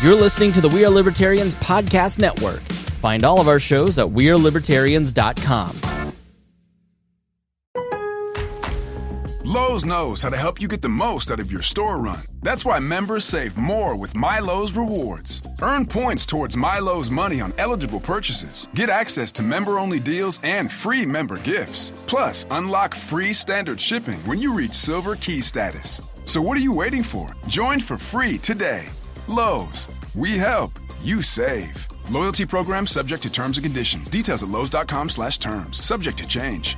You're listening to the We Are Libertarians podcast network. Find all of our shows at wearelibertarians.com. Lowe's knows how to help you get the most out of your store run. That's why members save more with MyLowe's Rewards. Earn points towards MyLowe's money on eligible purchases. Get access to member-only deals and free member gifts. Plus, unlock free standard shipping when you reach Silver Key status. So what are you waiting for? Join for free today. Lowe's. We help. You save. Loyalty program subject to terms and conditions. Details at lowes.com/terms. Subject to change.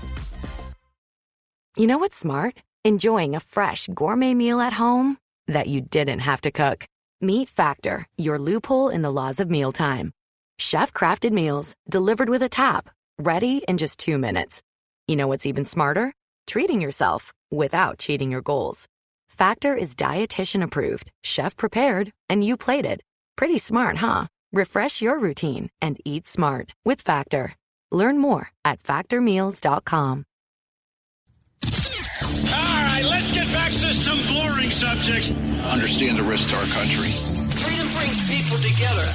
You know what's smart? Enjoying a fresh gourmet meal at home that you didn't have to cook. Meet Factor, your loophole in the laws of mealtime. Chef-crafted meals delivered with a tap, ready in just 2 minutes. You know what's even smarter? Treating yourself without cheating your goals. Factor is dietitian approved, chef prepared, and you plated. Pretty smart, huh? Refresh your routine and eat smart with Factor. Learn more at factormeals.com. All right, let's get back to some boring subjects. Understand the risk to our country. Freedom brings people together.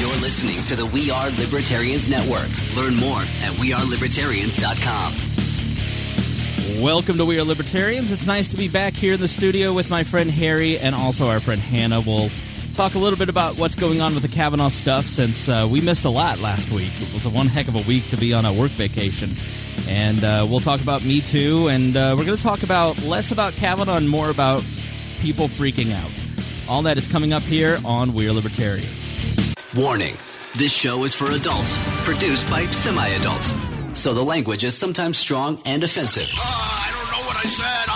You're listening to the We Are Libertarians Network. Learn more at wearelibertarians.com. Welcome to We Are Libertarians. It's nice to be back here in the studio with my friend Harry and also our friend Hannah. We'll talk a little bit about what's going on with the Kavanaugh stuff since we missed a lot last week. It was one heck of a week to be on a work vacation. And we'll talk about Me Too, and we're going to talk about less about Kavanaugh and more about people freaking out. All that is coming up here on We Are Libertarians. Warning, this show is for adults, produced by semi-adults. So the language is sometimes strong and offensive. I don't know what I said.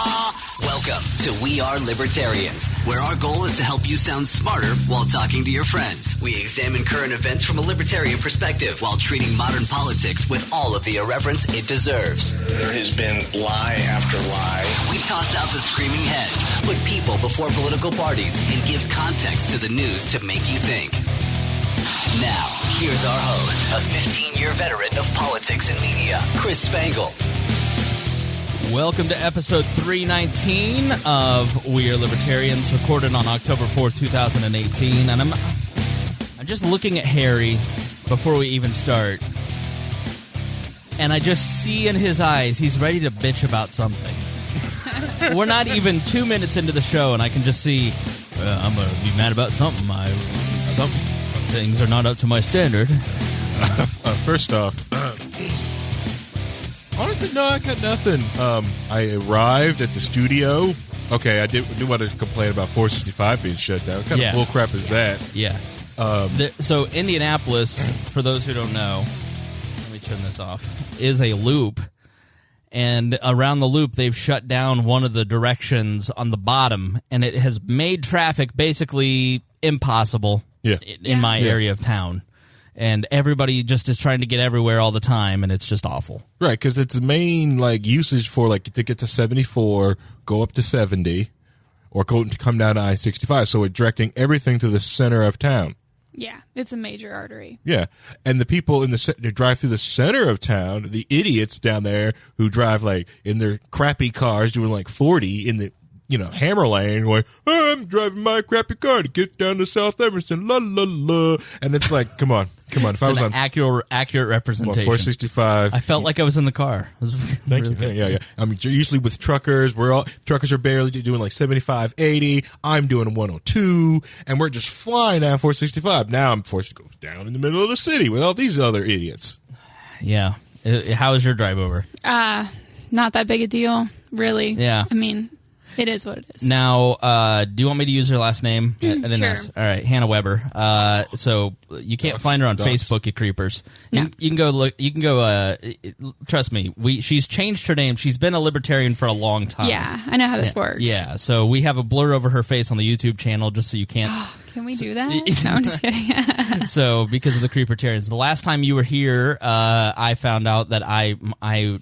Welcome to We Are Libertarians, where our goal is to help you sound smarter while talking to your friends. We examine current events from a libertarian perspective while treating modern politics with all of the irreverence it deserves. There has been lie after lie. We toss out the screaming heads, put people before political parties, and give context to the news to make you think. Now, here's our host, a 15-year veteran of politics and media, Chris Spangle. Welcome to episode 319 of We Are Libertarians, recorded on October 4th, 2018. And I'm just looking at Harry before we even start, and I just see in his eyes he's ready to bitch about something. We're not even 2 minutes into the show, and I can just see I'm going to be mad about something. Some things are not up to my standard. First off, honestly, no, I got nothing. I arrived at the studio. Okay, I do want to complain about 465 being shut down. What kind of bullcrap is that? Yeah. So Indianapolis, for those who don't know, let me turn this off, is a loop. And around the loop, they've shut down one of the directions on the bottom, and it has made traffic basically impossible in my area of town. And everybody just is trying to get everywhere all the time, and it's just awful. Right, because it's main usage for to get to 74, go up to 70, or come down to I-65. So we're directing everything to the center of town. Yeah, it's a major artery. Yeah, and the people who drive through the center of town, the idiots down there who drive in their crappy cars doing 40 in the hammer lane, going, oh, I'm driving my crappy car to get down to South Emerson, la la la, and it's come on. If I was on accurate representation, 465, I felt like I was in the car. Thank you. Yeah. I mean, usually with truckers, truckers are barely doing 75, 80. I'm doing 102, and we're just flying down 465. Now I'm forced to go down in the middle of the city with all these other idiots. Yeah. How was your drive over? Not that big a deal, really. Yeah. I mean, it is what it is. Now, do you want me to use her last name? I didn't Sure. ask. All right, Hannah Weber. So you can't find her on Facebook, you creepers. No. You can go look. You can go. Trust me. She's changed her name. She's been a libertarian for a long time. Yeah, I know how this works. Yeah. So we have a blur over her face on the YouTube channel just so you can't. Can we do that? No, I'm just kidding. So because of the creepertarians, the last time you were here, I found out that I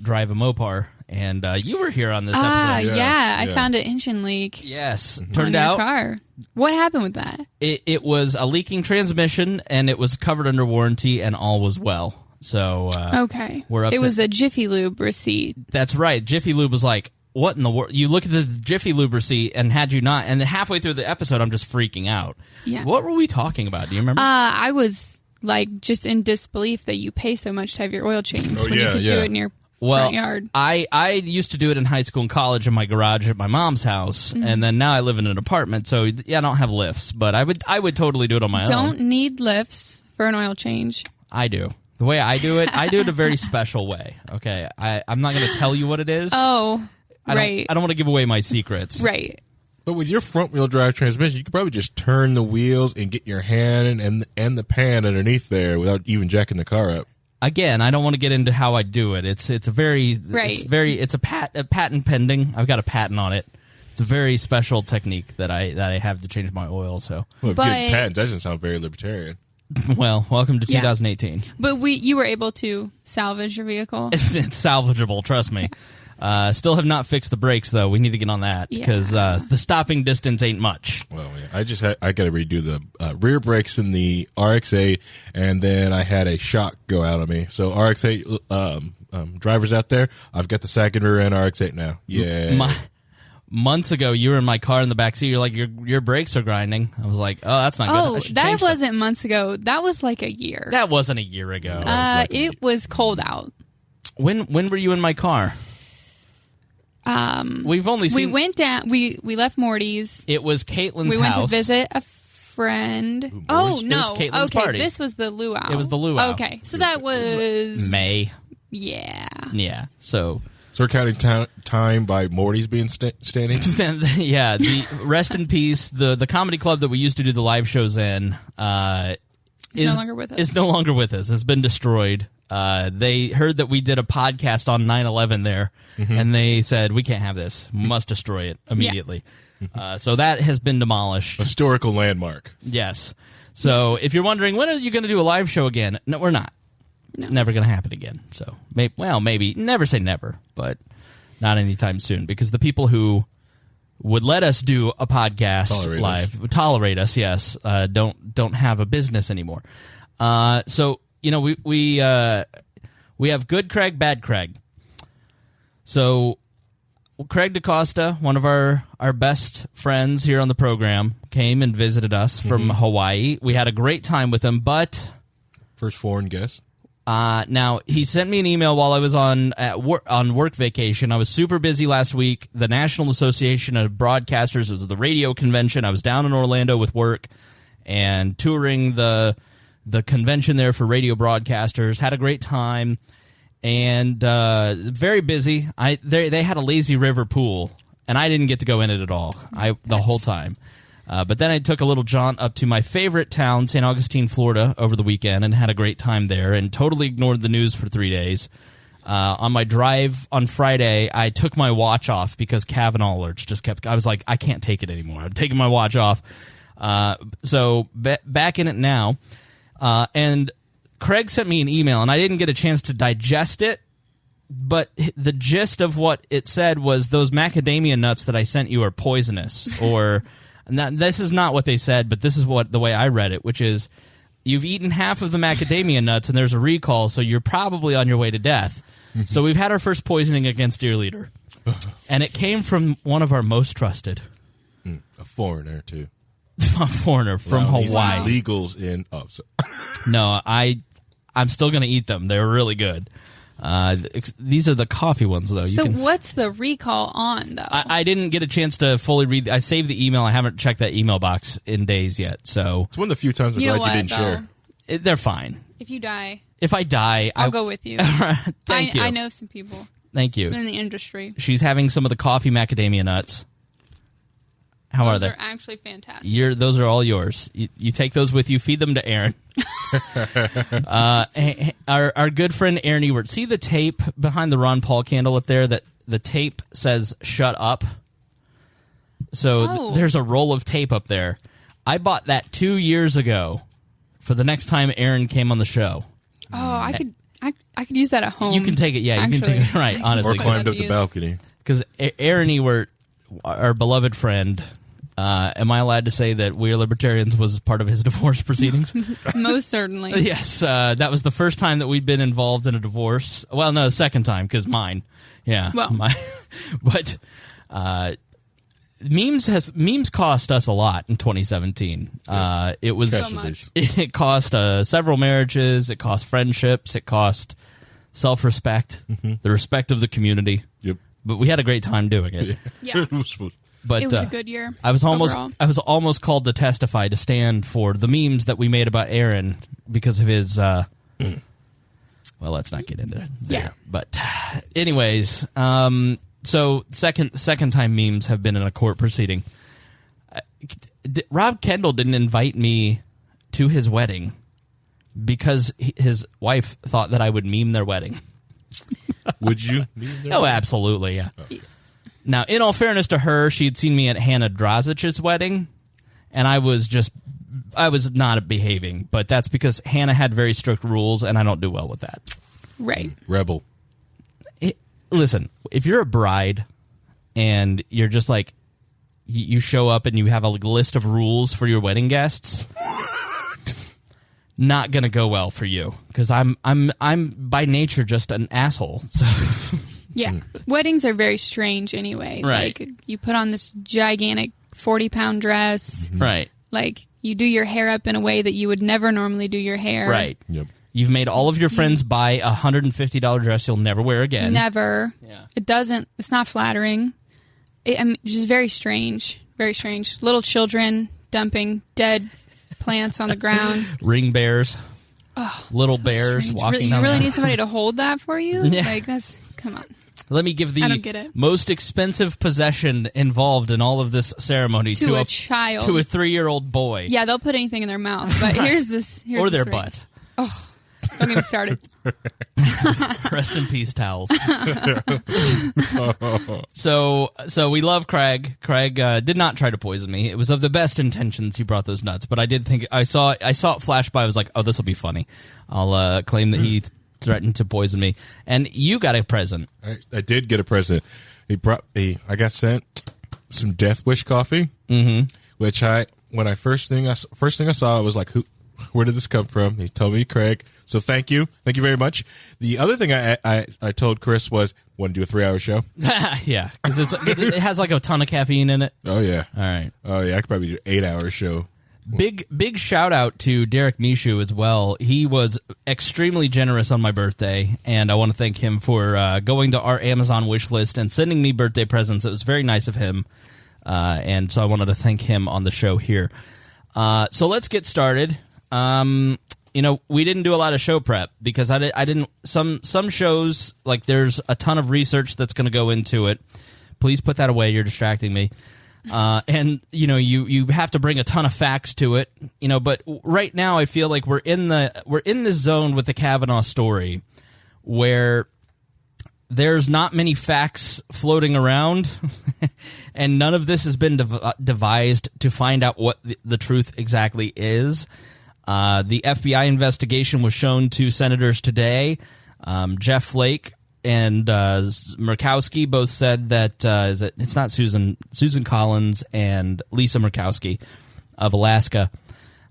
drive a Mopar. And you were here on this episode. Yeah. I found an engine leak. Yes. On Turned your out car. What happened with that? It was a leaking transmission, and it was covered under warranty, and all was well. So okay. we're up it to, was a Jiffy Lube receipt. That's right. Jiffy Lube was like, what in the world? You look at the Jiffy Lube receipt, and had you not, and then halfway through the episode, I'm just freaking out. Yeah. What were we talking about? Do you remember? I was like just in disbelief that you pay so much to have your oil changed when you could do it in your front yard. I used to do it in high school and college in my garage at my mom's house, and then now I live in an apartment, so yeah, I don't have lifts, but I would totally do it on my own. Don't need lifts for an oil change. I do. The way I do it a very special way. Okay, I'm not going to tell you what it is. Oh, right. I don't want to give away my secrets. Right. But with your front-wheel drive transmission, you could probably just turn the wheels and get your hand and the pan underneath there without even jacking the car up. Again, I don't want to get into how I do it. It's a very it's a patent pending. I've got a patent on it. It's a very special technique that I have to change my oil. So, well, getting patent doesn't sound very libertarian. Well, welcome to 2018. But you were able to salvage your vehicle. It's salvageable, trust me. Still have not fixed the brakes though. We need to get on that because the stopping distance ain't much. Well, yeah. I got to redo the rear brakes in the RX-8, and then I had a shock go out on me. So RX-8 drivers out there, I've got the second rear end RX-8 now. Yeah. Months ago, you were in my car in the backseat. You're like, your brakes are grinding. I was like, oh, that's not good. Oh, that wasn't months ago. That was like a year. That wasn't a year ago. It was cold out. When were you in my car? We've only seen... We went down... We left Morty's. It was Caitlin's house. We went to visit a friend. It was Caitlin's party. This was the luau. It was the luau. Okay, so that was... May. Yeah. Yeah, so we're counting time by Morty's being standing? Yeah, the rest in peace. The comedy club that we used to do the live shows in is no longer with us. Is no longer with us. It's been destroyed. They heard that we did a podcast on 9/11 there, and they said, we can't have this. Must destroy it immediately. Yeah. So that has been demolished. Historical landmark. Yes. So if you're wondering, when are you going to do a live show again? No, we're not. No. Never going to happen again. So, maybe. Never say never, but not anytime soon. Because the people who would let us do a podcast tolerate us, yes, don't have a business anymore. So, we have good Craig, bad Craig. So Craig DaCosta, one of our best friends here on the program, came and visited us from Hawaii. We had a great time with him, but... First foreign guest. Now, he sent me an email while I was on work vacation. I was super busy last week. The National Association of Broadcasters was the radio convention. I was down in Orlando with work and touring the convention there for radio broadcasters. Had a great time and very busy. They had a lazy river pool, and I didn't get to go in it at all. The whole time. But then I took a little jaunt up to my favorite town, St. Augustine, Florida, over the weekend and had a great time there and totally ignored the news for 3 days. On my drive on Friday, I took my watch off because Kavanaugh alerts just kept... I was like, I can't take it anymore. I'm taking my watch off. So back in it now. And Craig sent me an email, and I didn't get a chance to digest it, but the gist of what it said was those macadamia nuts that I sent you are poisonous, or... This is not what they said, but this is the way I read it, which is you've eaten half of the macadamia nuts and there's a recall, so you're probably on your way to death. So we've had our first poisoning against Dear Leader. And it came from one of our most trusted. A foreigner, too. A foreigner from Hawaii. Illegals in... Oh, sorry. No, I'm still going to eat them. They're really good. These are the coffee ones, though. What's the recall on, though? I didn't get a chance to fully read. I saved the email. I haven't checked that email box in days yet. So it's one of the few times I'm glad you didn't share. They're fine. If I die, I'll go with you. Thank you. I know some people. Thank you. In the industry. She's having some of the coffee macadamia nuts. How are they? Those are actually fantastic. Those are all yours. You take those with you. Feed them to Aaron. Our good friend Aaron Ewert. See the tape behind the Ron Paul candle up there? That the tape says "Shut Up." So there's a roll of tape up there. I bought that 2 years ago for the next time Aaron came on the show. Oh, I could use that at home. You can take it. Yeah, you can take it. Right, honestly, or climbed up the balcony. Because Aaron Ewert, our beloved friend, Am I allowed to say that We Are Libertarians was part of his divorce proceedings? Most certainly. Yes, that was the first time that we'd been involved in a divorce. Well, no, the second time, because mine. Yeah. Well. But memes cost us a lot in 2017. It was so much. It cost several marriages. It cost friendships. It cost self-respect, the respect of the community. Yep. But we had a great time doing it. Yeah. But it was a good year. I was overall. almost called to testify to stand for the memes that we made about Aaron because of his. Well, let's not get into it. Yeah. But, anyways, so second time memes have been in a court proceeding. Rob Kendall didn't invite me to his wedding because his wife thought that I would meme their wedding. Would you? Oh, absolutely, yeah. Oh. Now, in all fairness to her, she'd seen me at Hannah Drozic's wedding, and I was not behaving. But that's because Hannah had very strict rules, and I don't do well with that. Right. Rebel. Listen, if you're a bride and you're just like, you show up and you have a list of rules for your wedding guests, not gonna go well for you because I'm by nature just an asshole. So yeah, weddings are very strange anyway. Right. Like you put on this gigantic 40-pound dress. Right. Like you do your hair up in a way that you would never normally do your hair. Right. Yep. You've made all of your friends buy a $150 dress you'll never wear again. Never. Yeah. It's not flattering. Just very strange. Very strange. Little children dumping dead plants on the ground. Ring bears. Oh, little so bears strange. walking You down really the- need somebody to hold that for you? Yeah. Like, come on. Let me give I don't get the it. most expensive possession involved in all of this ceremony To a child. To a 3-year-old boy. Yeah, they'll put anything in their mouth. But here's or their ring. butt. Oh, don't get me started. Rest in peace, towels. So we love Craig. Craig did not try to poison me. It was of the best intentions he brought those nuts. But I did think I saw it flash by. I was like, oh, this will be funny. I'll claim that he threatened to poison me. And you got a present. I did get a present. I got sent some Death Wish coffee, which first thing I saw, I was like, where did this come from? He told me, Craig. So thank you very much. The other thing I told Chris was, want to do a 3-hour show? Yeah, because it has like a ton of caffeine in it. Oh yeah. All right. Oh yeah, I could probably do an 8-hour show. Big shout out to Derek Mishu as well. He was extremely generous on my birthday, and I want to thank him for going to our Amazon wish list and sending me birthday presents. It was very nice of him, and so I wanted to thank him on the show here. So let's get started. We didn't do a lot of show prep because I didn't. Some shows, like, there's a ton of research that's going to go into it. Please put that away. You're distracting me. And you have to bring a ton of facts to it. But right now I feel like we're in this zone with the Kavanaugh story where there's not many facts floating around, and none of this has been devised to find out what the truth exactly is. The FBI investigation was shown to senators today. Jeff Flake and Murkowski both said that it's not Susan Collins and Lisa Murkowski of Alaska.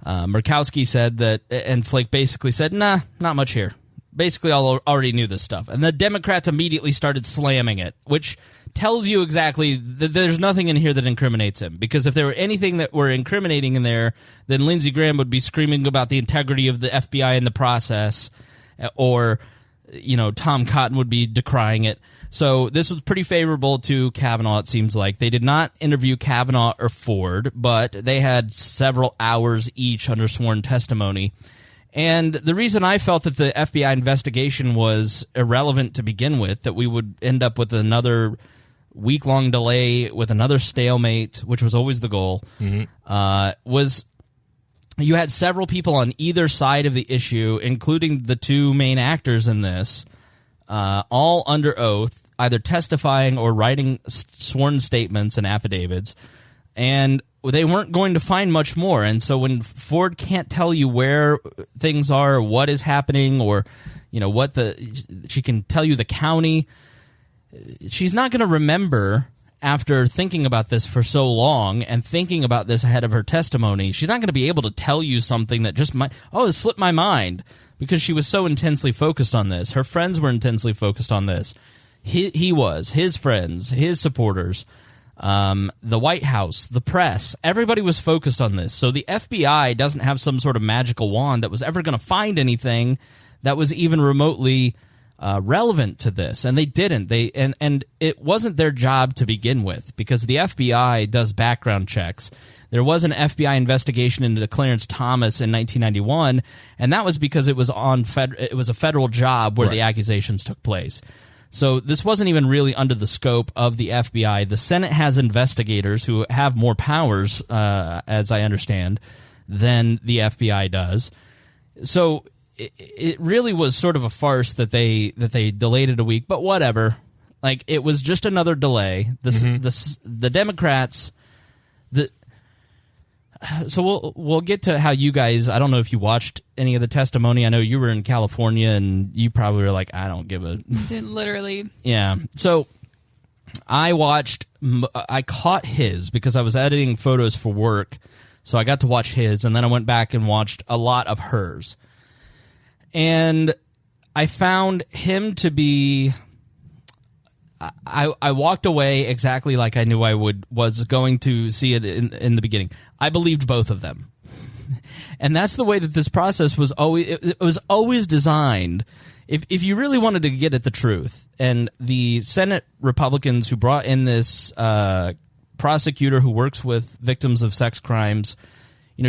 Murkowski said that, and Flake basically said, nah, not much here. Basically, I already knew this stuff. And the Democrats immediately started slamming it, which tells you exactly that there's nothing in here that incriminates him. Because if there were anything that were incriminating in there, then Lindsey Graham would be screaming about the integrity of the FBI in the process, or Tom Cotton would be decrying it. So this was pretty favorable to Kavanaugh, it seems like. They did not interview Kavanaugh or Ford, but they had several hours each under sworn testimony. And the reason I felt that the FBI investigation was irrelevant to begin with, that we would end up with another week-long delay, with another stalemate, which was always the goal, was you had several people on either side of the issue, including the two main actors in this, all under oath, either testifying or writing sworn statements and affidavits, and they weren't going to find much more. And so when Ford can't tell you where things are, or what is happening, or she can tell you the county, she's not going to remember after thinking about this for so long and thinking about this ahead of her testimony, she's not going to be able to tell you something that just might, it slipped my mind, because she was so intensely focused on this. Her friends were intensely focused on this. He was, his friends, his supporters, the White House, the press, everybody was focused on this. So the FBI doesn't have some sort of magical wand that was ever going to find anything that was even remotely relevant to this, and they didn't. And it wasn't their job to begin with, because the FBI does background checks. There was an FBI investigation into Clarence Thomas in 1991, and that was because it was it was a federal job where the accusations took place. So this wasn't even really under the scope of the FBI. The Senate has investigators who have more powers, as I understand, than the FBI does. So it really was sort of a farce that they delayed it a week, but whatever. Like, it was just another delay. The Democrats, so we'll get to how you guys. I don't know if you watched any of the testimony. I know you were in California, and you probably were like, I don't give a. Did literally. Yeah. So I caught his because I was editing photos for work, so I got to watch his, and then I went back and watched a lot of hers. And I found him to be. I walked away exactly like I knew I was going to see it in the beginning. I believed both of them, and that's the way that this process was always. It was always designed. If you really wanted to get at the truth, and the Senate Republicans who brought in this prosecutor who works with victims of sex crimes,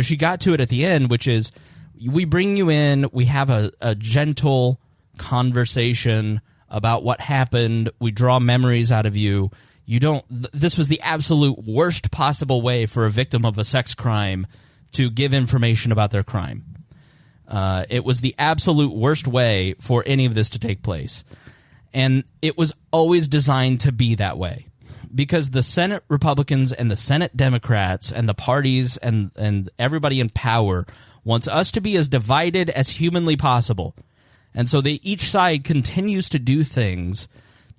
she got to it at the end, which is. We bring you in, we have a gentle conversation about what happened, we draw memories out of you. This was the absolute worst possible way for a victim of a sex crime to give information about their crime. It was the absolute worst way for any of this to take place. And it was always designed to be that way. Because the Senate Republicans and the Senate Democrats and the parties and everybody in power wants us to be as divided as humanly possible. And so each side continues to do things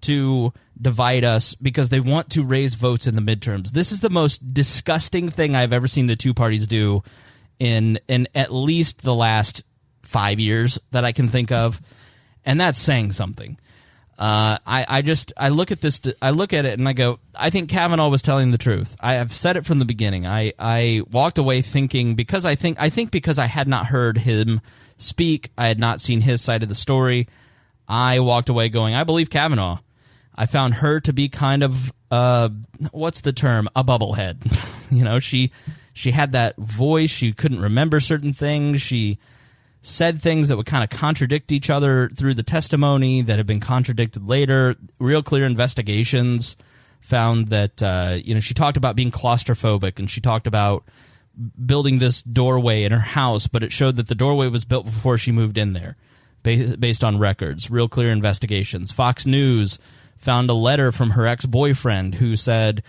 to divide us because they want to raise votes in the midterms. This is the most disgusting thing I've ever seen the two parties do in at least the last 5 years that I can think of. And that's saying something. I look at this. I look at it and I go, I think Kavanaugh was telling the truth. I have said it from the beginning. I walked away thinking because I think because I had not heard him speak, I had not seen his side of the story. I walked away going, I believe Kavanaugh. I found her to be kind of what's the term? A bubblehead. She had that voice. She couldn't remember certain things. She said things that would kind of contradict each other through the testimony that have been contradicted later. Real clear investigations found that, she talked about being claustrophobic, and she talked about building this doorway in her house, but it showed that the doorway was built before she moved in there, based on records. Real clear investigations. Fox News found a letter from her ex-boyfriend who said,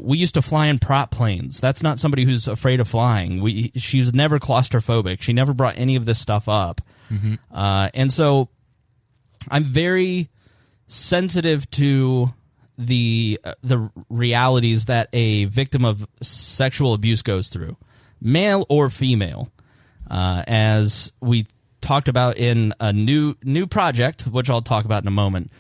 we used to fly in prop planes. That's not somebody who's afraid of flying. She was never claustrophobic. She never brought any of this stuff up. Mm-hmm. And so I'm very sensitive to the realities that a victim of sexual abuse goes through, male or female. As we talked about in a new project, which I'll talk about in a moment.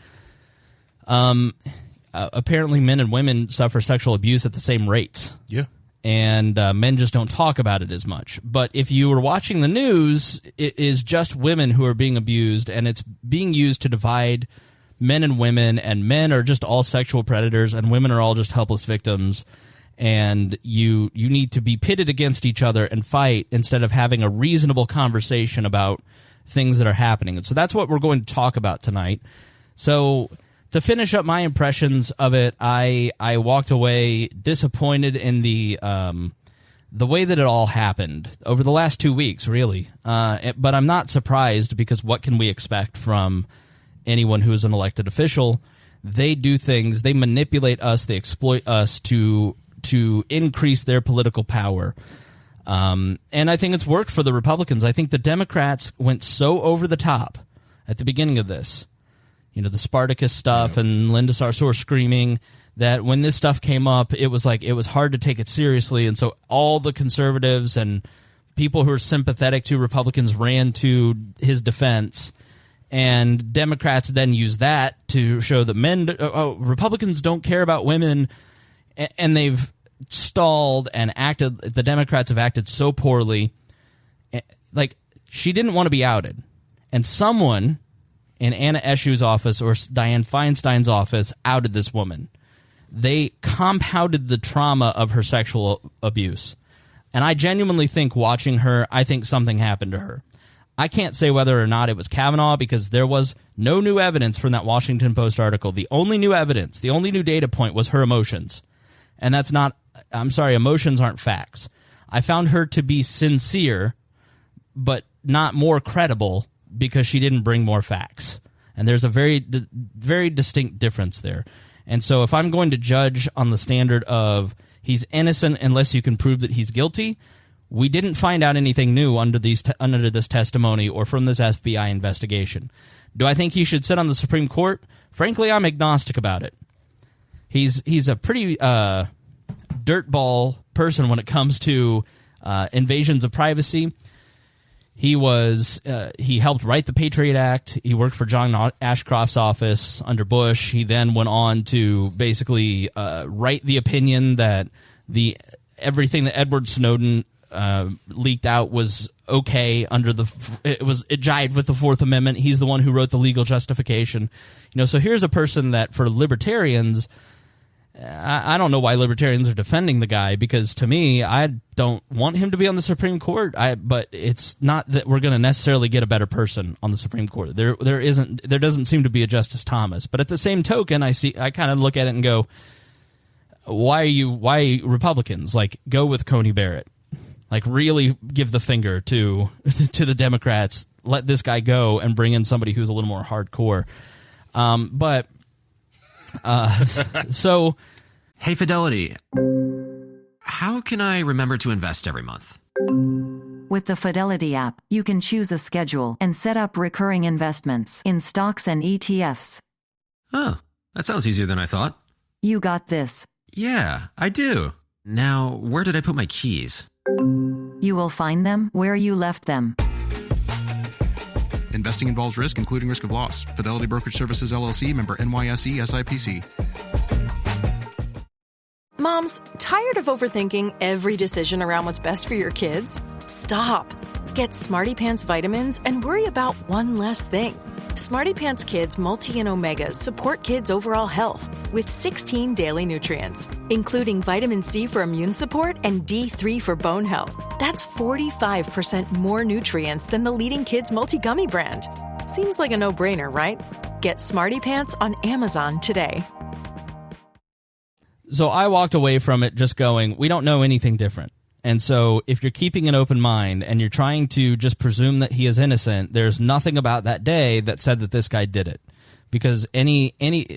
Apparently men and women suffer sexual abuse at the same rates. Yeah. And men just don't talk about it as much. But if you were watching the news, it is just women who are being abused, and it's being used to divide men and women, and men are just all sexual predators, and women are all just helpless victims. And you need to be pitted against each other and fight instead of having a reasonable conversation about things that are happening. And so that's what we're going to talk about tonight. So to finish up my impressions of it, I walked away disappointed in the way that it all happened over the last 2 weeks, really. But I'm not surprised, because what can we expect from anyone who is an elected official? They do things, they manipulate us, they exploit us to increase their political power. And I think it's worked for the Republicans. I think the Democrats went so over the top at the beginning of this. The Spartacus stuff and Linda Sarsour screaming. that when this stuff came up, it was hard to take it seriously, and so all the conservatives and people who are sympathetic to Republicans ran to his defense, and Democrats then used that to show that Republicans don't care about women, and they've stalled and acted. The Democrats have acted so poorly. Like, she didn't want to be outed, and someone in Anna Eshu's office or Dianne Feinstein's office outed this woman. They compounded the trauma of her sexual abuse. And I genuinely think, watching her, I think something happened to her. I can't say whether or not it was Kavanaugh, because there was no new evidence from that Washington Post article. The only new evidence, the only new data point was her emotions. And that's not, I'm sorry, emotions aren't facts. I found her to be sincere, but not more credible, because she didn't bring more facts. And there's a very distinct difference there. And so if I'm going to judge on the standard of he's innocent unless you can prove that he's guilty, we didn't find out anything new under this testimony or from this FBI investigation. Do I think he should sit on the Supreme Court? Frankly, I'm agnostic about it. He's a pretty dirtball person when it comes to invasions of privacy. He helped write the Patriot Act. He worked for John Ashcroft's office under Bush. He then went on to basically write the opinion that everything that Edward Snowden leaked out was okay under it jived with the Fourth Amendment. He's the one who wrote the legal justification. So here's a person that, for libertarians, I don't know why libertarians are defending the guy, because to me, I don't want him to be on the Supreme Court. But it's not that we're going to necessarily get a better person on the Supreme Court. There doesn't seem to be a Justice Thomas. But at the same token, I kind of look at it and go, why Republicans? Like, go with Coney Barrett. Like, really give the finger to the Democrats. Let this guy go and bring in somebody who's a little more hardcore. So, hey, Fidelity, how can I remember to invest every month? With the Fidelity app, you can choose a schedule and set up recurring investments in stocks and ETFs. Oh, that sounds easier than I thought. You got this. Yeah, I do. Now, where did I put my keys? You will find them where you left them. Investing involves risk, including risk of loss. Fidelity Brokerage Services, LLC, member NYSE, SIPC. Moms, tired of overthinking every decision around what's best for your kids? Stop. Get Smarty Pants vitamins and worry about one less thing. Smarty Pants Kids Multi and Omegas support kids' overall health with 16 daily nutrients, including vitamin C for immune support and D3 for bone health. That's 45% more nutrients than the leading kids' multi-gummy brand. Seems like a no-brainer, right? Get Smarty Pants on Amazon today. So I walked away from it just going, we don't know anything different. And so if you're keeping an open mind and you're trying to just presume that he is innocent, there's nothing about that day that said that this guy did it. Because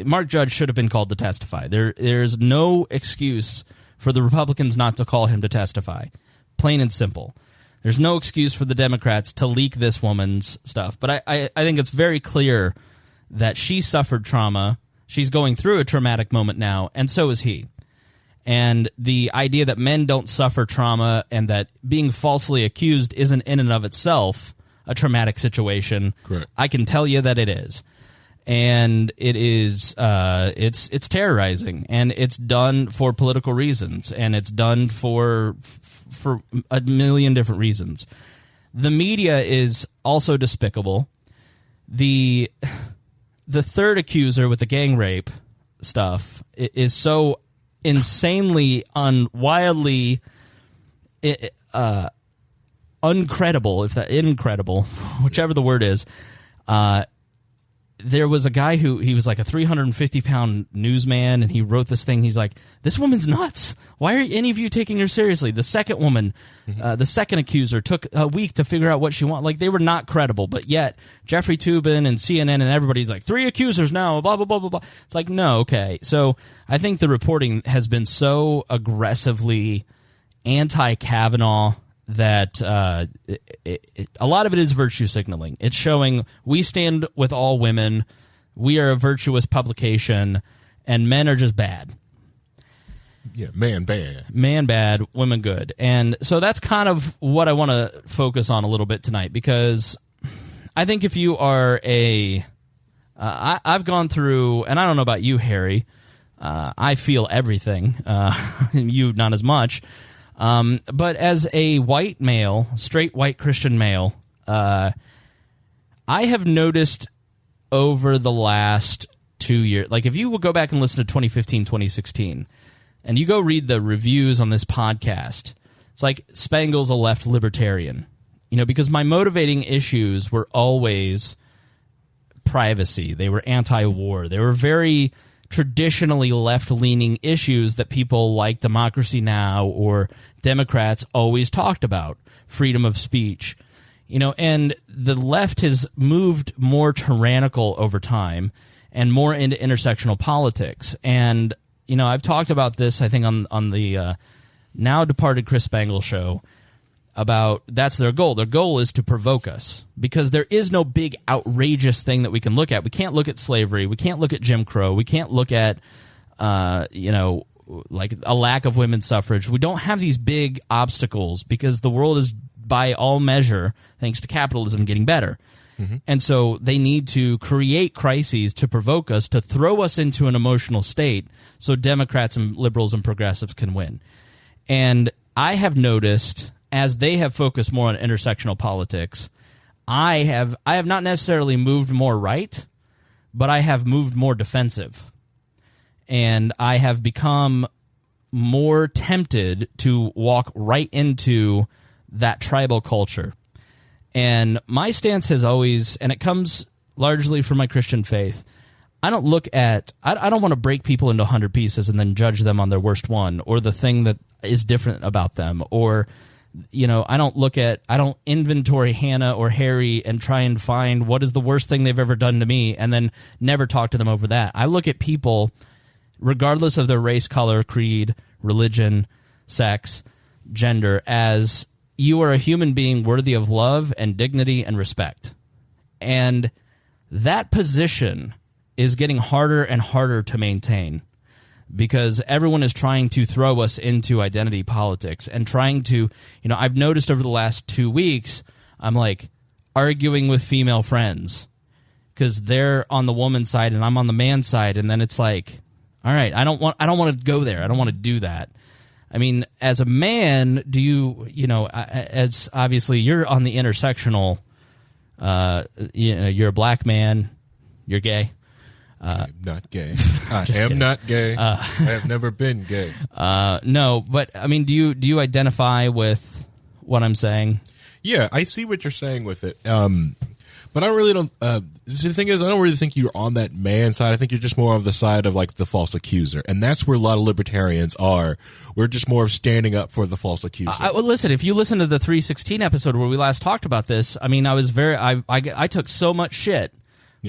Mark Judge should have been called to testify. There's no excuse for the Republicans not to call him to testify. Plain and simple. There's no excuse for the Democrats to leak this woman's stuff. But I think it's very clear that she suffered trauma. She's going through a traumatic moment now, and so is he. And the idea that men don't suffer trauma and that being falsely accused isn't in and of itself a traumatic situation, correct, I can tell you that it is. And it is it's terrorizing, and it's done for political reasons, and it's done for a million different reasons. The media is also despicable. The third accuser with the gang rape stuff is so insanely wildly incredible, whichever the word is. There was a guy he was like a 350-pound newsman, and he wrote this thing. He's like, this woman's nuts. Why are any of you taking her seriously? The second woman, the second accuser, took a week to figure out what she wanted. Like, they were not credible, but yet Jeffrey Toobin and CNN and everybody's like, 3 accusers now, blah, blah, blah, blah, blah. It's like, no, okay. So I think the reporting has been so aggressively anti-Kavanaugh that a lot of it is virtue signaling. It's showing we stand with all women, we are a virtuous publication, and men are just bad. Yeah, man bad. Man bad, women good. And so that's kind of what I want to focus on a little bit tonight, because I think if you are I've gone through, and I don't know about you, Harry, I feel everything, you not as much, but as a white male, straight white Christian male, I have noticed over the last 2 years, like if you will go back and listen to 2015, 2016, and you go read the reviews on this podcast, it's like Spangle's a left libertarian. Because my motivating issues were always privacy. They were anti-war. They were very traditionally left-leaning issues that people like Democracy Now! Or Democrats always talked about. Freedom of speech. And the left has moved more tyrannical over time and more into intersectional politics. And I've talked about this, I think, on the now departed Chris Spangle show, about that's their goal. Their goal is to provoke us, because there is no big outrageous thing that we can look at. We can't look at slavery. We can't look at Jim Crow. We can't look at, like a lack of women's suffrage. We don't have these big obstacles because the world is, by all measure, thanks to capitalism, getting better. Mm-hmm. And so they need to create crises to provoke us, to throw us into an emotional state so Democrats and liberals and progressives can win. And I have noticed, as they have focused more on intersectional politics, I have not necessarily moved more right, but I have moved more defensive. And I have become more tempted to walk right into that tribal culture. And my stance has always, and it comes largely from my Christian faith, I don't look at, I don't want to break people into 100 pieces and then judge them on their worst one, or the thing that is different about them, or, I don't inventory Hannah or Harry and try and find what is the worst thing they've ever done to me and then never talk to them over that. I look at people, regardless of their race, color, creed, religion, sex, gender, as you are a human being worthy of love and dignity and respect. And that position is getting harder and harder to maintain, because everyone is trying to throw us into identity politics and trying to, I've noticed over the last 2 weeks, I'm like arguing with female friends because they're on the woman's side and I'm on the man's side. And then it's like, all right, I don't want to go there. I don't want to do that. I mean, as a man, do you, as obviously you're on the intersectional, you're a black man, you're gay. I'm not gay. I am not gay. I have never been gay. No, but I mean, do you identify with what I'm saying? Yeah, I see what you're saying with it. But I really don't. The thing is, I don't really think you're on that man side. I think you're just more of the side of like the false accuser, and that's where a lot of libertarians are. We're just more of standing up for the false accuser. Well, listen, if you listen to the 316 episode where we last talked about this, I mean, I took so much shit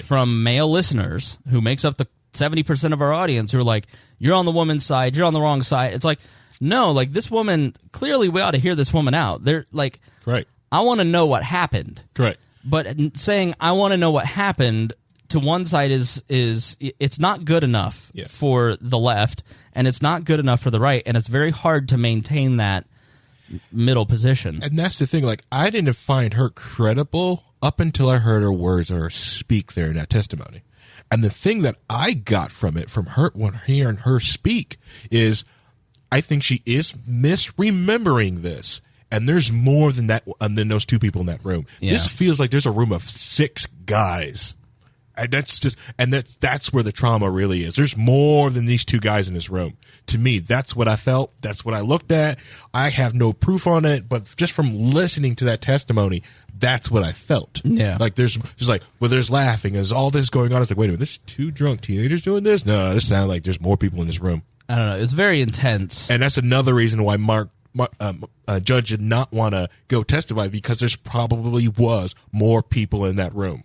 from male listeners who makes up the 70% of our audience who are like, you're on the woman's side, you're on the wrong side. It's like, no, like this woman, clearly we ought to hear this woman out. They're like, right. I want to know what happened. Correct. But saying I want to know what happened to one side is it's not good enough for the left, and it's not good enough for the right, and it's very hard to maintain that middle position. And that's the thing. Like, I didn't find her credible up until I heard her words or speak there in that testimony. And the thing that I got from it, from her, when hearing her speak, is I think she is misremembering this. And there's more than that, than those two people in that room. Yeah. This feels like there's a room of 6 guys. And that's where the trauma really is. There's more than these 2 guys in this room. To me, that's what I felt. That's what I looked at. I have no proof on it, but just from listening to that testimony, that's what I felt. Yeah. Like there's laughing. There's all this going on. It's like, wait a minute, there's 2 drunk teenagers doing this? No, this sounds like there's more people in this room. I don't know. It's very intense. And that's another reason why Judge did not want to go testify, because there's probably was more people in that room.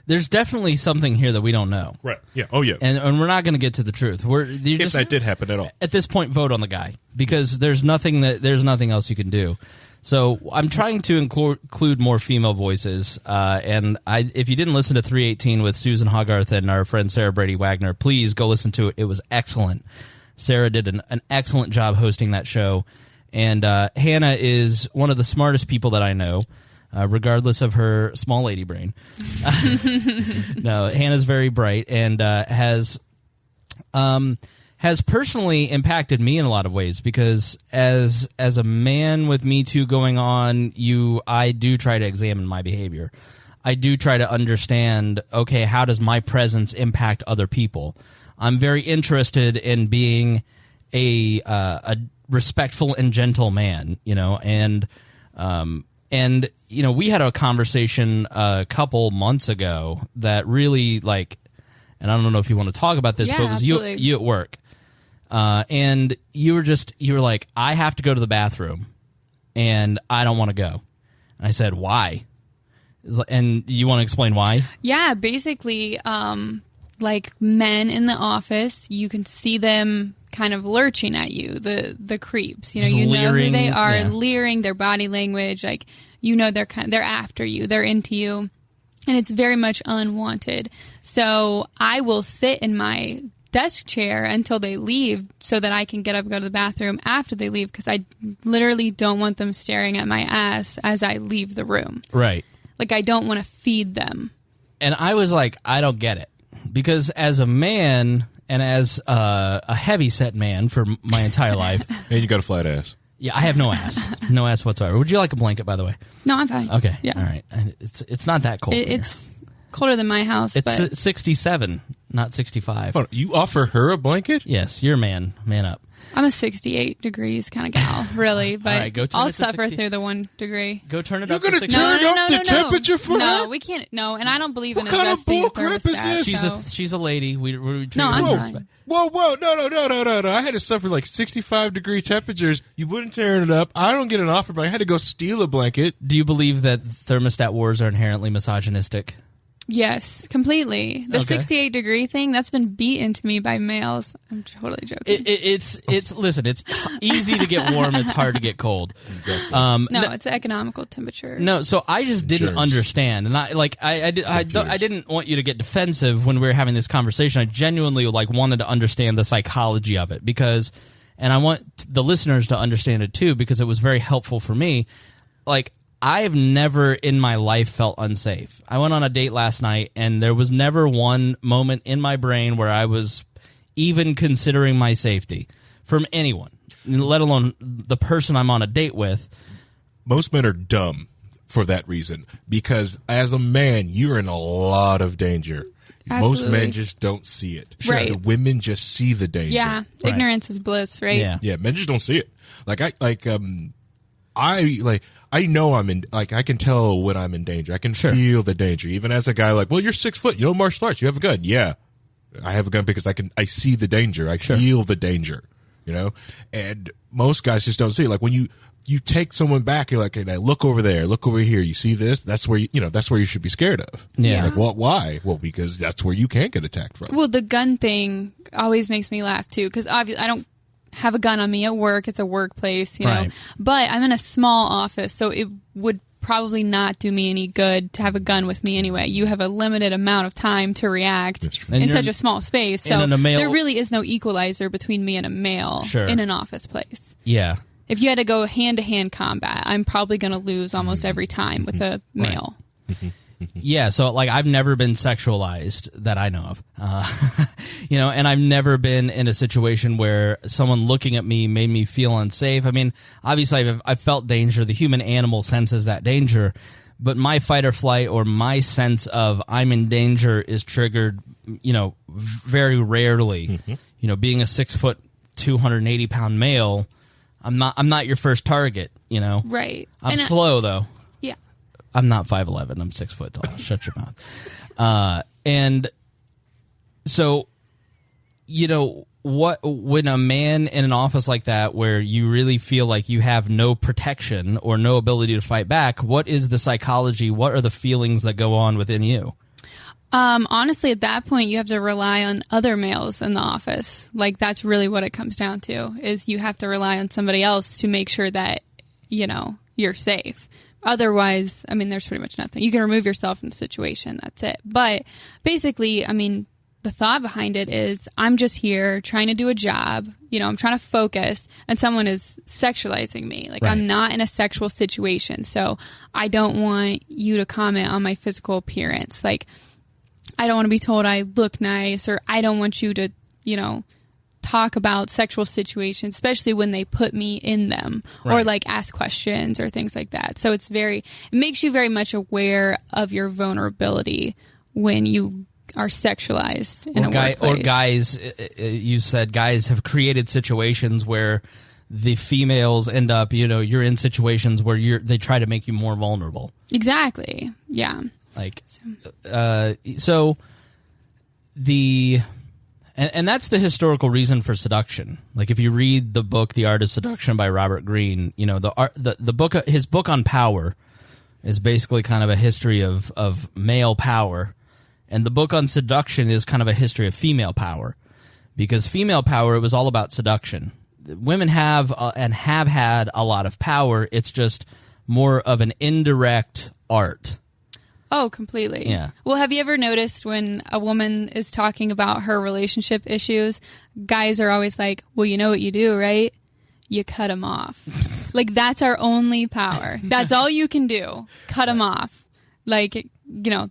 There's definitely something here that we don't know. Right. Yeah. Oh, yeah. And we're not going to get to the truth. If that did happen at all. At this point, vote on the guy, because there's nothing else you can do. So I'm trying to include more female voices. And if you didn't listen to 318 with Susan Hogarth and our friend Sarah Brady Wagner, please go listen to it. It was excellent. Sarah did an excellent job hosting that show. And Hanna is one of the smartest people that I know, regardless of her small lady brain. No, Hannah's very bright and has personally impacted me in a lot of ways, because as a man with Me Too going on, I do try to examine my behavior. I do try to understand, okay, how does my presence impact other people? I'm very interested in being a respectful and gentle man, and we had a conversation a couple months ago that really, like, and I don't know if you want to talk about this, but it was you at work. And you were like, I have to go to the bathroom and I don't want to go. And I said, why? And you want to explain why? Yeah, basically, like men in the office, you can see them kind of lurching at you, the creeps. You know who they are, leering, their body language, like, they're after you, they're into you, and it's very much unwanted. So I will sit in my desk chair until they leave so that I can get up and go to the bathroom after they leave, because I literally don't want them staring at my ass as I leave the room. Right. Like, I don't want to feed them. And I was like, I don't get it. Because as a man, and as a heavy-set man for my entire life... And you got a flat ass. Yeah, I have no ass. No ass whatsoever. Would you like a blanket, by the way? No, I'm fine. Okay. Yeah. All right. And it's not that cold. It's colder than my house. It's 67, not 65. Hold on, you offer her a blanket? Yes, you're a man. Man up. I'm a 68 degrees kind of gal, really, but right, go turn I'll it to suffer 60. through the 1 degree. Go turn it You're up to gonna 60. turn up the temperature for her? No, we can't. No, and I don't believe in What kind of adjusting the bullcrap is thermostat. this? She's a lady. We treat No, her I'm with fine. respect. Whoa, no. I had to suffer like 65-degree temperatures. You wouldn't turn it up. I don't get an offer, but I had to go steal a blanket. Do you believe that thermostat wars are inherently misogynistic? Yes, completely. The 68-degree thing, that's been beaten to me by males. I'm totally joking. Listen, it's easy to get warm. It's hard to get cold. No, it's an economical temperature. No, so I just didn't understand, and I didn't want you to get defensive when we were having this conversation. I genuinely wanted to understand the psychology of it, because, and I want the listeners to understand it too, because it was very helpful for me. I have never in my life felt unsafe. I went on a date last night, and there was never one moment in my brain where I was even considering my safety from anyone, let alone the person I'm on a date with. Most men are dumb for that reason, because as a man, you're in a lot of danger. Absolutely. Most men just don't see it. Sure. Right. The women just see the danger. Yeah, ignorance is bliss, right? Yeah, men just don't see it. I know I'm in, I can tell when I'm in danger. I can feel the danger. Even as a guy, well, you're 6 foot, you know martial arts, you have a gun. Yeah. I have a gun because I see the danger. I feel the danger, and most guys just don't see it. When you take someone back, you're like, hey, look over there, look over here. You see this? That's where that's where you should be scared of. Yeah. Why? Well, because that's where you can't get attacked from. Well, the gun thing always makes me laugh too, because obviously I don't have a gun on me at work. It's a workplace, Right. But I'm in a small office, so it would probably not do me any good to have a gun with me anyway. You have a limited amount of time to react in such a small space, so there really is no equalizer between me and a male in an office place. Yeah. If you had to go hand-to-hand combat, I'm probably going to lose almost every time with a male. Yeah, so I've never been sexualized that I know of, and I've never been in a situation where someone looking at me made me feel unsafe. I mean, obviously I've felt danger. The human animal senses that danger, but my fight or flight or my sense of I'm in danger is triggered, very rarely. Being a 6 foot, 280 pound male, I'm not your first target. Right. I'm slow though. Yeah. I'm not 5'11". I'm 6 foot tall. Shut your mouth. And so, when a man in an office like that, where you really feel like you have no protection or no ability to fight back, what is the psychology? What are the feelings that go on within you? Honestly, at that point, you have to rely on other males in the office. That's really what it comes down to, is you have to rely on somebody else to make sure that, you're safe. Otherwise, there's pretty much nothing. You can remove yourself from the situation. That's it. But basically, the thought behind it is I'm just here trying to do a job. I'm trying to focus, and someone is sexualizing me. Like, I'm not in a sexual situation, so I don't want you to comment on my physical appearance. Like, I don't want to be told I look nice, or I don't want you to, talk about sexual situations, especially when they put me in them, or like ask questions or things like that. So it makes you very much aware of your vulnerability when you are sexualized in a workplace. Or guys, you said guys have created situations where the females end up, you're in situations where they try to make you more vulnerable. Exactly. Yeah. And that's the historical reason for seduction. Like, if you read the book The Art of Seduction by Robert Greene, the book, his book on power is basically kind of a history of male power, and the book on seduction is kind of a history of female power, because female power, it was all about seduction. Women have and have had a lot of power. It's just more of an indirect art. Oh, completely. Yeah. Well, have you ever noticed when a woman is talking about her relationship issues, guys are always like, well, you know what you do, right? You cut them off. Like, that's our only power. That's all you can do. Cut them off. Like,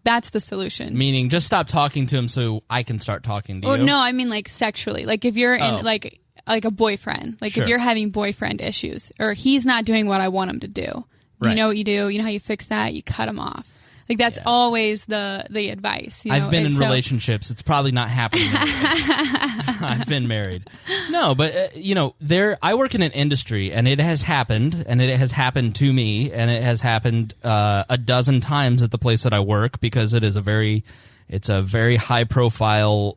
that's the solution. Meaning, just stop talking to him so I can start talking to you. Oh, no, I mean, like, sexually. Like, if you're in, like a boyfriend. Like, if you're having boyfriend issues, or he's not doing what I want him to do. You know what you do? You know how you fix that? You cut him off. Like, that's always the advice. I've been in relationships. It's probably not happening. I've been married. No, but, I work in an industry, and it has happened, and it has happened to me, and it has happened a dozen times at the place that I work, because it's a very high-profile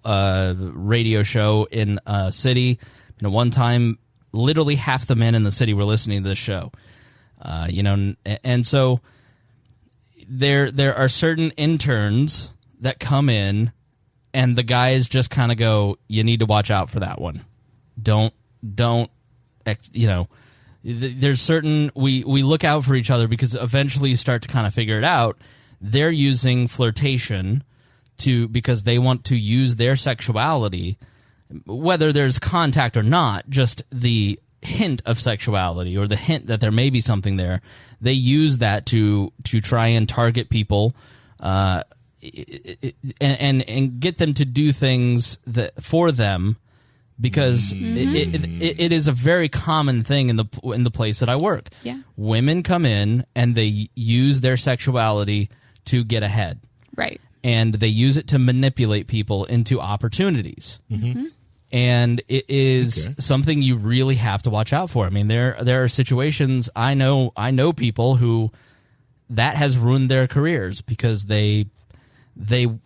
radio show in a city. One time, literally half the men in the city were listening to this show. And so there are certain interns that come in, and the guys just kind of go, you need to watch out for that one. There's certain, we look out for each other, because eventually you start to kind of figure it out. They're using flirtation because they want to use their sexuality, whether there's contact or not, just the hint of sexuality, or the hint that there may be something there. They use that to try and target people, and get them to do things for them, because it is a very common thing in the place that I work. Yeah. Women come in and they use their sexuality to get ahead, right? And they use it to manipulate people into opportunities. Mm-hmm. And it is something you really have to watch out for. I mean, there are situations, I know people who that has ruined their careers, because they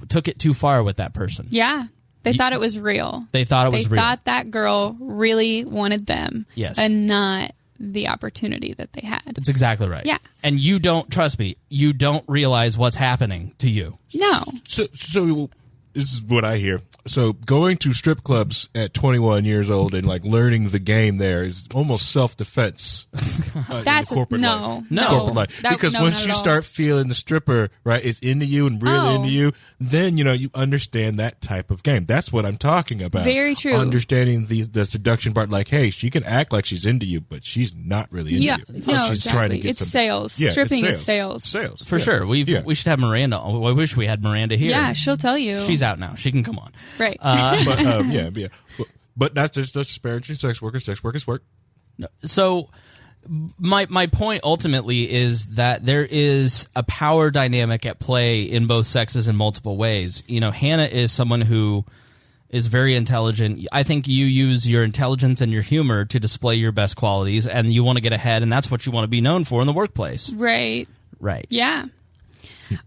took it too far with that person. Yeah. They thought it was real. They thought They thought that girl really wanted them. Yes. And not the opportunity that they had. That's exactly right. Yeah. And trust me, you don't realize what's happening to you. No. So this is what I hear. So going to strip clubs at 21 years old and learning the game there is almost self-defense That's in the corporate life. Corporate life. Because once you start feeling the stripper, right, it's into you and really into you, then, you understand that type of game. That's what I'm talking about. Very true. Understanding the seduction part, like, hey, she can act like she's into you, but she's not really into you. No, she's trying to get it's sales. Yeah, stripping it's is sales. Sales. For sure. We should have Miranda. I wish we had Miranda here. Yeah, she'll tell you. She's out now. She can come on. Right. But that's just disparaging sex workers. Sex work is work. So my point ultimately is that there is a power dynamic at play in both sexes in multiple ways. Hanna is someone who is very intelligent. I think you use your intelligence and your humor to display your best qualities, and you want to get ahead, and that's what you want to be known for in the workplace. Right. Yeah.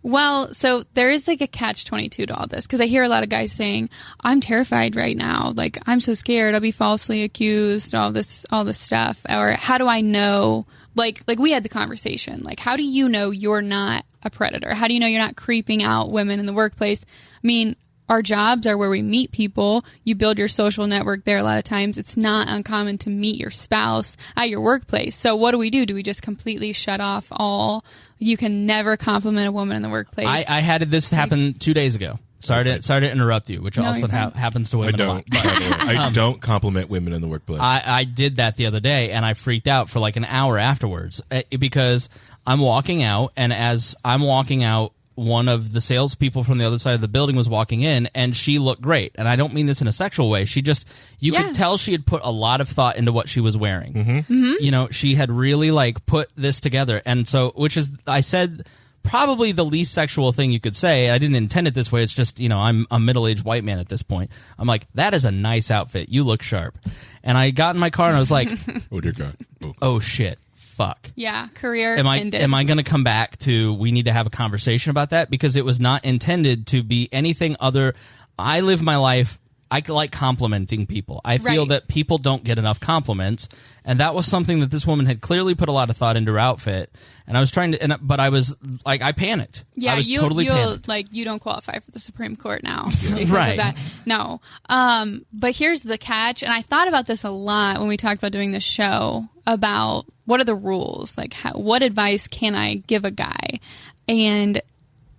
Well, so there is a catch-22 to all this, because I hear a lot of guys saying, I'm terrified right now. Like, I'm so scared I'll be falsely accused, all this stuff. Or how do I know? Like we had the conversation. Like, how do you know you're not a predator? How do you know you're not creeping out women in the workplace? I mean, our jobs are where we meet people. You build your social network there a lot of times. It's not uncommon to meet your spouse at your workplace. So what do? Do we just completely shut off all? You can never compliment a woman in the workplace. I had this happen 2 days ago. Sorry to interrupt you, which also happens to women a lot. I don't compliment women in the workplace. I did that the other day, and I freaked out for like an hour afterwards because I'm walking out, and as I'm walking out, one of the salespeople from the other side of the building was walking in, and she looked great. And I don't mean this in a sexual way. She just, you could tell she had put a lot of thought into what she was wearing. You know, she had really like put this together. And so, which is, I said, probably the least sexual thing you could say. I didn't intend it this way. It's just, you know, I'm a middle-aged white man at this point. I'm like, that is a nice outfit. You look sharp. And I got in my car and I was like, oh dear God. Oh shit. Fuck. Yeah, career ended. Am I going to come back to, we need to have a conversation about that? Because it was not intended to be anything other. I live my life, I like complimenting people. I feel that people don't get enough compliments, and that was something that this woman had clearly put a lot of thought into her outfit. And I was trying to, but I was like, I panicked. Yeah, I was totally panicked. Like, you don't qualify for the Supreme Court now because of that. No. But here's the catch, and I thought about this a lot when we talked about doing this show about what are the rules, like what advice can I give a guy? And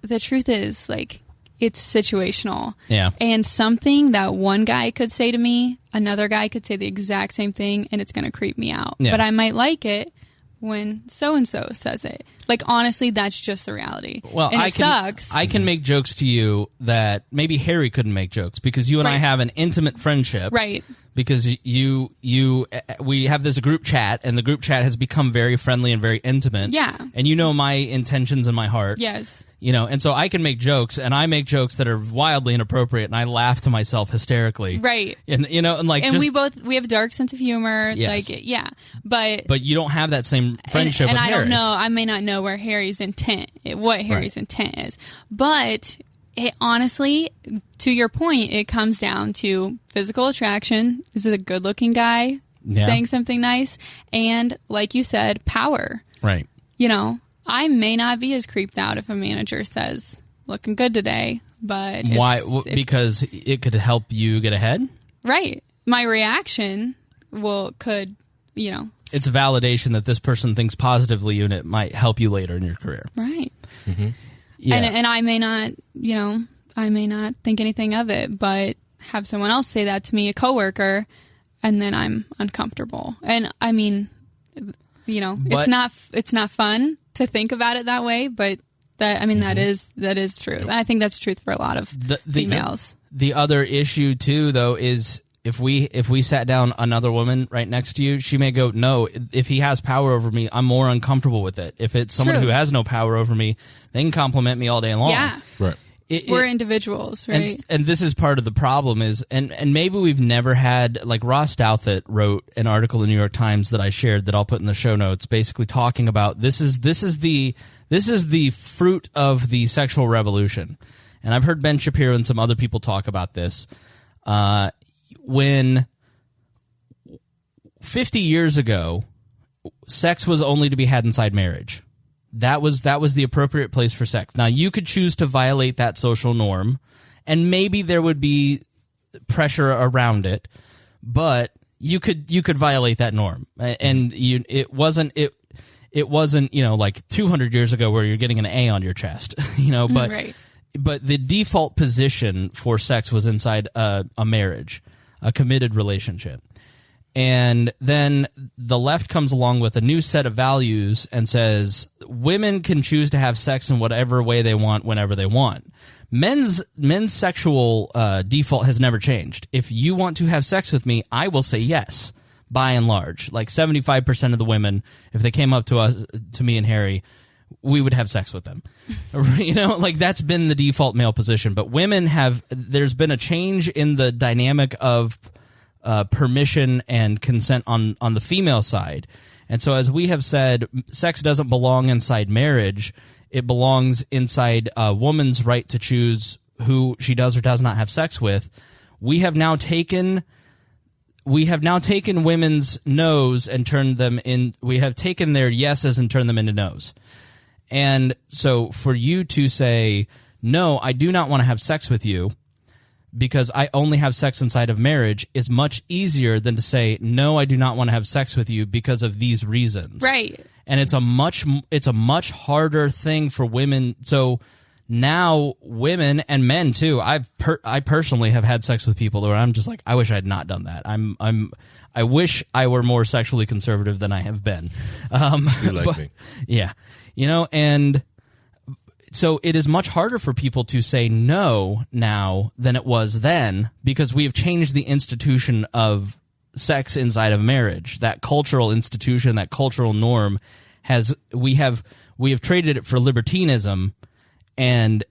the truth is, like, it's situational. Yeah. And something that one guy could say to me, another guy could say the exact same thing, and it's going to creep me out. Yeah. But I might like it when so-and-so says it. Like, honestly, that's just the reality. Well, and it sucks. I can make jokes to you that maybe Harry couldn't make jokes because you and I have an intimate friendship. Right. Because we have this group chat, and the group chat has become very friendly and very intimate. Yeah. And you know my intentions in my heart. Yes. You know, and so I can make jokes, and I make jokes that are wildly inappropriate, and I laugh to myself hysterically. Right. And you know, and like, and we have a dark sense of humor. Yes. Like, yeah. But you don't have that same friendship and with I Harry. don't know. I may not know where Harry's intent, what Harry's intent is. But it honestly, to your point, it comes down to physical attraction. Is it a good-looking guy saying something nice? And like you said, power. Right. You know, I may not be as creeped out if a manager says, looking good today, but... Why? Because it could help you get ahead? Right. My reaction could, you know... It's a validation that this person thinks positively, and it might help you later in your career. Right. Mm-hmm. Yeah. And I may not, you know, I may not think anything of it, but have someone else say that to me, a coworker, and then I'm uncomfortable. And I mean, you know, it's not fun to think about it that way, but that is true. And I think that's truth for a lot of females. The other issue too, though, is if we sat down another woman right next to you, she may go, no, if he has power over me, I'm more uncomfortable with it. If it's someone who has no power over me, they can compliment me all day long. Yeah. Right. We're individuals, right? And this is part of the problem is, and maybe we've never had, like Ross Douthat wrote an article in the New York Times that I shared that I'll put in the show notes, basically talking about this is the fruit of the sexual revolution. And I've heard Ben Shapiro and some other people talk about this. When 50 years ago, sex was only to be had inside marriage. That was the appropriate place for sex. Now, you could choose to violate that social norm, and maybe there would be pressure around it, but you could violate that norm. And it wasn't you know, like 200 years ago where you're getting an A on your chest, you know, but right. But the default position for sex was inside a marriage, a committed relationship. And then the left comes along with a new set of values and says women can choose to have sex in whatever way they want, whenever they want. Men's sexual default has never changed. If you want to have sex with me, I will say yes, by and large. Like 75% of the women, if they came up to me and Harry, we would have sex with them. You know, like that's been the default male position. But women there's been a change in the dynamic of permission and consent on the female side. And so as we have said, sex doesn't belong inside marriage. It belongs inside a woman's right to choose who she does or does not have sex with. We have now taken women's no's and turned them in. We have taken their yeses and turned them into no's. And so for you to say, no, I do not want to have sex with you because I only have sex inside of marriage is much easier than to say, no, I do not want to have sex with you because of these reasons. Right. And it's a much harder thing for women. So now women and men too. I personally have had sex with people where I'm just like, I wish I had not done that. I wish I were more sexually conservative than I have been. You like me. Yeah. And so it is much harder for people to say no now than it was then, because we have changed the institution of sex inside of marriage. That cultural institution, that cultural norm we have traded it for libertinism, and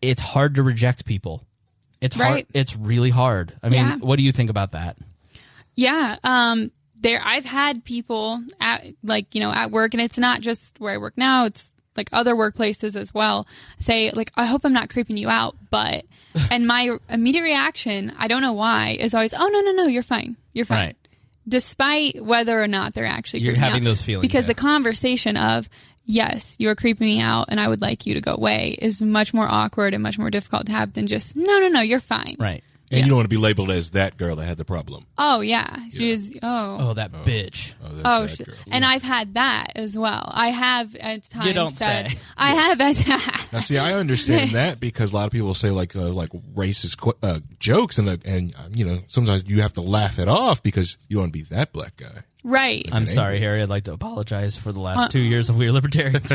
it's hard to reject people. It's hard. It's really hard. I mean, what do you think about that? Yeah. I've had people at work, and it's not just where I work now, it's like other workplaces as well, say like, I hope I'm not creeping you out, but, and my immediate reaction, I don't know why, is always, oh, no, you're fine. You're fine. Right. Despite whether or not they're actually creeping out. Having those feelings. Because the conversation of, yes, you're creeping me out and I would like you to go away is much more awkward and much more difficult to have than just, no, you're fine. Right. And you don't want to be labeled as that girl that had the problem. Oh, yeah. She's, that bitch. And I've had that as well. I have at times You don't say. I have. Now, see, I understand that because a lot of people say like racist jokes, and sometimes you have to laugh it off because you don't want to be that black guy. Right. I'm sorry, Harry. I'd like to apologize for the last 2 years of We Are Libertarians.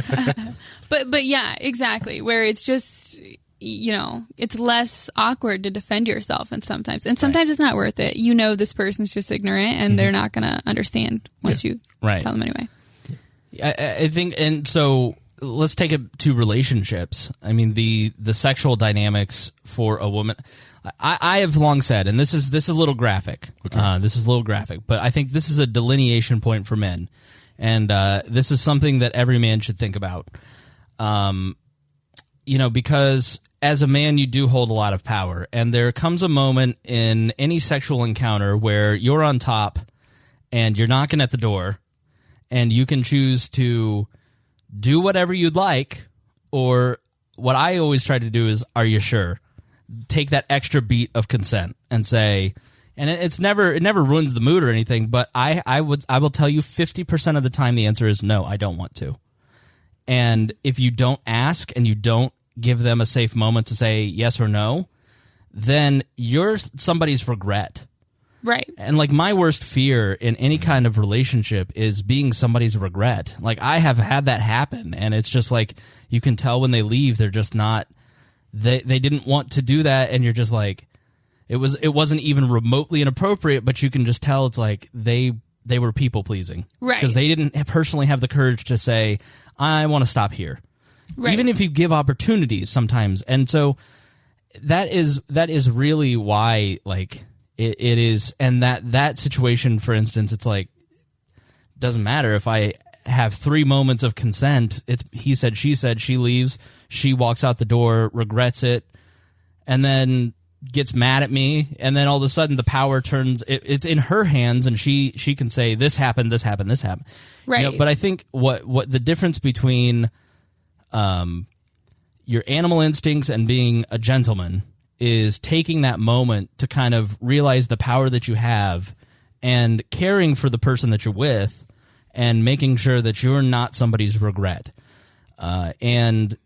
But yeah, exactly. Where it's just, it's less awkward to defend yourself, and sometimes it's not worth it. This person's just ignorant, and they're not going to understand once you tell them anyway. I think, and so let's take it to relationships. I mean, the sexual dynamics for a woman. I have long said, and this is a little graphic. Okay. This is a little graphic, but I think this is a delineation point for men, and this is something that every man should think about. Because as a man, you do hold a lot of power, and there comes a moment in any sexual encounter where you're on top and you're knocking at the door, and you can choose to do whatever you'd like, or what I always try to do is, are you sure? Take that extra beat of consent and say, and it never ruins the mood or anything, but I will tell you 50% of the time the answer is no, I don't want to. And if you don't ask and you don't give them a safe moment to say yes or no, then you're somebody's regret. Right. And like my worst fear in any kind of relationship is being somebody's regret. Like I have had that happen, and it's just like you can tell when they leave, they're just not, they didn't want to do that, and you're just like, it wasn't even remotely inappropriate, but you can just tell it's like they were people pleasing. Right. Because they didn't personally have the courage to say, I want to stop here. Right. Even if you give opportunities sometimes. And so that is really why like it is, and that situation, for instance, it's like, doesn't matter if I have 3 moments of consent, it's he said, she leaves, she walks out the door, regrets it, and then gets mad at me, and then all of a sudden the power turns, it's in her hands, and she can say this happened. Right. But I think what the difference between your animal instincts and being a gentleman is taking that moment to kind of realize the power that you have and caring for the person that you're with and making sure that you're not somebody's regret. And,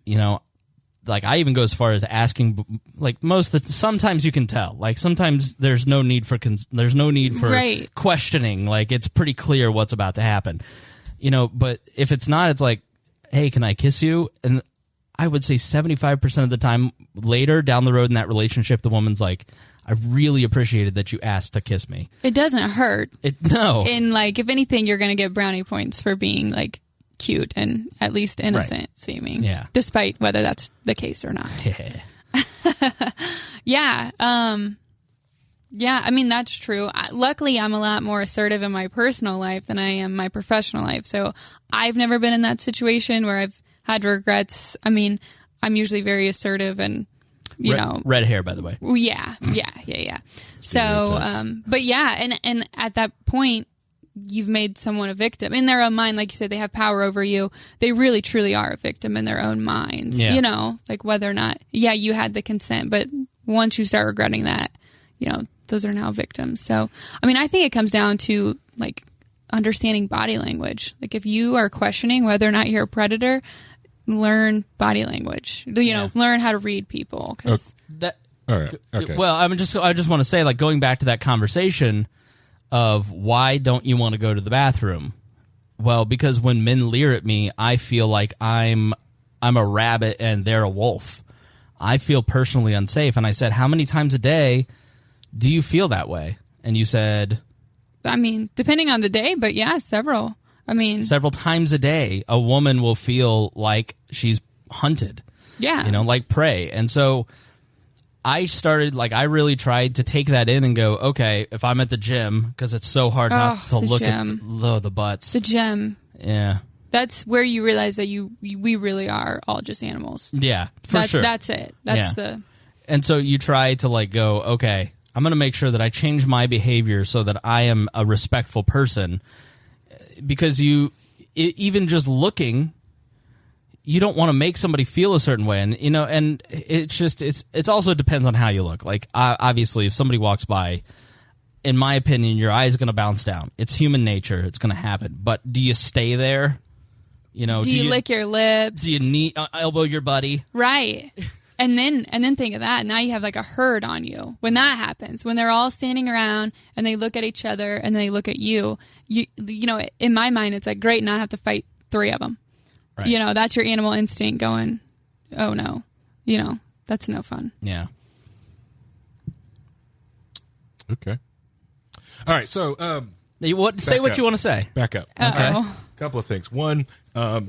like I even go as far as asking, like sometimes you can tell, like sometimes there's no need for right. questioning. Like it's pretty clear what's about to happen, but if it's not, it's like, hey, can I kiss you? And I would say 75% of the time later down the road in that relationship, the woman's like, I really appreciated that you asked to kiss me. It doesn't hurt. No. And like, if anything, you're going to get brownie points for being like cute and at least innocent seeming. Yeah. Despite whether that's the case or not. Yeah. Yeah, I mean, that's true. Luckily, I'm a lot more assertive in my personal life than I am my professional life. So I've never been in that situation where I've had regrets. I mean, I'm usually very assertive and, red hair, by the way. Yeah. So, but yeah, and at that point, you've made someone a victim in their own mind. Like you said, they have power over you. They really, truly are a victim in their own minds. Yeah. Like whether or not, you had the consent, but once you start regretting that, those are now victims. So, I mean, I think it comes down to like understanding body language. Like if you are questioning whether or not you're a predator, learn body language. You know, learn how to read people. 'Cause all right. Okay. Well, I just want to say, like, going back to that conversation of why don't you want to go to the bathroom? Well, because when men leer at me, I feel like I'm a rabbit and they're a wolf. I feel personally unsafe. And I said, how many times a day do you feel that way? And you said, I mean, depending on the day, but yeah, several. I mean, several times a day, a woman will feel like she's hunted. Yeah. You know, like prey. And so I started, like, I really tried to take that in and go, okay, if I'm at the gym, because it's so hard not to look at the butts. The gym. Yeah. That's where you realize that we really are all just animals. Yeah, for sure. That's it. That's the... And so you try to, like, go, okay, I'm going to make sure that I change my behavior so that I am a respectful person. Because even just looking, you don't want to make somebody feel a certain way. And, you know, and it's also depends on how you look. Like, obviously, if somebody walks by, in my opinion, your eye is going to bounce down. It's human nature. It's going to happen. But do you stay there? You know, do you lick your lips? Do you elbow your buddy? Right. And then think of that. Now you have like a herd on you. When that happens, when they're all standing around and they look at each other and they look at you, you know, in my mind, it's like, great, not have to fight 3 of them. Right. You know, that's your animal instinct going, oh no, you know, that's no fun. Yeah. Okay. All right. So, say what you want to say. Back up. Okay. A couple of things. One,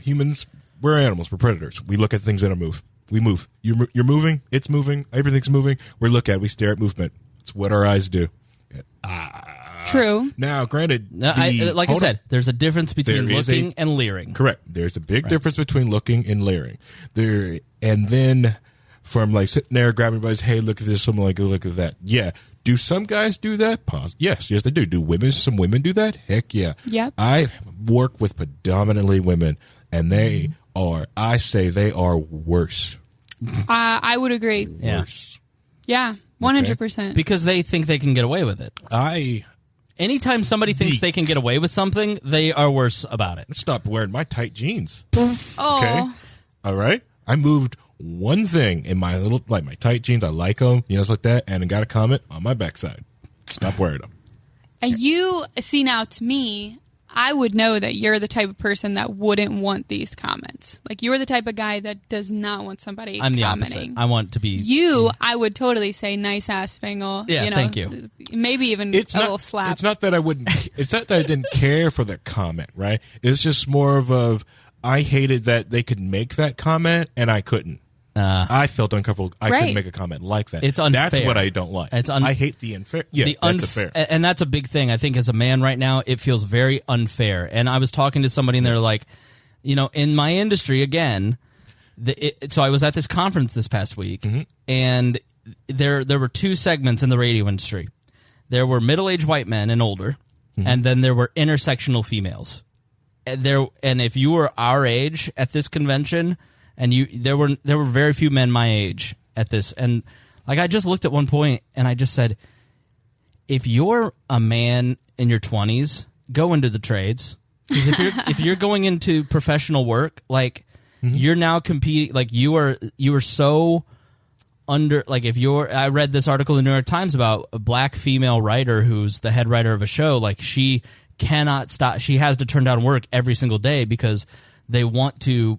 humans, we're animals. We're predators. We look at things that move. We move. You're moving. It's moving. Everything's moving. We look at it. We stare at movement. It's what our eyes do. True. Now, granted, I said, there's a difference between looking and leering. Correct. There's a big difference between looking and leering. And then from like sitting there grabbing everybody's, hey, look at this, someone like, look at that. Yeah. Do some guys do that? Yes, they do. Do some women do that? Heck yeah. Yep. I work with predominantly women, and they are worse. I would agree. Worse. Yeah, 100%. Because they think they can get away with it. Anytime somebody thinks they can get away with something, they are worse about it. Stop wearing my tight jeans. Oh. Okay. All right. I moved one thing in my my tight jeans. I like them, you know, it's like that, and I got a comment on my backside. Stop wearing them. And you see, now to me, I would know that you're the type of person that wouldn't want these comments. Like, you're the type of guy that does not want somebody commenting. I'm the opposite. I want to be... I would totally say, nice ass, Spangle. Yeah, you know, thank you. Maybe even little slap. It's not that I wouldn't... It's not that I didn't care for the comment, right? It's just more of I hated that they could make that comment, and I couldn't. I felt uncomfortable. I couldn't make a comment like that. It's unfair. That's what I don't like. I hate the unfair. Yeah, that's unfair. And that's a big thing. I think as a man right now, it feels very unfair. And I was talking to somebody, and they're like, you know, in my industry, again, so I was at this conference this past week, and there were 2 segments in the radio industry. There were middle-aged white men and older, and then there were intersectional females. And if you were our age at this convention... And there were very few men my age at this, and like I just looked at one point and I just said, if you're a man in your 20s, go into the trades, because if you're going into professional work, like you're now competing, like you are so under, like I read this article in the New York Times about a black female writer who's the head writer of a show, like she cannot stop, she has to turn down work every single day because they want to.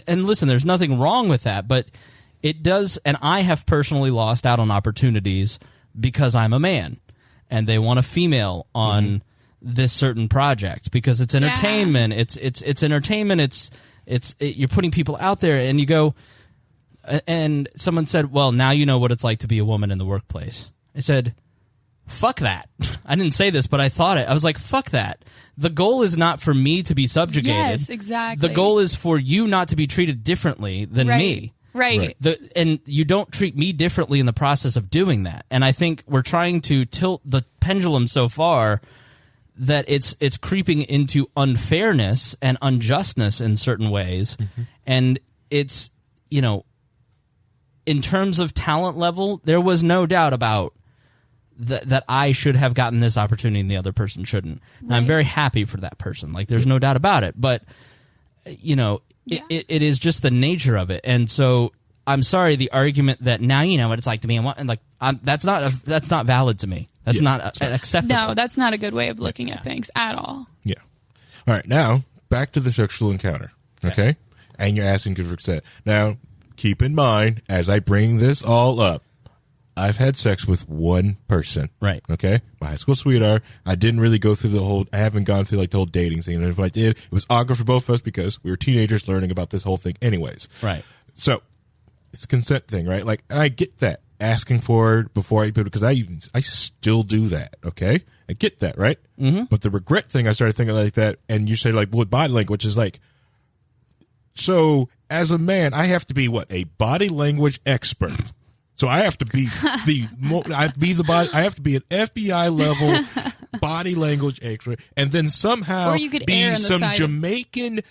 And listen, there's nothing wrong with that, but it does, and I have personally lost out on opportunities because I'm a man, and they want a female on this certain project because it's entertainment. Yeah. It's entertainment. You're putting people out there, and you go, and someone said, well, now you know what it's like to be a woman in the workplace. I said, fuck that. I didn't say this, but I thought it. I was like, fuck that. The goal is not for me to be subjugated. Yes, exactly. The goal is for you not to be treated differently than me. Right. And you don't treat me differently in the process of doing that. And I think we're trying to tilt the pendulum so far that it's creeping into unfairness and unjustness in certain ways. And it's, you know, in terms of talent level, there was no doubt about that I should have gotten this opportunity and the other person shouldn't. And I'm very happy for that person. Like, there's no doubt about it. But, you know, it is just the nature of it. And so I'm sorry, the argument that now you know what it's like to be and like that's not valid to me. That's not acceptable. No, that's not a good way of looking at things at all. Yeah. All right, now back to the sexual encounter. Okay? And you're asking for consent. Now, keep in mind, as I bring this all up, I've had sex with one person. Right. Okay? My high school sweetheart. I didn't really go through I haven't gone through like the whole dating thing. And if I did, it was awkward for both of us because we were teenagers learning about this whole thing anyways. Right. So, it's a consent thing, right? Like, and I get that. Asking for it before I put it, because I still do that, okay? I get that, right? Mm-hmm. But the regret thing, I started thinking like that, and you say like, with body language is like, so as a man, I have to be a body language expert. So I have to be I have to be an FBI level body language expert, and then somehow or you could be some Jamaican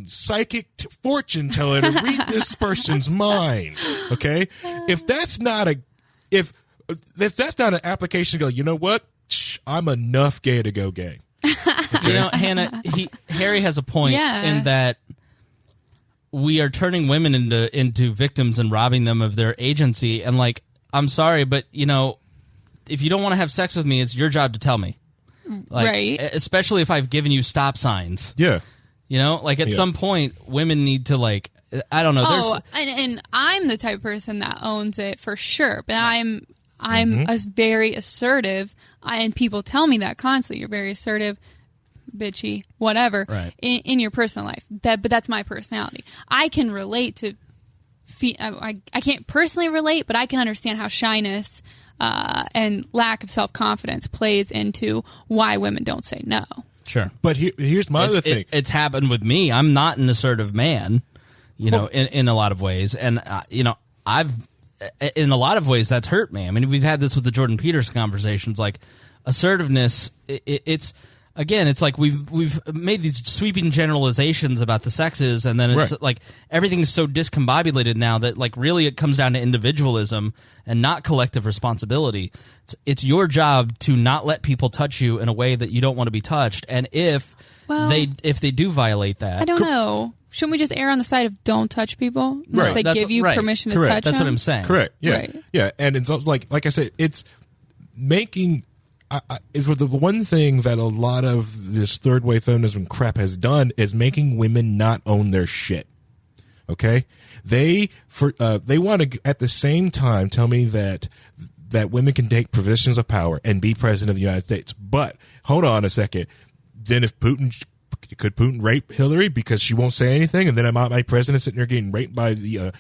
psychic fortune teller to read this person's mind. Okay, if that's not an application to go, you know what? I'm enough gay to go gay. Okay? You know, Hannah, Harry has a point in that we are turning women into victims and robbing them of their agency. And like, I'm sorry, but you know, if you don't want to have sex with me, it's your job to tell me. Like, right. Especially if I've given you stop signs. Yeah. You know, like at some point, women need to like, I don't know. Oh, and I'm the type of person that owns it for sure. But I'm very assertive, and people tell me that constantly. You're very assertive, bitchy, whatever, in your personal life. But that's my personality. I can relate to. I can't personally relate, but I can understand how shyness and lack of self-confidence plays into why women don't say no. Sure. But here's my other thing. It's happened with me. I'm not an assertive man, you know, in a lot of ways. And, you know, in a lot of ways, that's hurt me. I mean, we've had this with the Jordan Peterson conversations. Like, assertiveness, it's... Again, it's like we've made these sweeping generalizations about the sexes, and then it's like everything's so discombobulated now that like really it comes down to individualism and not collective responsibility. It's your job to not let people touch you in a way that you don't want to be touched, and if they do violate that, I don't know. Shouldn't we just err on the side of don't touch people unless they give you permission to touch them? That's what I'm saying. Correct. Yeah. Yeah. And it's like I said, it's making. It's the one thing that a lot of this third wave feminism crap has done is making women not own their shit. Okay, they want to at the same time tell me that women can take positions of power and be president of the United States. But hold on a second. Then if could Putin rape Hillary because she won't say anything, and then my president sitting there getting raped by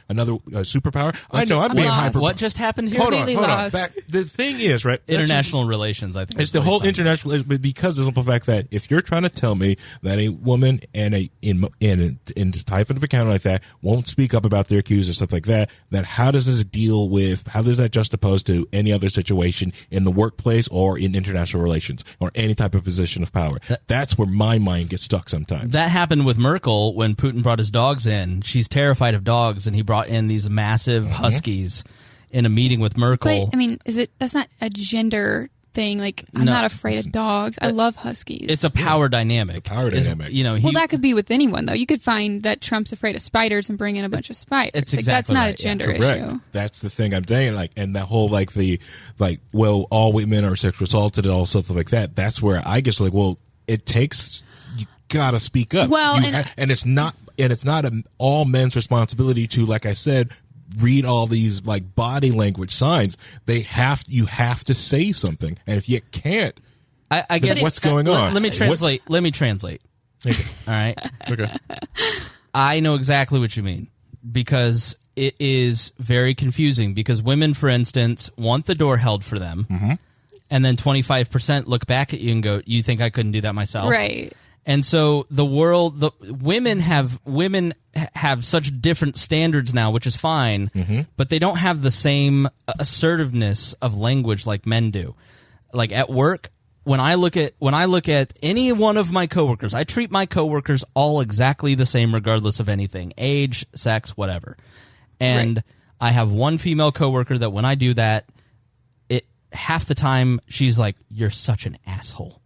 another superpower? I know I'm being hyper. What just happened here? Hold on. The thing is, right? International relations. I think it's the whole international, but because of the fact that if you're trying to tell me that a woman and in type of account like that won't speak up about their accused or stuff like that, then how does this deal with? How does that juxtapose to any other situation in the workplace or in international relations or any type of position of power? That's where my mind gets stuck sometimes. That happened with Merkel when Putin brought his dogs in. She's terrified of dogs, and he brought in these massive huskies in a meeting with Merkel. But, I mean, that's not a gender thing? Like, I'm not afraid of dogs. I love huskies. It's a power dynamic. You know, that could be with anyone, though. You could find that Trump's afraid of spiders and bring in a bunch of spiders. It's exactly that's not a gender issue. That's the thing I'm saying. Like, and that whole well, all women are sexually assaulted and all stuff like that. That's where I guess well, it takes. Gotta speak up. Well, and it's not all men's responsibility to, like I said, read all these like body language signs. You have to say something, and if you can't, I guess what's going on? Let me translate. Okay. All right. Okay. I know exactly what you mean because it is very confusing. Because women, for instance, want the door held for them, and then 25% look back at you and go, "You think I couldn't do that myself?" Right. And so women have such different standards now, which is fine, but they don't have the same assertiveness of language like men do. Like at work, when I look at any one of my coworkers, I treat my coworkers all exactly the same regardless of anything, age, sex, whatever. And I have one female coworker that when I do that, half the time she's like, "You're such an asshole."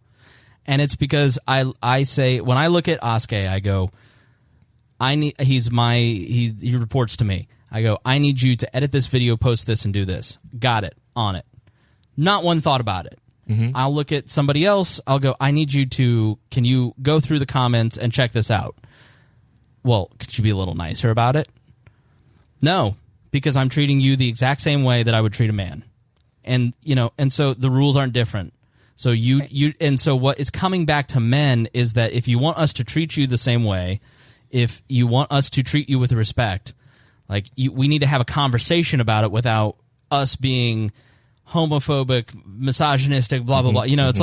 And it's because I say, when I look at Asuke, I go, he reports to me. I go, I need you to edit this video, post this, and do this. Got it. On it. Not one thought about it. Mm-hmm. I'll look at somebody else. I'll go, I need you to, can you go through the comments and check this out? Well, could you be a little nicer about it? No, because I'm treating you the exact same way that I would treat a man. And, and so the rules aren't different. So so what is coming back to men is that if you want us to treat you the same way, if you want us to treat you with respect, we need to have a conversation about it without us being homophobic, misogynistic, blah, blah, blah. It's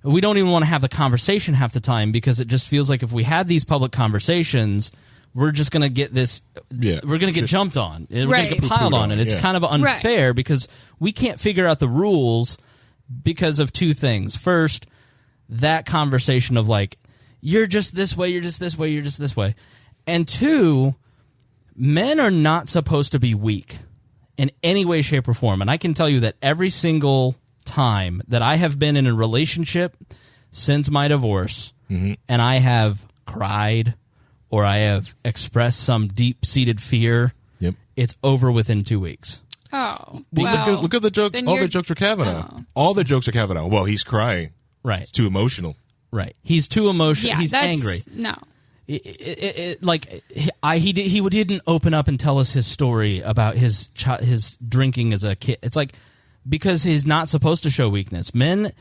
we don't even want to have the conversation half the time because it just feels like if we had these public conversations, we're just going to get this, we're going to get jumped on. We're going to get piled on. And it's kind of unfair because we can't figure out the rules because of two things. First, that conversation of you're just this way, you're just this way, you're just this way. And two, men are not supposed to be weak in any way, shape, or form. And I can tell you that every single time that I have been in a relationship since my divorce, and I have cried or I have expressed some deep-seated fear, it's over within 2 weeks. Oh, well, look at the joke. All the jokes are Kavanaugh. Oh. All the jokes are Kavanaugh. Well, he's crying. Right. It's too emotional. Right. He's too emotional. Yeah, he's angry. No. He didn't open up and tell us his story about his drinking as a kid. It's because he's not supposed to show weakness. Men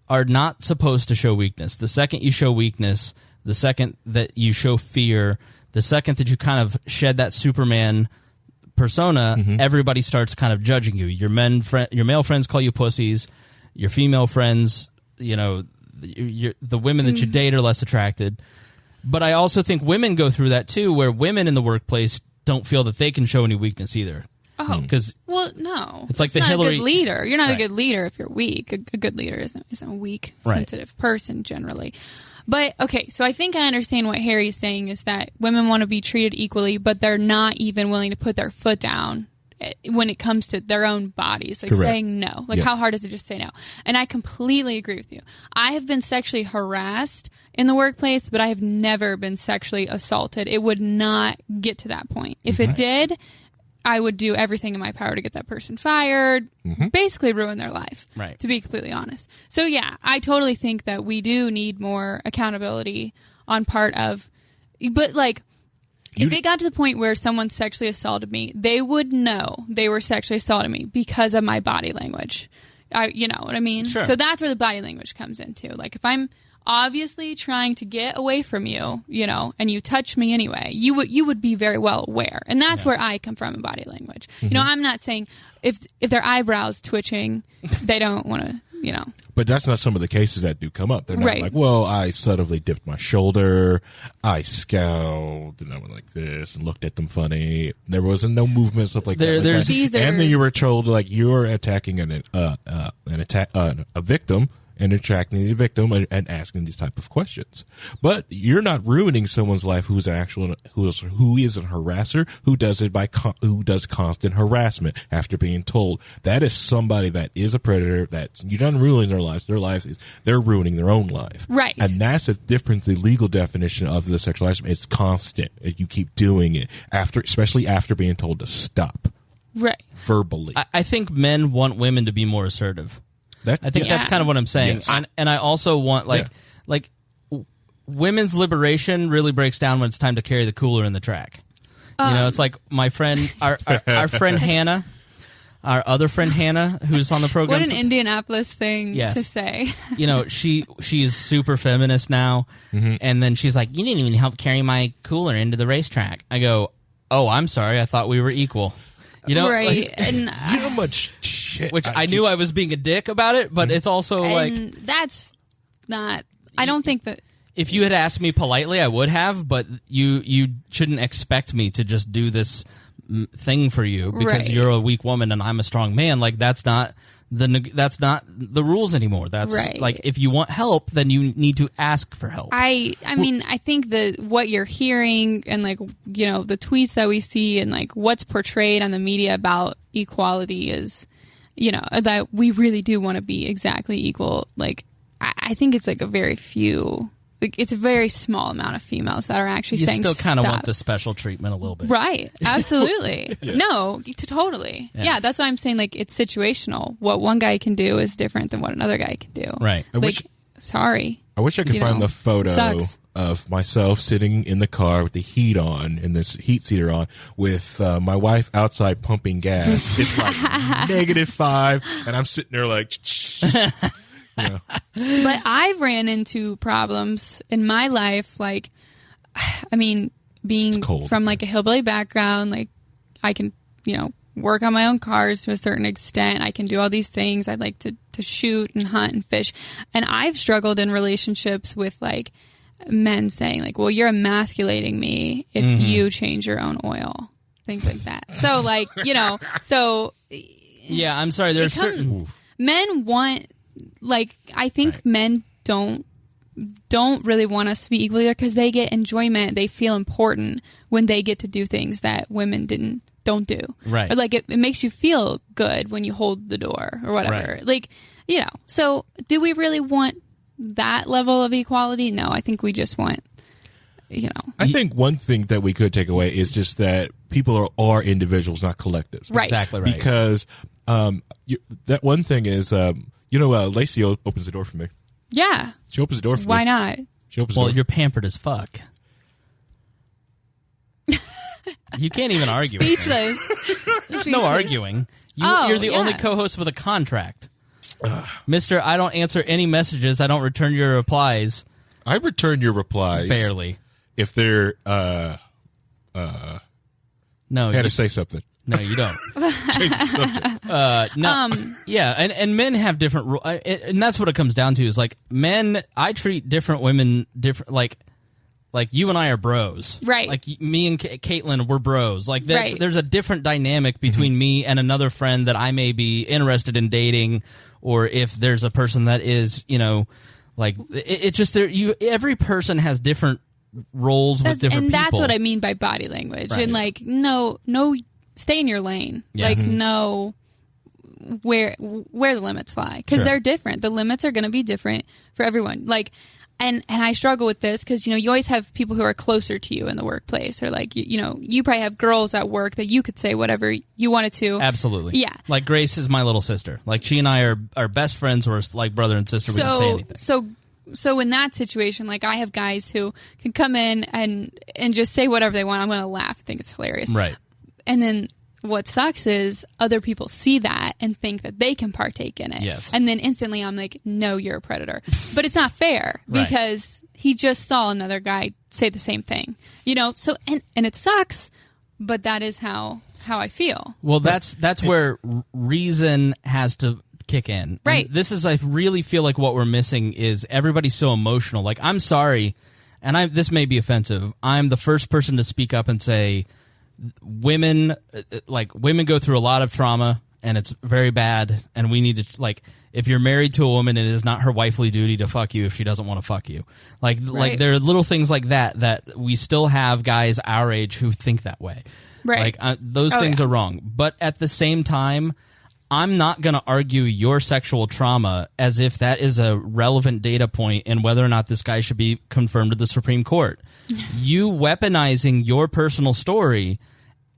are not supposed to show weakness. The second you show weakness, the second that you show fear, the second that you kind of shed that Superman persona, everybody starts kind of judging you. Your male friends call you pussies. Your female friends, the women that you date are less attracted. But I also think women go through that too, where women in the workplace don't feel that they can show any weakness either. Oh, well, no. It's like the Hillary. Not a good leader. You're not a good leader if you're weak. A good leader isn't a weak, sensitive person generally. But okay, so I think I understand what Harry's saying is that women want to be treated equally, but they're not even willing to put their foot down when it comes to their own bodies, saying no. How hard is it just say no? And I completely agree with you. I have been sexually harassed in the workplace, but I have never been sexually assaulted. It would not get to that point. If it did, I would do everything in my power to get that person fired, basically ruin their life, to be completely honest. So yeah, I totally think that we do need more accountability on part of, but if it got to the point where someone sexually assaulted me, they would know they were sexually assaulting me because of my body language. You know what I mean? Sure. So that's where the body language comes into. If I'm obviously trying to get away from you, and you touch me anyway, you would be very well aware. And that's where I come from in body language. I'm not saying if their eyebrows twitching, they don't want to, But that's not some of the cases that do come up. They're not well, I subtly dipped my shoulder, I scowled, and I went like this and looked at them funny. There wasn't no movement, stuff like that. And then you were told you're attacking a victim and attracting the victim and asking these type of questions. But you're not ruining someone's life who is a harasser, who does it who does constant harassment after being told. That is somebody that is a predator. That you're not ruining their lives. They're ruining their own life. Right. And that's the difference. The legal definition of the sexual harassment is constant. You keep doing it especially after being told to stop. Right. Verbally. I think men want women to be more assertive. I think that's kind of what I'm saying. Yes. And I also want, women's liberation really breaks down when it's time to carry the cooler in the track. It's like my friend, our friend Hanna, our other friend Hanna, who's on the program. What an Indianapolis thing to say. She is super feminist now. And then she's like, you didn't even help carry my cooler into the racetrack. I go, oh, I'm sorry. I thought we were equal. Right. And how much shit. Which I knew I was being a dick about it, but it's also that's not. I don't think that. If you had asked me politely, I would have, but you shouldn't expect me to just do this thing for you because you're a weak woman and I'm a strong man. That's not the rules anymore. That's if you want help, then you need to ask for help. I mean, I think that what you're hearing and the tweets that we see and what's portrayed on the media about equality is, that we really do want to be exactly equal. I think it's a very few it's a very small amount of females that are actually saying you still kind of stop. want the special treatment a little bit. Right. Absolutely. No, totally. Yeah, that's why I'm saying, like, it's situational. What one guy can do is different than what another guy can do. Right. Sorry. I wish I could find the photo sucks. of myself sitting in the car with the heat on and this heat seater on with my wife outside pumping gas. It's like -5, and I'm sitting there like... Yeah. But I've ran into problems in my life, like, I mean, being from like a hillbilly background, like I can, work on my own cars to a certain extent. I can do all these things. I like to shoot and hunt and fish. And I've struggled in relationships with like men saying like, well, you're emasculating me if you change your own oil, things like that. So like, so. Yeah, I'm sorry. There's certain men want. Like, I think men don't really want us to be equal either because they get enjoyment. They feel important when they get to do things that women don't do. Right. Or like it makes you feel good when you hold the door or whatever. Right. Like, so do we really want that level of equality? No, I think we just want, I think one thing that we could take away is just that people are individuals, not collectives. Right. Exactly right. Because that one thing is... Lacey opens the door for me. Yeah. She opens the door for me. Why not? She opens the door. Well, you're pampered as fuck. You can't even argue. Speechless. There's no arguing. You're the only co-host with a contract. Mister, I don't answer any messages. I don't return your replies. I return your replies. Barely. If they're, no. had to say something. No, you don't. Change the subject. No. Yeah, and men have different rules, and that's what it comes down to. Is like men, I treat different women different. Like you and I are bros, right? Like me and Caitlin, we're bros. Like right. There's a different dynamic between me and another friend that I may be interested in dating, or if there's a person that is, like it just there. Every person has different roles with different and people, that's what I mean by body language, right. and like no. Stay in your lane. Yeah. Like, know where the limits lie. Because they're different. The limits are going to be different for everyone. Like, and I struggle with this because, you always have people who are closer to you in the workplace. Or, like, you probably have girls at work that you could say whatever you wanted to. Absolutely. Yeah. Like, Grace is my little sister. Like, she and I are best friends. We're like brother and sister. We don't say anything. So in that situation, like, I have guys who can come in and just say whatever they want. I'm going to laugh. I think it's hilarious. Right. And then what sucks is other people see that and think that they can partake in it. Yes. And then instantly I'm like, no, you're a predator. But it's not fair because he just saw another guy say the same thing. So and it sucks, but that is how I feel. Well, that's where reason has to kick in. Right. And this is, I really feel like what we're missing is everybody's so emotional. Like, I'm sorry, and this may be offensive. I'm the first person to speak up and say, women go through a lot of trauma and it's very bad, and we need to, like, if you're married to a woman, it is not her wifely duty to fuck you if she doesn't want to fuck you. Like there are little things like that we still have guys our age who think that way. Right. Like, those things are wrong. But at the same time, I'm not going to argue your sexual trauma as if that is a relevant data point in whether or not this guy should be confirmed to the Supreme Court. You weaponizing your personal story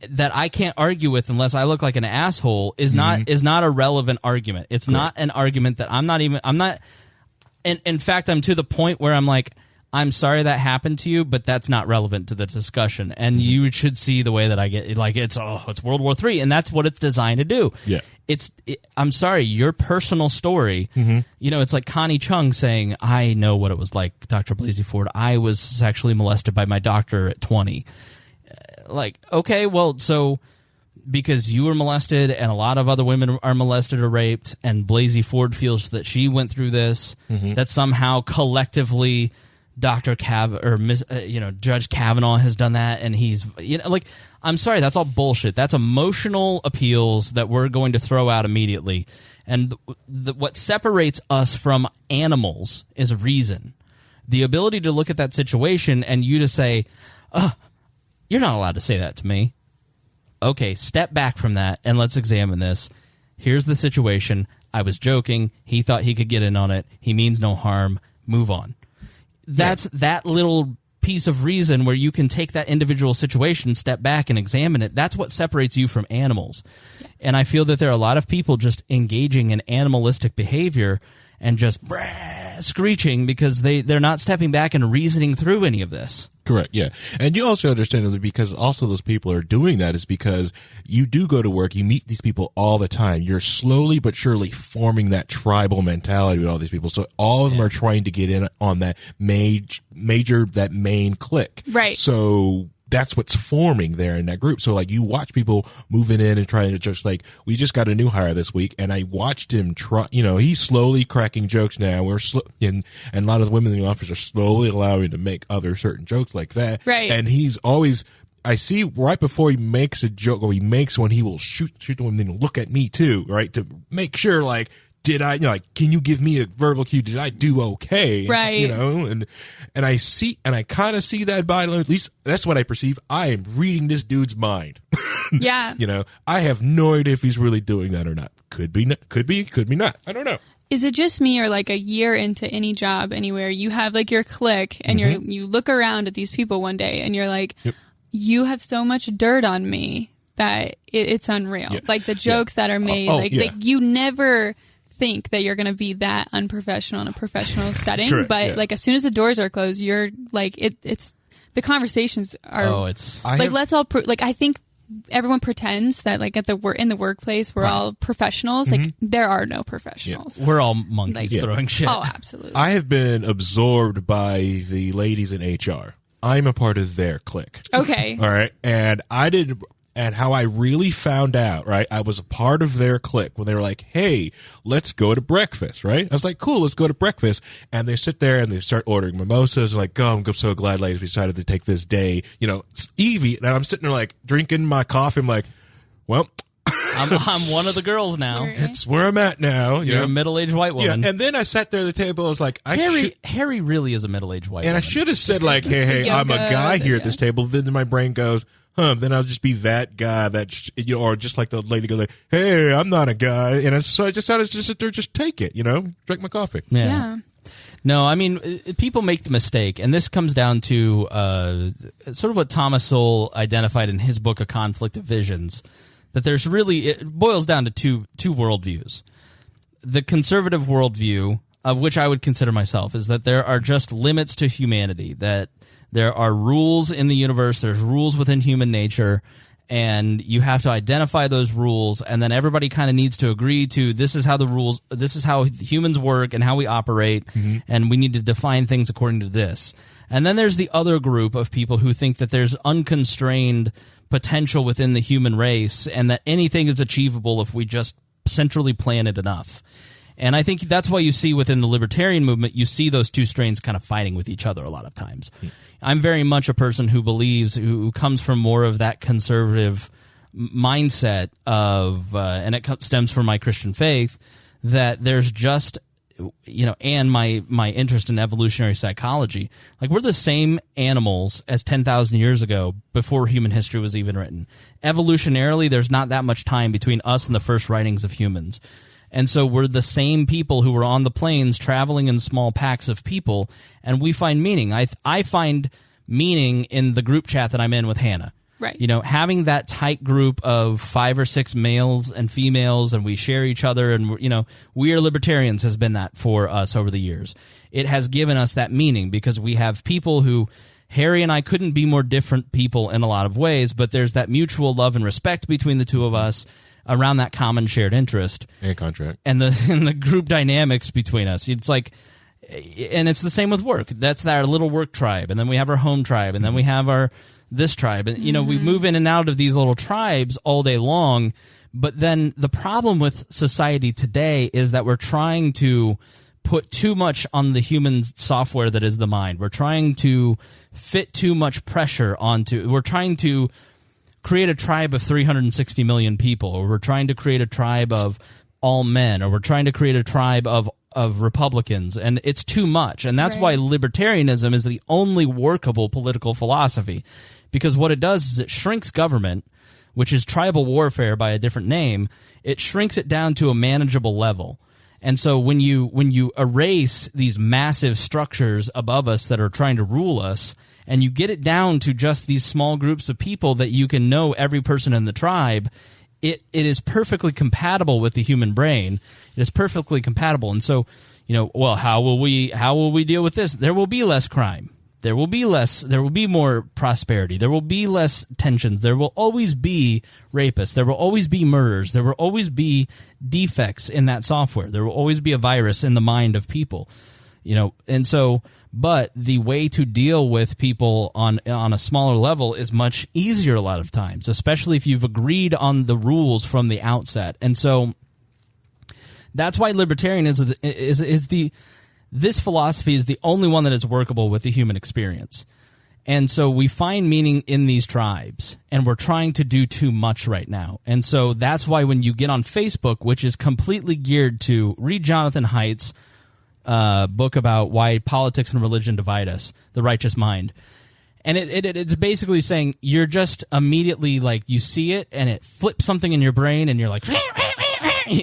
that I can't argue with unless I look like an asshole is not a relevant argument. It's not an argument that I'm not. In fact, I'm to the point where I'm like, I'm sorry that happened to you, but that's not relevant to the discussion. And you should see the way that I get, like, it's World War III, and that's what it's designed to do. Yeah. I'm sorry, your personal story, it's like Connie Chung saying, I know what it was like, Dr. Blasey Ford. I was sexually molested by my doctor at 20. Like, okay, well, so because you were molested and a lot of other women are molested or raped, and Blasey Ford feels that she went through this, that somehow collectively Judge Kavanaugh has done that, and he's, I'm sorry, that's all bullshit. That's emotional appeals that we're going to throw out immediately. And what separates us from animals is reason. The ability to look at that situation and you to say, you're not allowed to say that to me. Okay, step back from that and let's examine this. Here's the situation. I was joking. He thought he could get in on it. He means no harm. Move on. that's that little piece of reason where you can take that individual situation, step back and examine it. That's what separates you from animals. And I feel that there are a lot of people just engaging in animalistic behavior and just screeching because they're not stepping back and reasoning through any of this. Correct, yeah. And you also understand that because also those people are doing that is because you do go to work, you meet these people all the time. You're slowly but surely forming that tribal mentality with all these people. So all of them are trying to get in on that that main clique. Right. So that's what's forming there in that group. So like you watch people moving in and trying to just like, we just got a new hire this week and I watched him try, he's slowly cracking jokes now. And a lot of the women in the office are slowly allowing him to make other certain jokes like that. Right. And he's always, I see right before he makes a joke or he makes one, he will shoot the woman and look at me too, right? To make sure like, did I, can you give me a verbal cue? Did I do okay? Right. And I kind of see that body language. At least that's what I perceive. I am reading this dude's mind. Yeah. I have no idea if he's really doing that or not. Could be, could be not. I don't know. Is it just me or like a year into any job anywhere, you have like your clique and you look around at these people one day and you're like, you have so much dirt on me that it's unreal. Yeah. Like the jokes that are made, like you never think that you're going to be that unprofessional in a professional setting. Correct, but like as soon as the doors are closed, you're like, it's the conversations are let's all I think everyone pretends that like in the workplace we're all professionals. Like there are no professionals. Yeah. We're all monkeys throwing shit. Oh, absolutely. I have been absorbed by the ladies in HR. I'm a part of their clique. Okay. All right. And how I really found out, right? I was a part of their clique when they were like, hey, let's go to breakfast, right? I was like, cool, let's go to breakfast. And they sit there and they start ordering mimosas. Like, oh, I'm so glad, ladies, we decided to take this day. Evie. And I'm sitting there like drinking my coffee. I'm like, well, I'm one of the girls now. It's where I'm at now. You're a middle-aged white woman. And then I sat there at the table. I was like, Harry really is a middle-aged white woman. And I should have said like, hey, I'm a guy here at this table. Then my brain goes, then I'll just be that guy or just like the lady goes like, hey, I'm not a guy. And so I just had to just sit there, just take it, drink my coffee. Yeah. No, I mean, people make the mistake, and this comes down to sort of what Thomas Sowell identified in his book, A Conflict of Visions, that it boils down to two worldviews. The conservative worldview, of which I would consider myself, is that there are just limits to humanity, that there are rules in the universe, there's rules within human nature, and you have to identify those rules, and then everybody kind of needs to agree to this is how humans work and how we operate, and we need to define things according to this. And then there's the other group of people who think that there's unconstrained potential within the human race and that anything is achievable if we just centrally plan it enough. And I think that's why you see within the libertarian movement, you see those two strains kind of fighting with each other a lot of times. I'm very much a person who comes from more of that conservative mindset of, and it stems from my Christian faith, that there's just, and my interest in evolutionary psychology. Like, we're the same animals as 10,000 years ago before human history was even written. Evolutionarily, there's not that much time between us and the first writings of humans. And so we're the same people who were on the plains traveling in small packs of people, and we find meaning. I find meaning in the group chat that I'm in with Hannah. Right. Having that tight group of 5 or 6 males and females, and we share each other, and We Are Libertarians has been that for us over the years. It has given us that meaning because we have people who, Harry and I couldn't be more different people in a lot of ways, but there's that mutual love and respect between the two of us around that common shared interest and contract and the group dynamics between us. It's like, and it's the same with work. That's our little work tribe, and then we have our home tribe, and then we have this tribe, and we move in and out of these little tribes all day long. But then the problem with society today is that we're trying to put too much on the human software that is the mind. We're trying to fit too much pressure we're trying to create a tribe of 360 million people, or we're trying to create a tribe of all men, or we're trying to create a tribe of Republicans, and it's too much. And that's why libertarianism is the only workable political philosophy, because what it does is it shrinks government, which is tribal warfare by a different name. It shrinks it down to a manageable level. And so when you erase these massive structures above us that are trying to rule us, and you get it down to just these small groups of people that you can know every person in the tribe, it is perfectly compatible with the human brain. It is perfectly compatible. And so, well, how will we deal with this? There will be less crime. There will be more prosperity. There will be less tensions. There will always be rapists. There will always be murders. There will always be defects in that software. There will always be a virus in the mind of people, and so, but the way to deal with people on a smaller level is much easier a lot of times, especially if you've agreed on the rules from the outset. And so that's why libertarianism this philosophy is the only one that is workable with the human experience. And so we find meaning in these tribes, and we're trying to do too much right now. And so that's why when you get on Facebook, which is completely geared to read Jonathan Haidt's book about why politics and religion divide us, The Righteous Mind. And it's basically saying you're just immediately like, you see it and it flips something in your brain and you're like,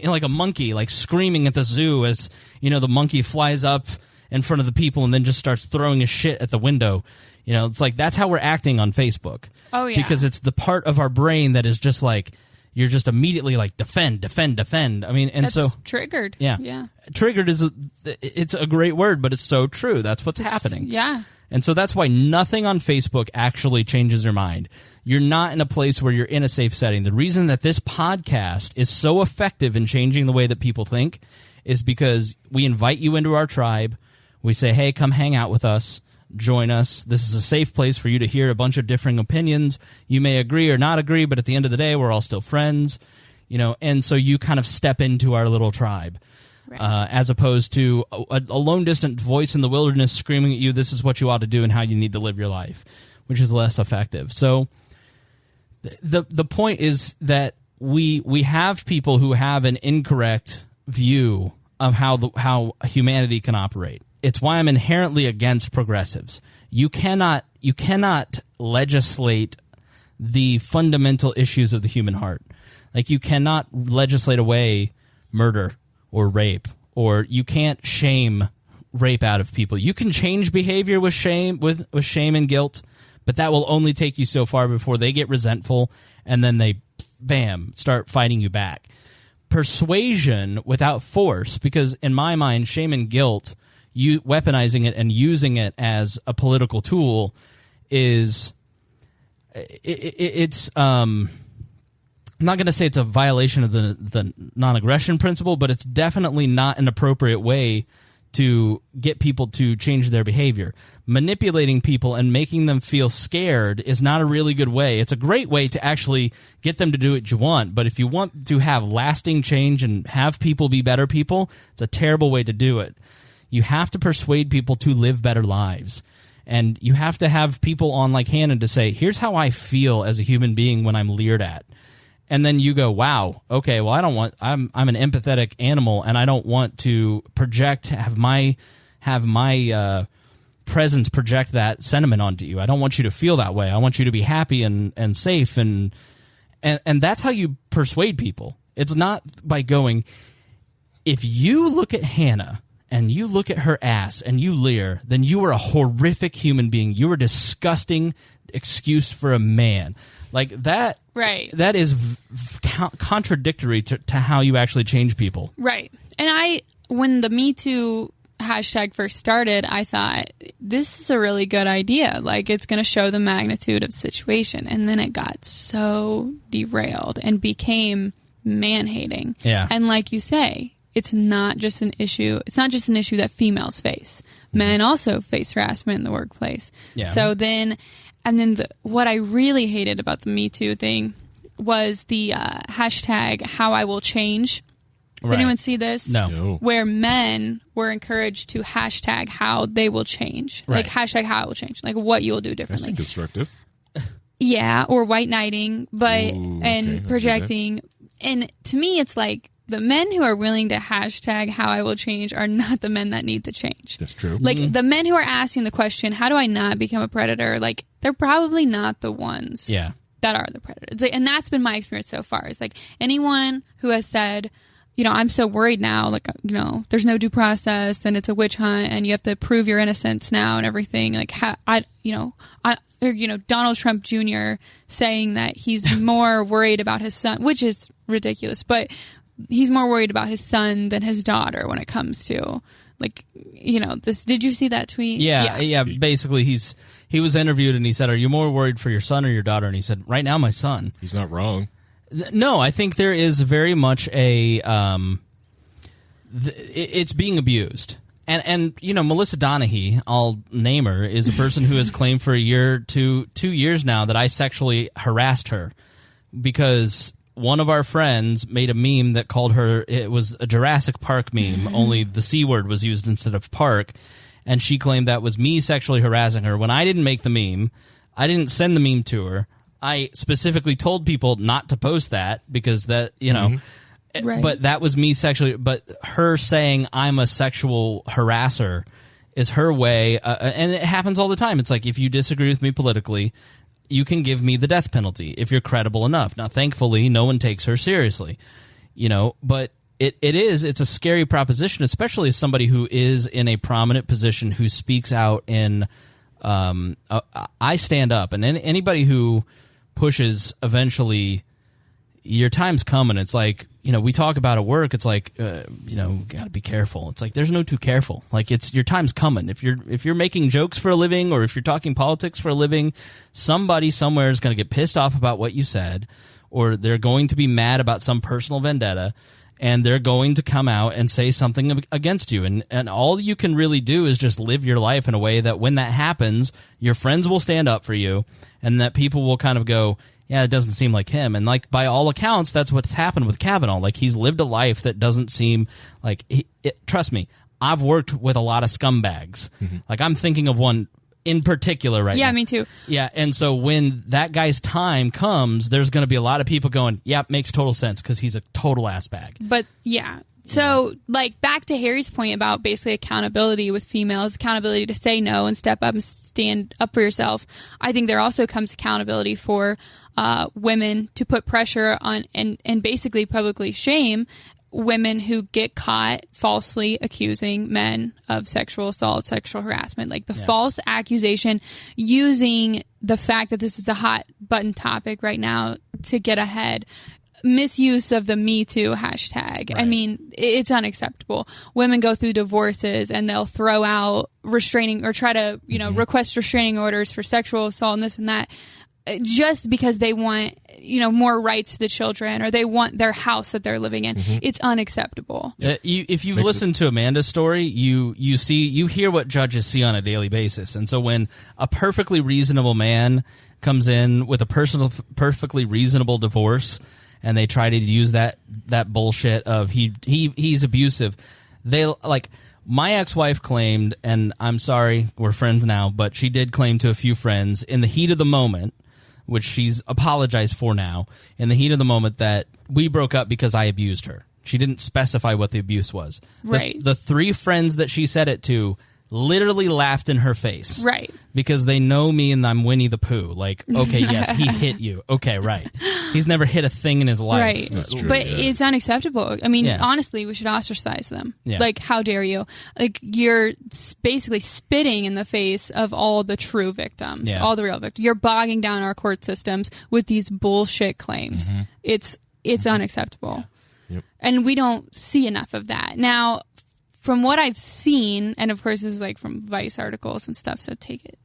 like a monkey, like screaming at the zoo as, the monkey flies up in front of the people and then just starts throwing his shit at the window. It's like that's how we're acting on Facebook. Oh, yeah. Because it's the part of our brain that is just like, you're just immediately like defend. I mean, and that's so triggered. Yeah. Triggered it's a great word, but it's so true. That's what's happening. Yeah. And so that's why nothing on Facebook actually changes your mind. You're not in a place where you're in a safe setting. The reason that this podcast is so effective in changing the way that people think is because we invite you into our tribe. We say, hey, come hang out with us. Join us. This is a safe place for you to hear a bunch of differing opinions. You may agree or not agree, but at the end of the day, we're all still friends. And so you kind of step into our little tribe. Right. As opposed to a lone distant voice in the wilderness screaming at you, this is what you ought to do and how you need to live your life, which is less effective. So the point is that we have people who have an incorrect view of how humanity can operate. It's why I'm inherently against progressives. You cannot legislate the fundamental issues of the human heart. Like you cannot legislate away murder or rape, or you can't shame rape out of people. You can change behavior with shame and guilt, but that will only take you so far before they get resentful and then they, bam, start fighting you back. Persuasion without force, because in my mind, shame and guilt, you weaponizing it and using it as a political tool is it's I'm not going to say it's a violation of the non-aggression principle, but it's definitely not an appropriate way to get people to change their behavior. Manipulating people and making them feel scared is not a really good way. It's a great way to actually get them to do what you want, but if you want to have lasting change and have people be better people, it's a terrible way to do it. You have to persuade people to live better lives. And you have to have people on like Hanna to say, here's how I feel as a human being when I'm leered at. And then you go, wow, okay, well, I'm an empathetic animal, and I don't want to have my presence project that sentiment onto you. I don't want you to feel that way. I want you to be happy and safe, and that's how you persuade people. It's not by going, if you look at Hanna and you look at her ass and you leer, then you are a horrific human being. You are a disgusting excuse for a man. Like that, right? That is contradictory to how you actually change people, right? And when the Me Too hashtag first started, I thought this is a really good idea. Like it's going to show the magnitude of the situation, and then it got so derailed and became man-hating. Yeah, and like you say, it's not just an issue. It's not just an issue that females face. Men also face harassment in the workplace. Yeah. So then. And then what I really hated about the Me Too thing was the hashtag how I will change. Did anyone see this? No. Where men were encouraged to hashtag how they will change. Right. Like hashtag how I will change. Like what you will do differently. That's constructive. Yeah, or white knighting, and projecting. And to me, it's like the men who are willing to hashtag how I will change are not the men that need to change. That's true. Like the men who are asking the question, how do I not become a predator? Like they're probably not the ones that are the predators. Like, and that's been my experience so far. It's like anyone who has said, I'm so worried now, like, there's no due process and it's a witch hunt and you have to prove your innocence now and everything. Like, Donald Trump Jr. saying that he's more worried about his son, which is ridiculous, but he's more worried about his son than his daughter when it comes to, like, this. Did you see that tweet? Yeah. Basically, he was interviewed and he said, "Are you more worried for your son or your daughter?" And he said, "Right now, my son." He's not wrong. No, I think there is very much it's being abused. And Melissa Donaghy, I'll name her, is a person who has claimed for a year to 2 years now that I sexually harassed her because one of our friends made a meme that called her, it was a Jurassic Park meme, only the C word was used instead of park, and she claimed that was me sexually harassing her. When I didn't make the meme, I didn't send the meme to her. I specifically told people not to post that because that, Right. But that was me sexually. But her saying I'm a sexual harasser is her way, and it happens all the time. It's like, if you disagree with me politically, you can give me the death penalty if you're credible enough. Now, thankfully, no one takes her seriously, but it's a scary proposition, especially as somebody who is in a prominent position who speaks out in, I stand up, and anybody who pushes, eventually your time's coming. It's like, we talk about at work, it's like, gotta be careful. It's like, there's no too careful. Like, it's your time's coming. If you're making jokes for a living, or if you're talking politics for a living, somebody somewhere is going to get pissed off about what you said, or they're going to be mad about some personal vendetta, and they're going to come out and say something against you. And all you can really do is just live your life in a way that when that happens, your friends will stand up for you, and that people will kind of go, yeah, it doesn't seem like him. And like, by all accounts, that's what's happened with Kavanaugh. Like, he's lived a life that doesn't seem like trust me, I've worked with a lot of scumbags. Mm-hmm. Like, I'm thinking of one in particular right now. Yeah, me too. Yeah, and so when that guy's time comes, there's going to be a lot of people going, yeah, makes total sense, because he's a total ass bag. But yeah. So, like, back to Harry's point about basically accountability with females, accountability to say no and step up and stand up for yourself. I think there also comes accountability for women to put pressure on and basically publicly shame women who get caught falsely accusing men of sexual assault, sexual harassment, like the false accusation, using the fact that this is a hot button topic right now to get ahead. Misuse of the Me Too hashtag. Right. I mean, it's unacceptable. Women go through divorces and they'll throw out restraining or try to, request restraining orders for sexual assault and this and that, just because they want, more rights to the children, or they want their house that they're living in. Mm-hmm. It's unacceptable. If you've listened to Amanda's story, you hear what judges see on a daily basis. And so when a perfectly reasonable man comes in with a perfectly reasonable divorce, and they try to use that bullshit of he's abusive, they like, my ex-wife claimed, and I'm sorry, we're friends now, but she did claim to a few friends in the heat of the moment, which she's apologized for now, in the heat of the moment, that we broke up because I abused her. She didn't specify what the abuse was. Right. The three friends that she said it to literally laughed in her face. Right. Because they know me and I'm Winnie the Pooh. Like, okay, yes, he hit you. Okay, right. He's never hit a thing in his life. Right. That's true, but it's unacceptable. I mean, honestly, we should ostracize them. Yeah. Like, how dare you? Like, you're basically spitting in the face of all the true victims, all the real victims. You're bogging down our court systems with these bullshit claims. Mm-hmm. It's unacceptable. Yeah. Yep. And we don't see enough of that. Now, from what I've seen, and of course this is like from Vice articles and stuff, so take it,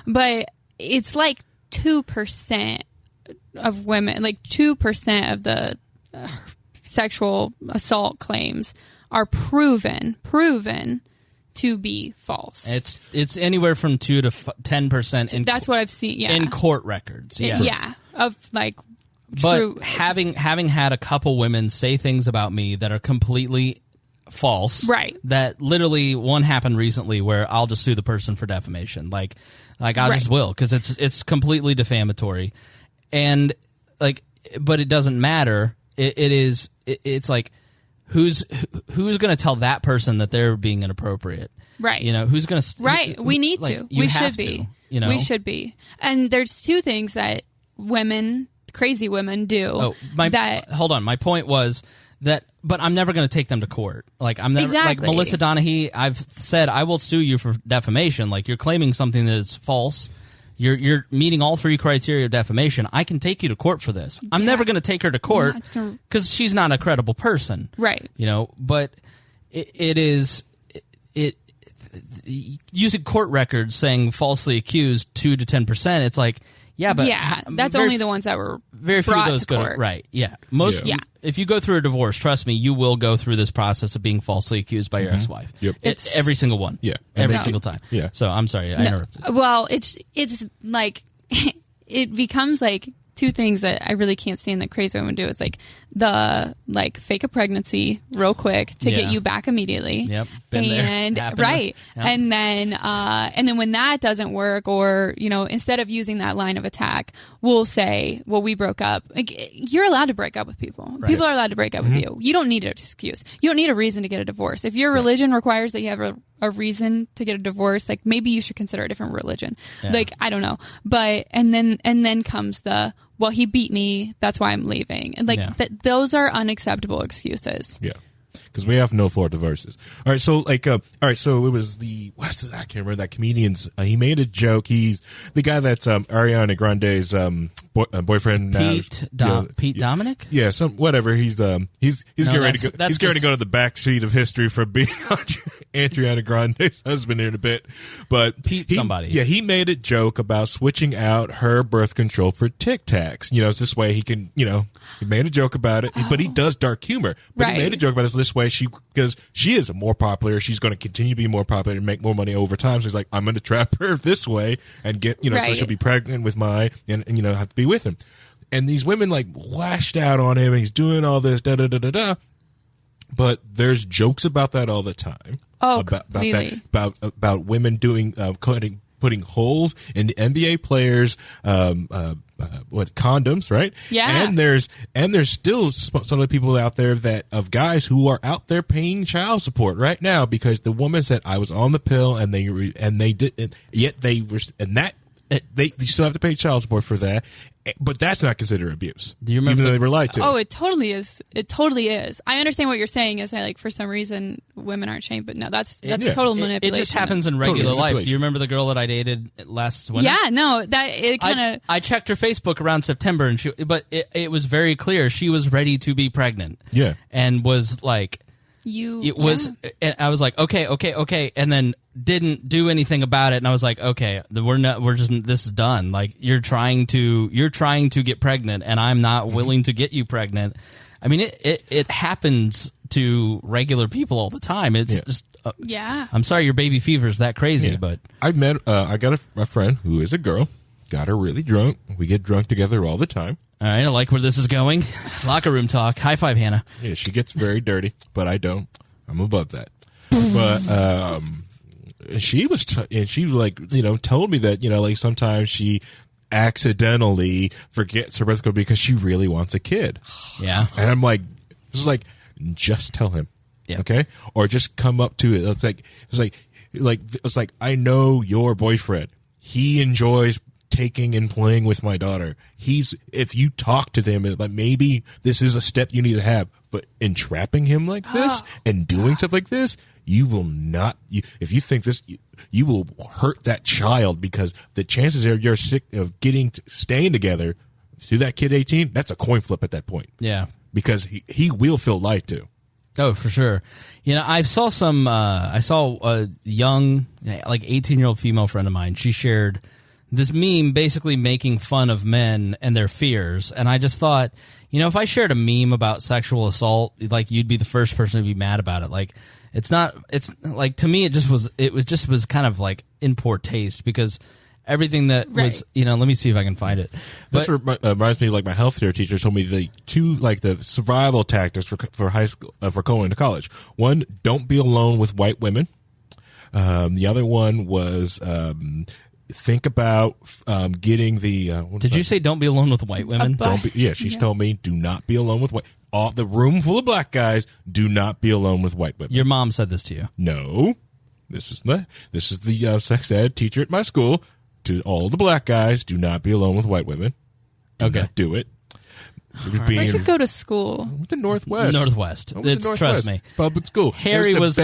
but it's like 2% of women, like 2% of the sexual assault claims are proven to be false. It's anywhere from 2 to 10%. That's what I've seen. Yeah, in court records. Yeah, yeah, of like. But true. having had a couple women say things about me that are completely false, right? That literally, one happened recently where I'll just sue the person for defamation, like I just will, because it's completely defamatory, and like, but it doesn't matter. It's like, who's going to tell that person that they're being inappropriate, right? Who's going to right? We need to. We should be. We should be. And there's two things that crazy women do. Hold on. My point was, but I'm never going to take them to court. Like I'm never Exactly. like Melissa Donaghy. I've said I will sue you for defamation. Like you're claiming something that is false. You're meeting all 3 criteria of defamation. I can take you to court for this. I'm never going to take her to court because she's not a credible person, right? But it is using court records saying falsely accused 2 to 10%. It's like. Yeah, but that's only the ones that were very few of those go to right. Yeah, most. Yeah. If you go through a divorce, trust me, you will go through this process of being falsely accused by your ex-wife. Yep, it's every single one. Yeah, every single time. Yeah. So I'm sorry, I interrupted. Well, it's like it becomes like 2 things that I really can't stand that crazy women do is like the fake a pregnancy real quick to get you back immediately. Yep. Been and there. Right. Yep. And then when that doesn't work, or instead of using that line of attack, we'll say, well, we broke up. Like, you're allowed to break up with people. Right. People are allowed to break up with you. You don't need an excuse. You don't need a reason to get a divorce. If your religion requires that you have a reason to get a divorce, like maybe you should consider a different religion. Yeah. Like, I don't know. But and then comes the, well, he beat me, that's why I'm leaving. And those are unacceptable excuses. Yeah. Because we have no 4 divorces. All right, so so it was I can't remember that comedian's. He made a joke. He's the guy that's Ariana Grande's boyfriend. Pete Dominic. Yeah, whatever. He's getting ready to go. He's going to go to the backseat of history for being Ariana Grande's husband in a bit. But he made a joke about switching out her birth control for Tic Tacs. It's this way he can. He made a joke about it, but he does dark humor. But he made a joke about it this way. Because she is more popular, she's going to continue to be more popular and make more money over time. So he's like, I'm going to trap her this way and get, so she'll be pregnant with and have to be with him. And these women lashed out on him, and he's doing all this, da da da da da. But there's jokes about that all the time. Oh, about women doing putting holes in the NBA players' condoms, right? Yeah. And there's still some of the people out there of guys who are out there paying child support right now because the woman said I was on the pill and they did, yet they were, and that they still have to pay child support for that. But that's not considered abuse. Do you remember even though they were lied to? Oh, it totally is. It totally is. I understand what you're saying is for some reason women aren't shamed, but no, that's total manipulation. It just happens in regular life. Do you remember the girl that I dated last winter? Yeah, no, I checked her Facebook around September, and it was very clear she was ready to be pregnant. Yeah, and was like. And I was like, okay, and then didn't do anything about it, and I was like, okay, this is done. Like you're trying to get pregnant, and I'm not willing to get you pregnant. I mean, it happens to regular people all the time. It's just I'm sorry, your baby fever is that crazy, but I got a friend who is a girl. Got her really drunk. We get drunk together all the time. All right, I like where this is going. Locker room talk. High five, Hannah. Yeah, she gets very dirty, but I don't. I'm above that. But she was, she told me that sometimes she accidentally forgets her birth control because she really wants a kid. Yeah, and I'm like, just tell him, okay, or just come up to it. It's like I know your boyfriend. He enjoys taking and playing with my daughter. If you talk to them, like maybe this is a step you need to have, but entrapping him like this and doing stuff like this, you will not. If you think this, you will hurt that child because the chances are you're sick of staying together through that kid 18. That's a coin flip at that point. Yeah, because he will feel lied to. Oh, for sure. I saw a young, 18-year-old female friend of mine. She shared this meme basically making fun of men and their fears. And I just thought, if I shared a meme about sexual assault, you'd be the first person to be mad about it. To me, it was kind of in poor taste because everything that was, let me see if I can find it. But this reminds me, my healthcare teacher told me the survival tactics for high school, for going to college. One, don't be alone with white women. The other one was, think about getting the. Did you say don't be alone with white women? She's told me do not be alone with white. All the room full of black guys. Do not be alone with white women. Your mom said this to you? No, this is the sex ed teacher at my school. To all the black guys, do not be alone with white women. Do not do it. Where'd you go to school? I went to Northwest. Trust me. Public school. Harry was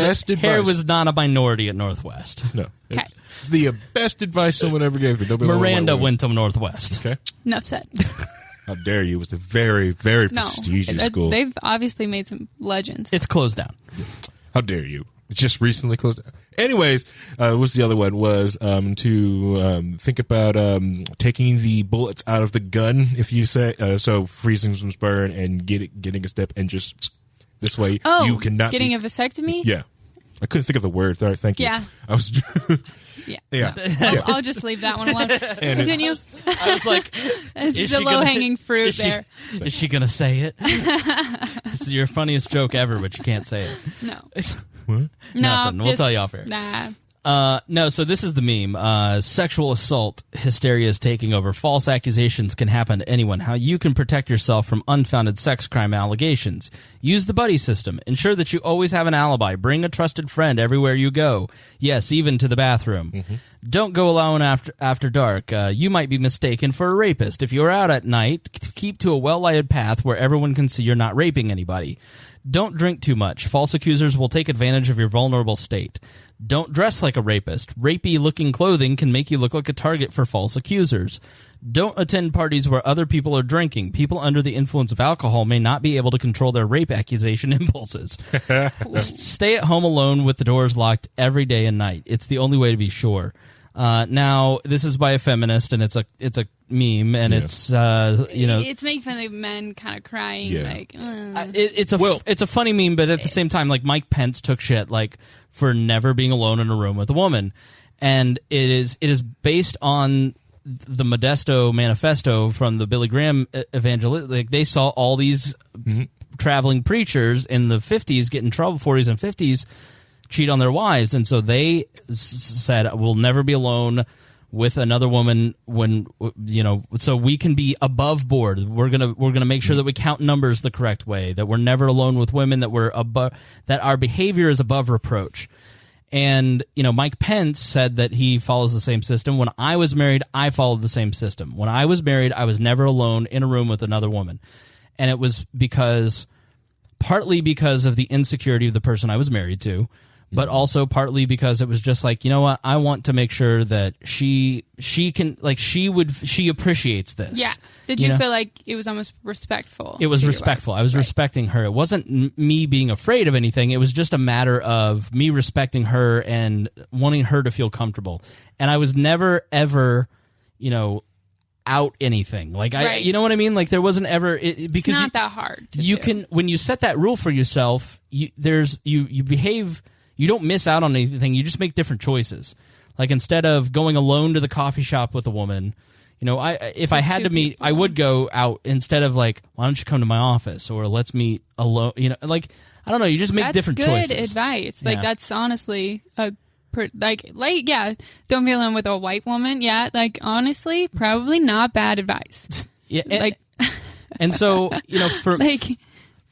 not a minority at Northwest. No. Okay. It's the best advice someone ever gave me. Miranda went to Northwest. Okay. Enough said. How dare you? It was a very, very prestigious school. They've obviously made some legends. It's closed down. How dare you? It just recently closed down. Anyways, what's the other one? Was to think about taking the bullets out of the gun, if you say, so freezing some sperm and getting a step and just this way you cannot getting a vasectomy? Yeah. I couldn't think of the word. All right, thank you. Yeah. I was... Yeah. I'll just leave that one alone. Continue. I was like, it's the low-hanging fruit there. Is she going to say it? It's your funniest joke ever, but you can't say it. No. What? Nothing. We'll tell you off air. Nah. No, so this is the meme. Sexual assault hysteria is taking over. False accusations can happen to anyone. How you can protect yourself from unfounded sex crime allegations. Use the buddy system. Ensure that you always have an alibi. Bring a trusted friend everywhere you go. Yes, even to the bathroom. Mm-hmm. Don't go alone after dark. You might be mistaken for a rapist. If you're out at night, keep to a well-lighted path where everyone can see you're not raping anybody. Don't drink too much. False accusers will take advantage of your vulnerable state. Don't dress like a rapist. Rapey-looking clothing can make you look like a target for false accusers. Don't attend parties where other people are drinking. People under the influence of alcohol may not be able to control their rape accusation impulses. Stay at home alone with the doors locked every day and night. It's the only way to be sure. Now, this is by a feminist, and it's a meme, and it's it's making fun of men kind of crying. Yeah. Like it's a funny meme, but at the same time, like Mike Pence took shit like for never being alone in a room with a woman, and it is based on the Modesto Manifesto from the Billy Graham evangelist. Like they saw all these traveling preachers in the 50s get in trouble, 40s and 50s. Cheat on their wives, and so they said, "We'll never be alone with another woman when so we can be above board. We're gonna make sure that we count numbers the correct way. That we're never alone with women. That our behavior is above reproach." And Mike Pence said that he follows the same system. When I was married, I followed the same system. When I was married, I was never alone in a room with another woman, and it was partly because of the insecurity of the person I was married to. But also partly because it was just like, you know what, I want to make sure that she appreciates this. Yeah. Did you feel like it was almost respectful? It was respectful. I was respecting her. It wasn't me being afraid of anything. It was just a matter of me respecting her and wanting her to feel comfortable. And I was never, ever, out anything. Like you know what I mean? Like there wasn't ever because it's not that hard. You can when you set that rule for yourself, you behave. You don't miss out on anything. You just make different choices. Like instead of going alone to the coffee shop with a woman, if I had to meet, I would go out instead of like, why don't you come to my office or let's meet alone? Like I don't know. You just make different choices. That's good advice. Like that's honestly don't be alone with a white woman. Yeah, like honestly, probably not bad advice. Yeah, and so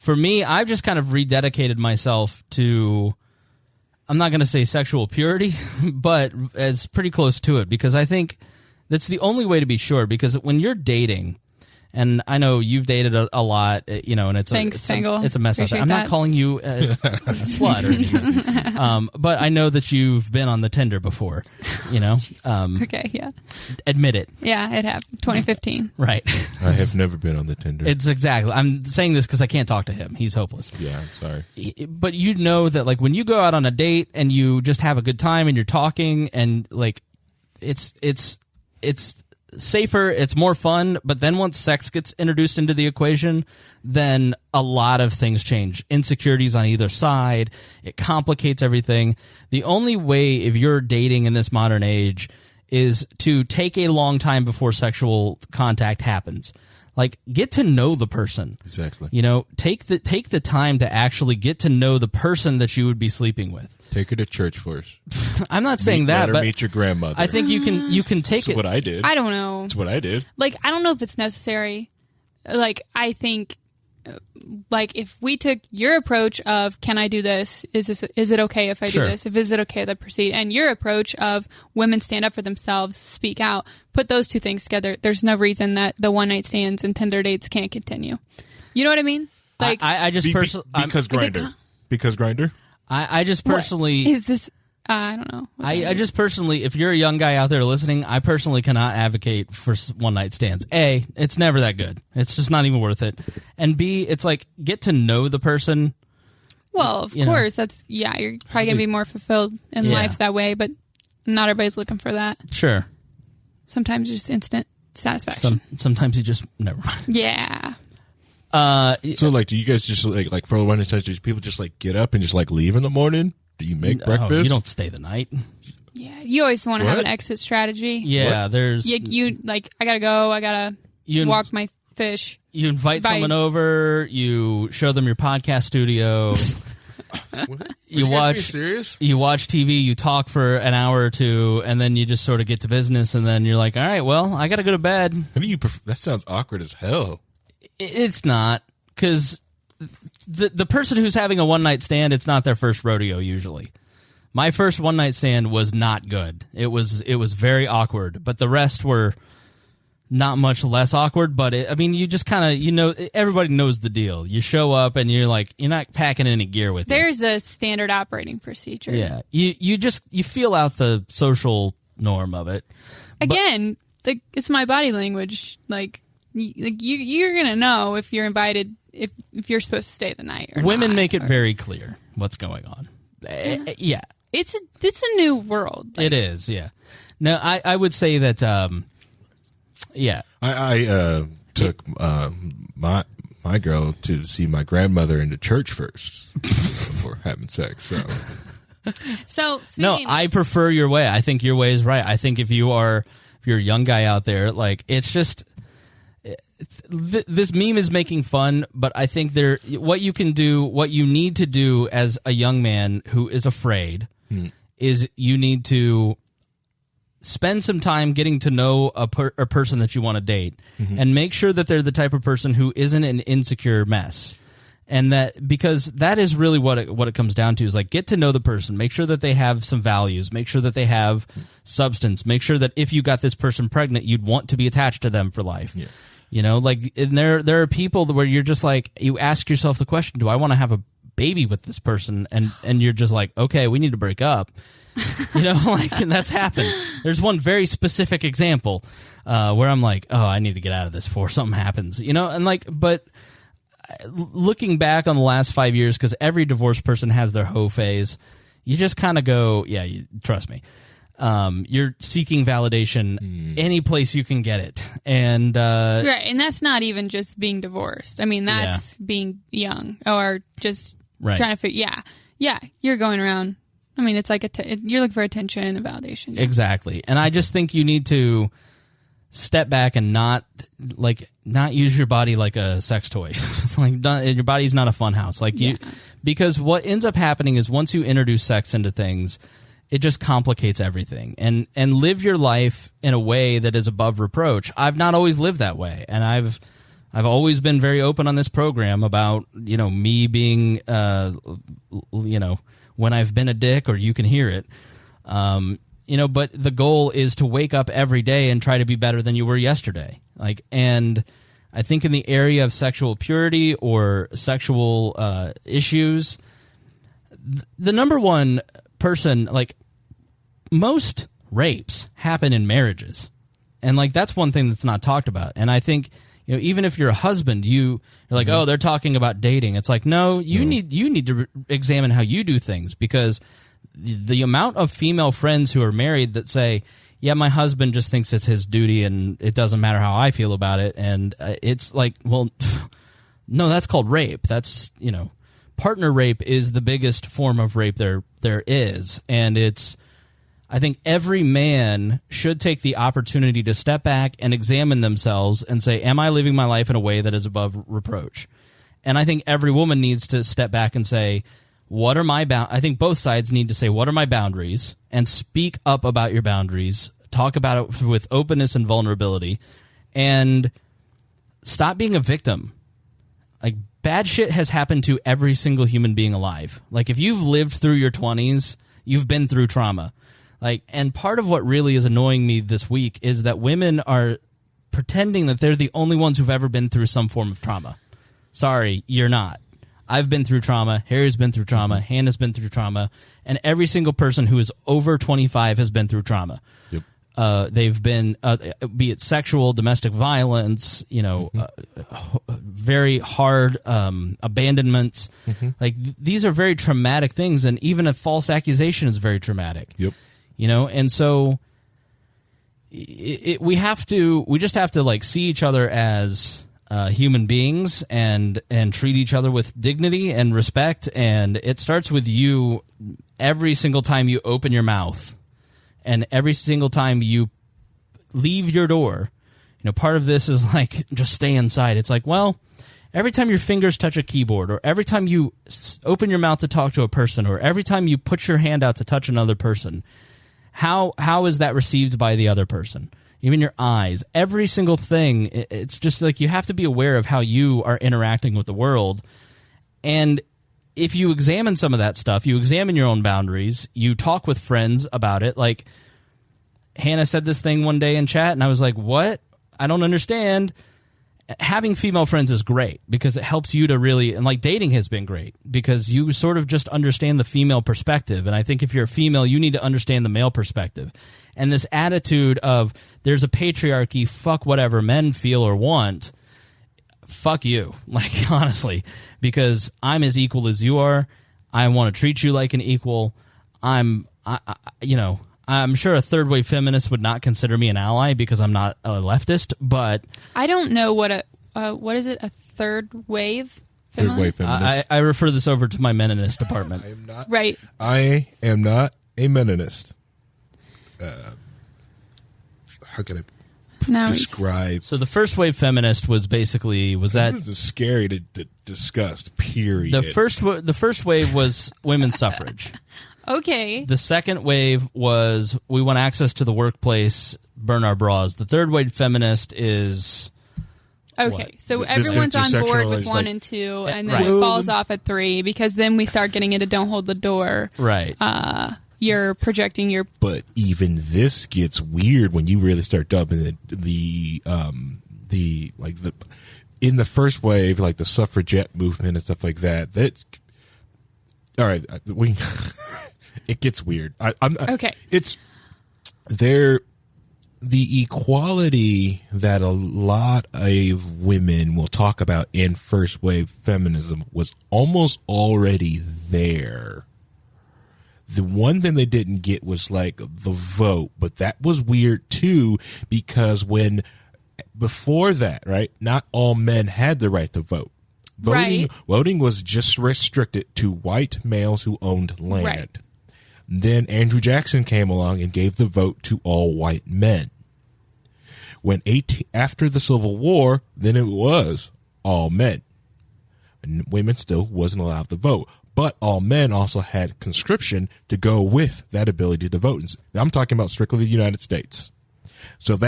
for me, I've just kind of rededicated myself to. I'm not going to say sexual purity, but it's pretty close to it because I think that's the only way to be sure. Because when you're dating, and I know you've dated a lot, and it's Spangle. It's a mess out there. I'm not calling you a slut or anything, but I know that you've been on the Tinder before. Okay, yeah. Admit it. Yeah, it happened. 2015. Right. I have never been on the Tinder. It's exactly. I'm saying this because I can't talk to him. He's hopeless. Yeah, I'm sorry. But you know that like when you go out on a date and you just have a good time and you're talking and like it's safer, it's more fun, but then once sex gets introduced into the equation, then a lot of things change. Insecurities on either side, it complicates everything. The only way if you're dating in this modern age is to take a long time before sexual contact happens. Like get to know the person. Exactly. Take the time to actually get to know the person that you would be sleeping with. Take her to church first. I'm not saying that, but meet your grandmother. I think you can take That's what I did. I don't know. That's what I did. Like I don't know if it's necessary. Like I think like if we took your approach of can I do this? Is it okay if I do this? Is it okay to proceed? And your approach of women stand up for themselves, speak out, put those two things together. There's no reason that the one night stands and Tinder dates can't continue. You know what I mean? Like I just personally because Grindr. I just personally is this. I don't know. I just personally, if you're a young guy out there listening, I personally cannot advocate for one-night stands. A, it's never that good. It's just not even worth it. And B, it's like, get to know the person. Well, of course. That's, you're probably going to be more fulfilled in life that way, but not everybody's looking for that. Sure. Sometimes just instant satisfaction. Sometimes you just, never mind. Yeah. So, like, do you guys just, like for one-night stands, do people just, like, get up and just, like, leave in the morning? Do you make breakfast? You don't stay the night. Yeah, you always want to have an exit strategy. Yeah, there's... You like, I gotta go, I gotta walk my fish. You invite someone over, you show them your podcast studio. You watch TV, you talk for an hour or two, and then you just sort of get to business, and then you're like, all right, well, I gotta go to bed. How do you that sounds awkward as hell. It's not, because... The person who's having a one-night stand, it's not their first rodeo usually. My first one-night stand was not good. It was very awkward, but the rest were not much less awkward. But you just kind of, everybody knows the deal. You show up and you're like, you're not packing any gear with you. There's a standard operating procedure. Yeah, you feel out the social norm of it. Again, it's my body language. Like you're gonna know if you're invited. If you're supposed to stay the night or women not, make it very clear what's going on. Yeah. It's a new world. It is, yeah. No, I would say that, yeah. I took my girl to see my grandmother in the church first before having sex, So no, I prefer your way. I think your way is right. I think if you're a young guy out there, like, it's just... This meme is making fun, but I think what you need to do as a young man who is afraid is you need to spend some time getting to know a person that you want to date, and make sure that they're the type of person who isn't an insecure mess. And because that is really what it comes down to, is like, get to know the person, make sure that they have some values, make sure that they have substance, make sure that if you got this person pregnant, you'd want to be attached to them for life. Yeah. And there are people where you're just like, you ask yourself the question, do I want to have a baby with this person? And you're just like, okay, we need to break up. And that's happened. There's one very specific example where I'm like, oh, I need to get out of this before something happens. But looking back on the last 5 years, because every divorced person has their hoe phase, you just kind of go, yeah, trust me. You're seeking validation any place you can get it, and right, and that's not even just being divorced. I mean, that's being young or just trying to figure. Yeah, you're going around. I mean, it's like you're looking for attention and validation. Yeah. Exactly, and I just think you need to step back and not use your body like a sex toy. Your body's not a fun house. Because what ends up happening is once you introduce sex into things, it just complicates everything. And live your life in a way that is above reproach. I've not always lived that way, and I've always been very open on this program about me being when I've been a dick, or you can hear it. But the goal is to wake up every day and try to be better than you were yesterday. And I think in the area of sexual purity or sexual issues, the number one person, most rapes happen in marriages, and that's one thing that's not talked about. And I think even if you're a husband, you're like, oh, they're talking about dating. It's like, no, you need to examine how you do things, because the amount of female friends who are married that say, yeah, my husband just thinks it's his duty and it doesn't matter how I feel about it, and it's like, well, no, that's called rape. That's partner rape is the biggest form of rape there is, and I think every man should take the opportunity to step back and examine themselves and say, am I living my life in a way that is above reproach? And I think every woman needs to step back and say, what are my I think both sides need to say, what are my boundaries, and speak up about your boundaries, talk about it with openness and vulnerability, and stop being a victim. bad shit has happened to every single human being alive. Like, if you've lived through your 20s, you've been through trauma. Like, and part of what really is annoying me this week is that women are pretending that they're the only ones who've ever been through some form of trauma. Sorry, you're not. I've been through trauma. Harry's been through trauma. Hannah's been through trauma. And every single person who is over 25 has been through trauma. Yep. They've been, be it sexual, domestic violence, very hard abandonments. Like, these are very traumatic things, and even a false accusation is very traumatic. Yep. And so we just have to like see each other as human beings and treat each other with dignity and respect. And it starts with you every single time you open your mouth and every single time you leave your door. Part of this is like, just stay inside. It's like, well, every time your fingers touch a keyboard, or every time you open your mouth to talk to a person, or every time you put your hand out to touch another person, how is that received by the other person? Even your eyes, every single thing. It's just like, you have to be aware of how you are interacting with the world. And if you examine some of that stuff, you examine your own boundaries, you talk with friends about it. Like, Hannah said this thing one day in chat, and I was like, what? I don't understand. Having female friends is great because it helps you to really, and like, dating has been great because you sort of just understand the female perspective. And I think if you're a female, you need to understand the male perspective. And this attitude of there's a patriarchy, fuck whatever men feel or want, fuck you. Like, honestly, because I'm as equal as you are. I want to treat you like an equal. I'm sure a third wave feminist would not consider me an ally because I'm not a leftist, but I don't know what is it, a third wave feminist? Third wave feminist. I refer this over to my Meninist department. I am not. Right. I am not a Meninist. How can I describe? So the first wave feminist was that was scary to discuss. Period. The first wave was women's suffrage. Okay. The second wave was we want access to the workplace, burn our bras. The third wave feminist is okay. what? So everyone's on board with 1 and 2, and then it falls off at 3 because then we start getting into don't hold the door. Right. You're projecting your. But even this gets weird when you really start dumping in the first wave, like the suffragette movement and stuff like that. That's all right. It gets weird. Okay. It's there. The equality that a lot of women will talk about in first wave feminism was almost already there. The one thing they didn't get was like the vote, but that was weird too because before that, right, not all men had the right to vote. Voting was just restricted to white males who owned land. Right. Then Andrew Jackson came along and gave the vote to all white men. After the Civil War, then it was all men. And women still wasn't allowed to vote. But all men also had conscription to go with that ability to vote. And I'm talking about strictly the United States. So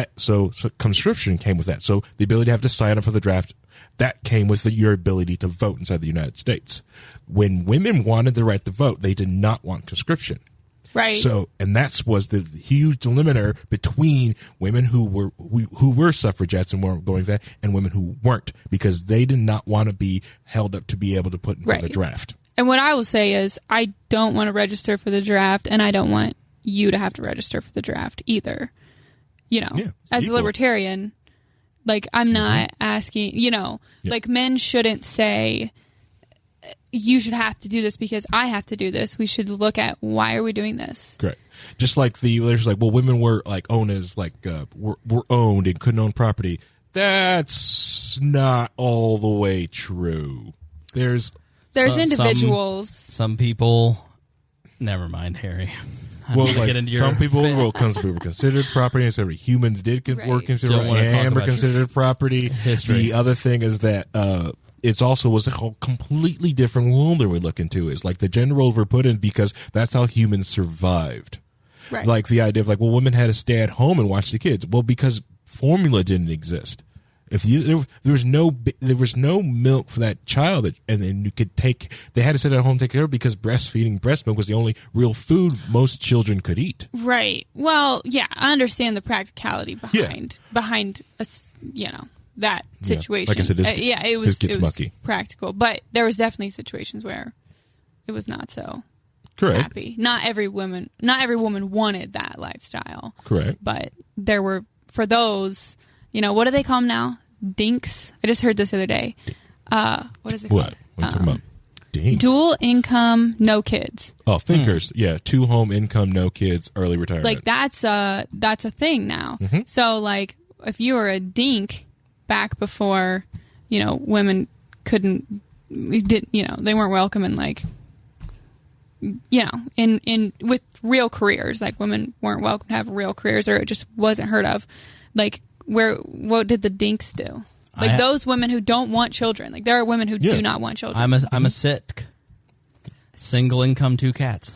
conscription came with that. So the ability to have to sign up for the draft, that came with your ability to vote inside the United States. When women wanted the right to vote, they did not want conscription. Right. So, and that was the huge delimiter between women who were suffragettes and weren't going that, and women who weren't, because they did not want to be held up to be able to put in the draft. And what I will say is, I don't want to register for the draft, and I don't want you to have to register for the draft either. As a libertarian, like, I'm not asking, like, men shouldn't say, you should have to do this because I have to do this. We should look at, why are we doing this? Correct. Just like there's like, well, women were like owned as like were owned and couldn't own property. That's not all the way true. There's individuals. Some people. Never mind, Harry. Well, like some people were considered property, and so humans were considered property. History. The other thing is that it's also was a whole completely different world that we're looking to. Is like the gender roles were put in because that's how humans survived. Right. Like the idea of like, well, women had to stay at home and watch the kids. Well, because formula didn't exist. If there was no milk for that child, and then you could they had to sit at home and take care of it because breast milk was the only real food most children could eat. Right. Well, yeah, I understand the practicality behind that situation. Like I said, it was mucky. Practical, but there was definitely situations where it was not so correct. Happy. Not every woman wanted that lifestyle. Correct. But there were, for those, what do they call them now? Dinks. I just heard this the other day. What is it called? What are you talking about? Dinks. Dual income, no kids. Oh, thinkers. Yeah, 2-home income, no kids, early retirement. Like that's a thing now. Mm-hmm. So like if you were a dink back before, women they weren't welcome in like, in with real careers. Like women weren't welcome to have real careers, or it just wasn't heard of. Like what did the dinks do? Like those women who don't want children. Like there are women who do not want children. I'm a sick. Single income, 2 cats.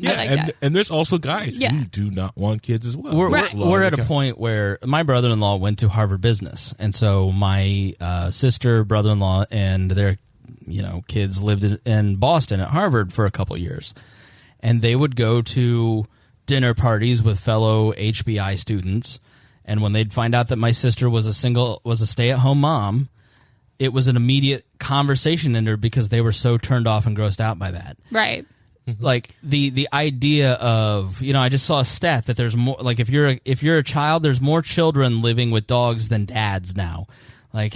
And there's also guys who do not want kids as well. We're at a point where my brother-in-law went to Harvard Business, and so my sister, brother-in-law, and their kids lived in Boston at Harvard for a couple years, and they would go to dinner parties with fellow HBI students, and when they'd find out that my sister was a stay-at-home mom, it was an immediate conversation ender because they were so turned off and grossed out by that. Right. Like the idea of, I just saw a stat that there's more, like if you're a child, there's more children living with dogs than dads now. Like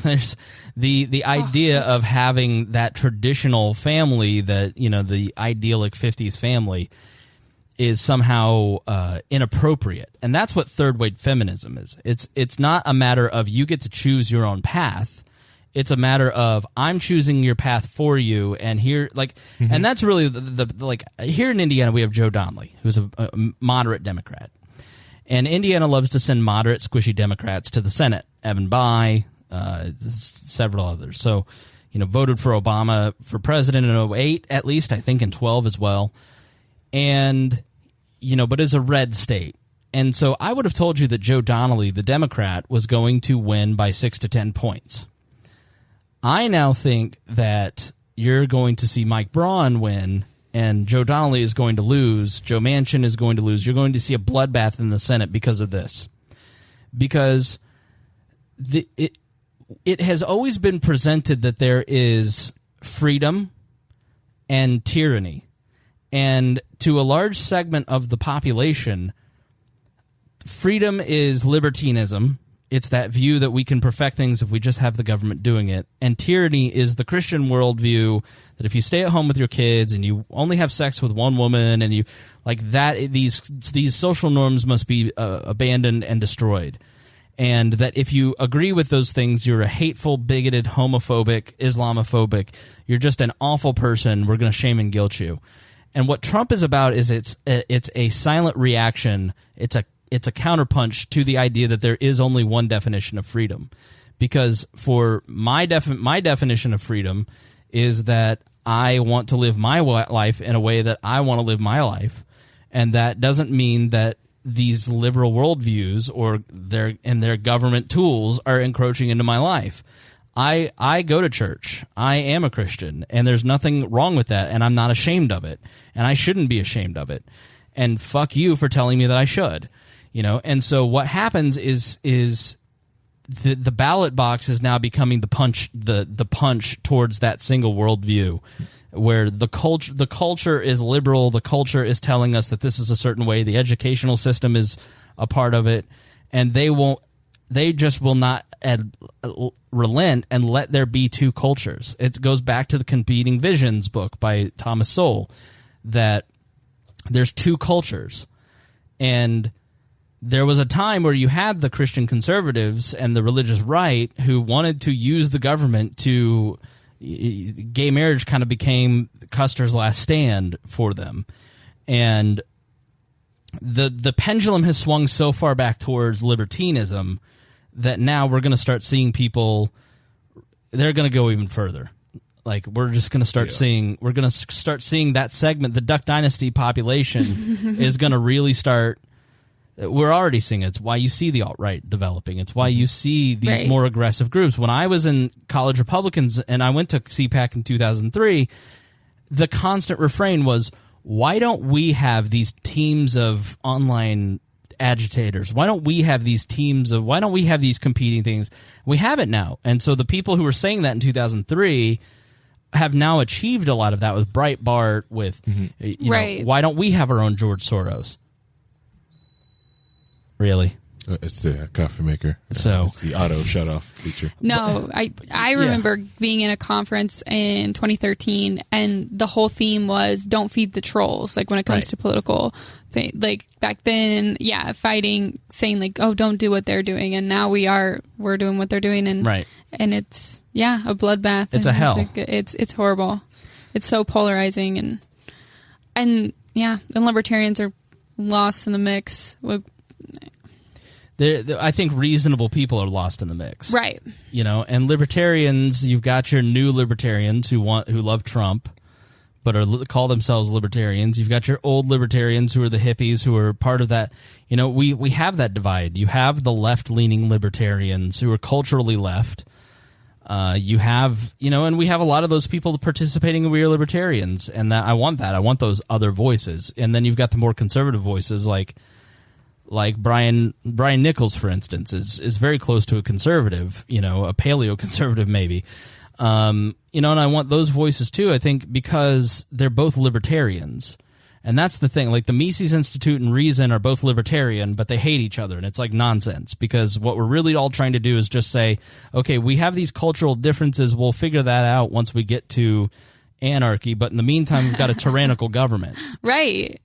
there's the idea of having that traditional family, that the idyllic 50s family, is somehow inappropriate. And that's what third wave feminism is. It's not a matter of you get to choose your own path. It's a matter of I'm choosing your path for you, and here, and that's really the here in Indiana we have Joe Donnelly, who's a moderate Democrat, and Indiana loves to send moderate, squishy Democrats to the Senate. Evan Bayh, several others. So, voted for Obama for president in 2008, at least I think in 2012 as well, and but is a red state. And so I would have told you that Joe Donnelly, the Democrat, was going to win by 6 to 10 points. I now think that you're going to see Mike Braun win, and Joe Donnelly is going to lose. Joe Manchin is going to lose. You're going to see a bloodbath in the Senate because of this. Because it has always been presented that there is freedom and tyranny. And to a large segment of the population, freedom is libertinism. It's that view that we can perfect things if we just have the government doing it. And tyranny is the Christian worldview that if you stay at home with your kids and you only have sex with one woman and you like that, these social norms must be abandoned and destroyed. And that if you agree with those things, you're a hateful, bigoted, homophobic, Islamophobic. You're just an awful person. We're going to shame and guilt you. And what Trump is about is it's a silent reaction. It's a counterpunch to the idea that there is only one definition of freedom. Because for my definition of freedom is that I want to live my life in a way that I want to live my life. And that doesn't mean that these liberal worldviews or their government tools are encroaching into my life. I go to church. I am a Christian, and there's nothing wrong with that, and I'm not ashamed of it, and I shouldn't be ashamed of it. And fuck you for telling me that I should. And so what happens is the ballot box is now becoming the punch towards that single worldview, where the culture is liberal, the culture is telling us that this is a certain way, the educational system is a part of it, and they just will not relent and let there be two cultures. It goes back to the Competing Visions book by Thomas Sowell, that there's two cultures. And there was a time where you had the Christian conservatives and the religious right who wanted to use the government to... Gay marriage kind of became Custer's last stand for them. And the pendulum has swung so far back towards libertinism that now we're going to start seeing people, they're going to go even further. Like, we're just going to start seeing that segment, the Duck Dynasty population is going to really start We're already seeing it. It's why you see the alt-right developing. It's why you see these more aggressive groups. When I was in college Republicans and I went to CPAC in 2003, the constant refrain was, why don't we have these teams of online agitators? Why don't we have these competing things? We have it now. And so the people who were saying that in 2003 have now achieved a lot of that with Breitbart, with, you know, why don't we have our own George Soros? Really? It's the coffee maker. So it's the auto shut off feature. No, I remember being in a conference in 2013, and the whole theme was "Don't feed the trolls." Like when it comes to political, like back then, fighting, saying like, "Oh, don't do what they're doing," and now we're doing what they're doing, and and it's a bloodbath. It's a hell. It's horrible. It's so polarizing, and libertarians are lost in the mix. I think reasonable people are lost in the mix, right? You know, and libertarians. You've got your new libertarians who love Trump, but call themselves libertarians. You've got your old libertarians who are the hippies who are part of that. You know, we have that divide. You have the left-leaning libertarians who are culturally left. You have, you know, and we have a lot of those people participating in We Are Libertarians, and I want that. I want those other voices, and then you've got the more conservative voices like Brian Nichols, for instance, is very close to a conservative, you know, a paleo-conservative maybe. You know, and I want those voices too, I think, because they're both libertarians. And that's the thing. Like the Mises Institute and Reason are both libertarian, but they hate each other, and it's like nonsense, because what we're really all trying to do is just say, okay, we have these cultural differences, we'll figure that out once we get to anarchy, but in the meantime, we've got a tyrannical government. Right.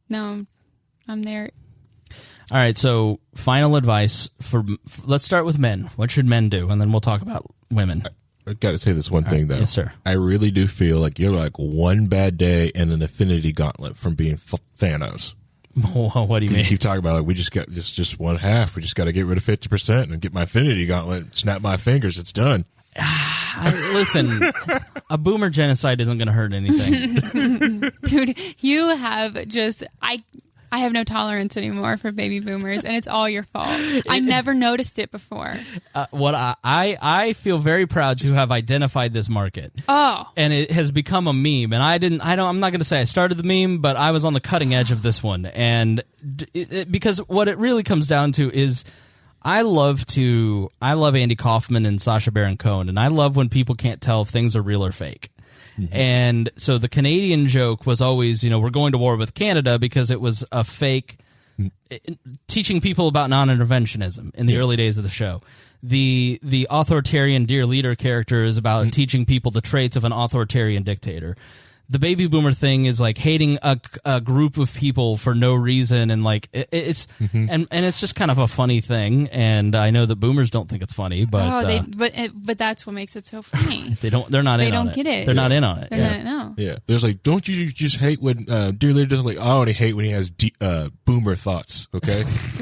No, I'm there. All right, so final advice let's start with men. What should men do? And then we'll talk about women. I got to say this one thing, though. Yes, sir. I really do feel like you're like one bad day and an infinity gauntlet from being Thanos. What do you mean? You keep talking about, like, we just got just one half. We just got to get rid of 50% and get my infinity gauntlet, snap my fingers, it's done. Listen, a boomer genocide isn't going to hurt anything. Dude, you have just... I have no tolerance anymore for baby boomers, and it's all your fault. I never noticed it before. What I feel very proud to have identified this market. Oh, and it has become a meme. And I'm not going to say I started the meme, but I was on the cutting edge of this one. And because what it really comes down to is, I love Andy Kaufman and Sacha Baron Cohen, and I love when people can't tell if things are real or fake. And so the Canadian joke was always, you know, we're going to war with Canada because it was a fake teaching people about non-interventionism in the early days of the show. The authoritarian dear leader character is about teaching people the traits of an authoritarian dictator. The baby boomer thing is like hating a group of people for no reason, and like it's and it's just kind of a funny thing. And I know that boomers don't think it's funny, but but that's what makes it so funny. They're not in on it. They don't get it. They're not in on it. Yeah. There's like, don't you just hate when dear leader does, like, I only hate when he has boomer thoughts. Okay,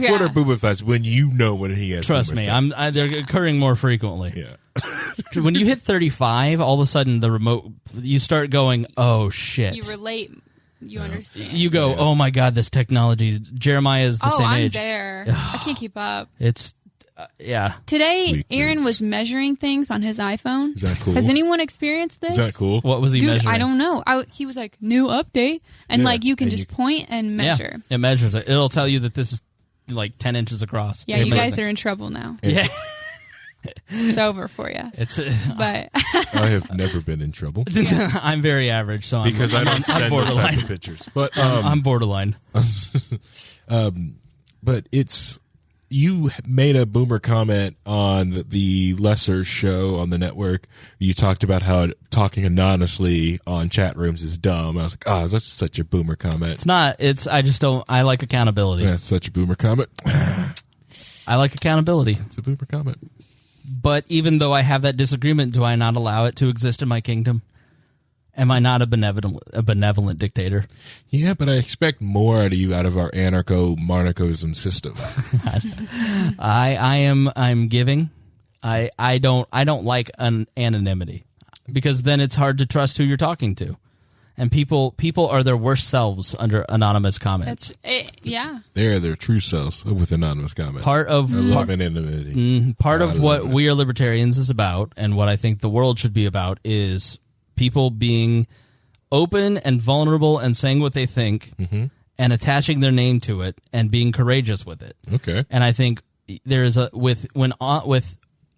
what are boomer thoughts? When you know when he has. Trust me, they're occurring more frequently. Yeah. When you hit 35, all of a sudden you start going, oh shit. You relate. You understand. You go, oh my god, this technology. Jeremiah is the same age. Oh, I'm there. I can't keep up. It's, Today, Aaron was measuring things on his iPhone. Is that cool? Has anyone experienced this? Is that cool? What was he measuring? I don't know. He was like, new update. And like, you can just point and measure. Yeah, it measures it. It'll tell you that this is like 10 inches across. Yeah, you guys are in trouble now. Yeah. It's over for you. But I have never been in trouble. I'm very average, so because I don't send those type of pictures. But I'm borderline. But you made a boomer comment on the Lesser show on the network. You talked about how talking anonymously on chat rooms is dumb. I was like, oh, that's such a boomer comment. It's not. I just don't. I like accountability. That's such a boomer comment. I like accountability. It's a boomer comment. But even though I have that disagreement, do I not allow it to exist in my kingdom? Am I not a benevolent dictator? Yeah, but I expect more out of you out of our anarcho-monarchism system. I'm giving. I don't like anonymity, because then it's hard to trust who you're talking to. And people are their worst selves under anonymous comments. Yeah. They're their true selves with anonymous comments. Part of love and anonymity. Part of what We Are Libertarians is about, and what I think the world should be about, is people being open and vulnerable and saying what they think, and attaching their name to it and being courageous with it. Okay. And I think there is with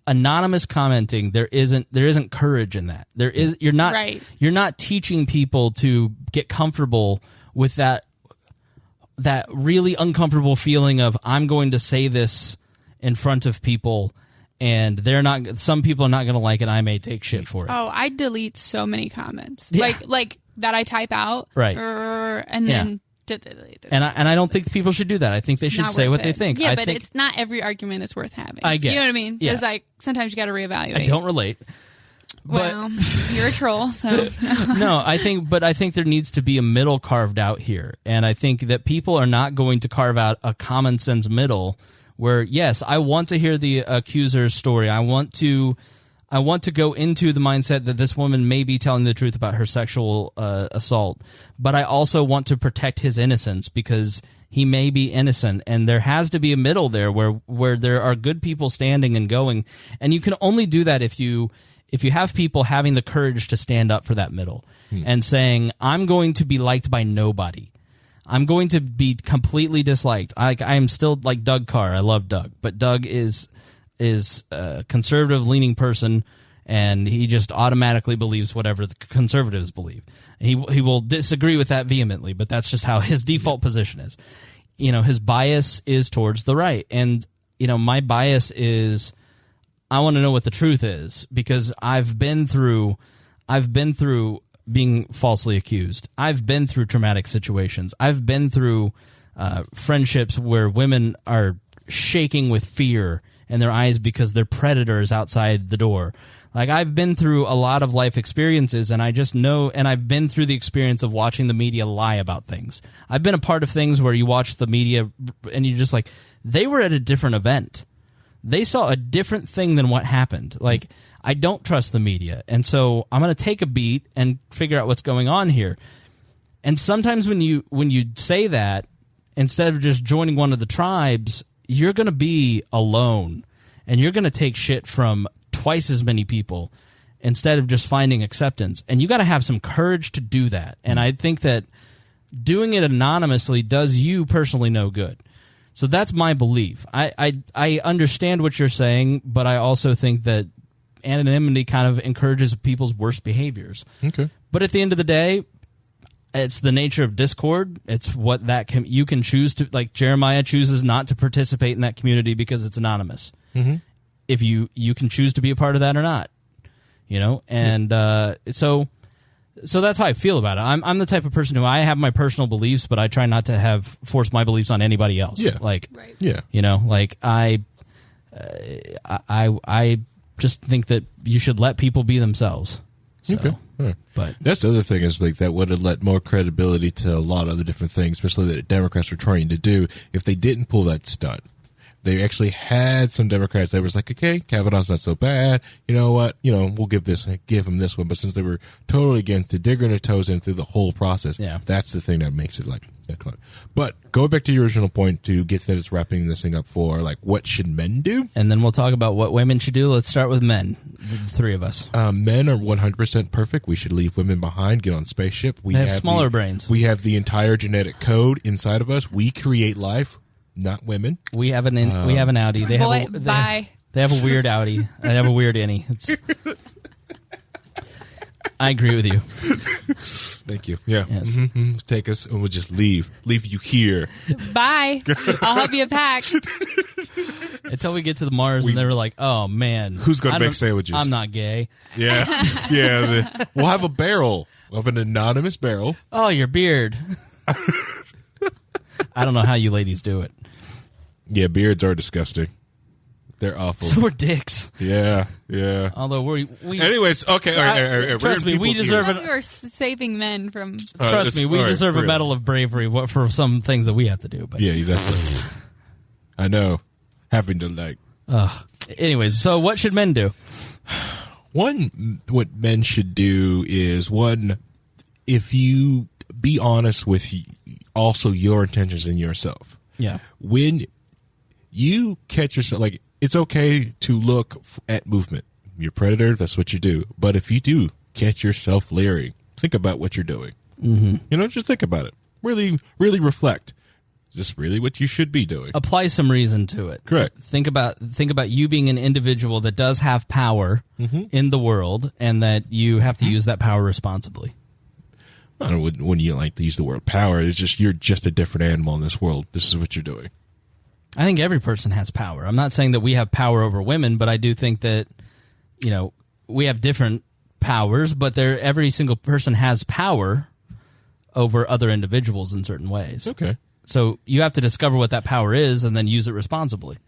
anonymous commenting, there isn't courage in that. You're not teaching people to get comfortable with that really uncomfortable feeling of, I'm going to say this in front of people, and some people are not going to like it. I may take shit for it. Oh, I delete so many comments, Yeah. like that I type out, right, and then. And I don't think people should do that. I think they should say what they think. Yeah, but it's not every argument is worth having. I get. You know what I mean? Yeah. It's like sometimes you got to reevaluate. I don't relate. Well, you're a troll, so no. I think there needs to be a middle carved out here, and I think that people are not going to carve out a common sense middle where, yes, I want to hear the accuser's story. I want to go into the mindset that this woman may be telling the truth about her sexual assault, but I also want to protect his innocence because he may be innocent, and there has to be a middle there where there are good people standing and going, and you can only do that if you have people having the courage to stand up for that middle and saying, I'm going to be liked by nobody. I'm going to be completely disliked. I am still like Doug Carr. I love Doug, but Doug is a conservative-leaning person, and he just automatically believes whatever the conservatives believe. He will disagree with that vehemently, but that's just how his default position is. His bias is towards the right, and my bias is I want to know what the truth is, because I've been through being falsely accused. I've been through traumatic situations. I've been through friendships where women are shaking with fear in their eyes because they're predators outside the door. Like, I've been through a lot of life experiences, and I just know, and I've been through the experience of watching the media lie about things. I've been a part of things where you watch the media and you're just like, they were at a different event. They saw a different thing than what happened. Like, I don't trust the media, and so I'm going to take a beat and figure out what's going on here. And sometimes when you say that, instead of just joining one of the tribes, you're going to be alone, and you're going to take shit from twice as many people instead of just finding acceptance. And you got to have some courage to do that. And I think that doing it anonymously does you personally no good. So that's my belief. I understand what you're saying, but I also think that anonymity kind of encourages people's worst behaviors. Okay. But at the end of the day, it's the nature of Discord. It's what you can choose to, like Jeremiah chooses not to participate in that community because it's anonymous. Mm-hmm. If you can choose to be a part of that or not, and so that's how I feel about it. I'm the type of person who I have my personal beliefs, but I try not to force my beliefs on anybody else. Yeah. I just think that you should let people be themselves. So, okay. Right. But that's the other thing is like that would have let more credibility to a lot of other different things, especially that Democrats were trying to do if they didn't pull that stunt. They actually had some Democrats that was like, okay, Kavanaugh's not so bad. You know what? We'll give him this one. But since they were totally against it, digging their toes in through the whole process, that's the thing that makes it like. But going back to your original point to get that it's wrapping this thing up for like what should men do, and then we'll talk about what women should do. Let's start with men, the three of us. Men are 100% perfect. We should leave women behind. Get on spaceship. We have smaller brains. We have the entire genetic code inside of us. We create life, not women. We have we have an Audi. They have they have a weird Audi. They have a weird innie. I agree with you. Thank you. Yeah. Yes. Mm-hmm. Take us and we'll just leave you here. Bye. I'll help you pack. Until we get to the Mars and they were like, oh man. Who's going to make sandwiches? I'm not gay. Yeah. Yeah. We'll have a barrel. We'll have an anonymous barrel. Oh, your beard. I don't know how you ladies do it. Yeah, beards are disgusting. They're awful. So we're dicks. Yeah, yeah. Although we anyways, okay. So all right. Trust me, we deserve it. We were saving men from. Trust me, we deserve a medal of bravery for some things that we have to do. But yeah, exactly. I know. Having to like. Anyways, so what should men do? What men should do is if you be honest with also your intentions in yourself. Yeah. When you catch yourself, like, it's okay to look at movement. You're a predator, that's what you do. But if you do catch yourself leering, think about what you're doing. Mm-hmm. Just think about it. Really, really reflect. Is this really what you should be doing? Apply some reason to it. Correct. Think about you being an individual that does have power in the world, and that you have to use that power responsibly. I don't know, when you like to use the word power, it's just you're just a different animal in this world. This is what you're doing. I think every person has power. I'm not saying that we have power over women, but I do think that we have different powers, but every single person has power over other individuals in certain ways. Okay. So you have to discover what that power is and then use it responsibly.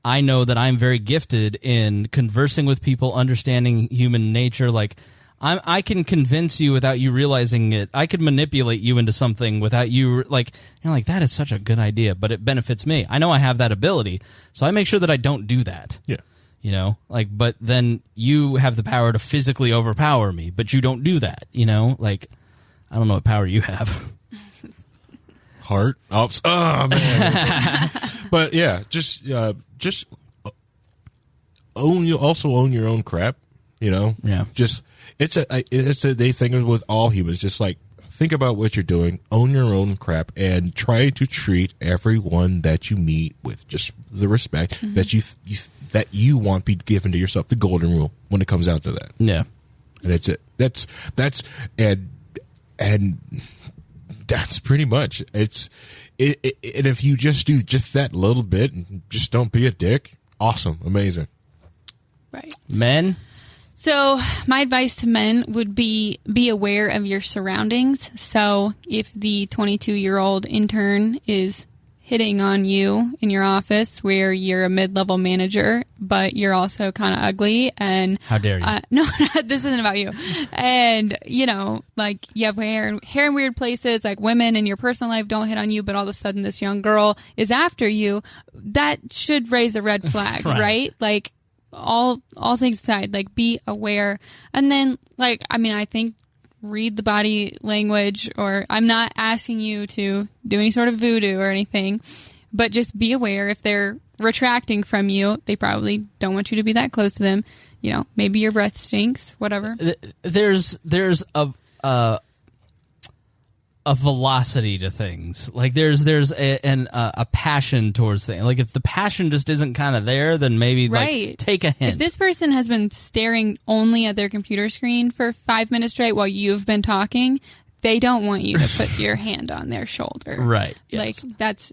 I know that I'm very gifted in conversing with people, understanding human nature. Like, I can convince you without you realizing it. I could manipulate you into something without you, like, you're like, that is such a good idea, but it benefits me. I know I have that ability, so I make sure that I don't do that. Yeah. But then you have the power to physically overpower me, but you don't do that, Like, I don't know what power you have. Heart. Oh man. But yeah, just own your own crap. Yeah. Just it's a they think of with all humans. Just like think about what you're doing, own your own crap, and try to treat everyone that you meet with just the respect that you want be given to yourself. The golden rule when it comes out to that. Yeah. And that's it. That's and that's pretty much it. And if you just do just that little bit and just don't be a dick, awesome, amazing. Right. Men? So my advice to men would be aware of your surroundings. So if the 22-year-old intern is hitting on you in your office where you're a mid-level manager, but you're also kind of ugly and... How dare you? No, this isn't about you. And, like you have hair in weird places, like women in your personal life don't hit on you, but all of a sudden this young girl is after you. That should raise a red flag, right? Like, all things aside, like, be aware. And then, like, I think read the body language, or I'm not asking you to do any sort of voodoo or anything, but just be aware if they're retracting from you, they probably don't want you to be that close to them. Maybe your breath stinks, whatever. There's a velocity to things. Like there's a passion towards things. Like if the passion just isn't kind of there, then maybe like take a hint. If this person has been staring only at their computer screen for 5 minutes straight while you've been talking, they don't want you to put your hand on their shoulder. Right. Yes. Like that's,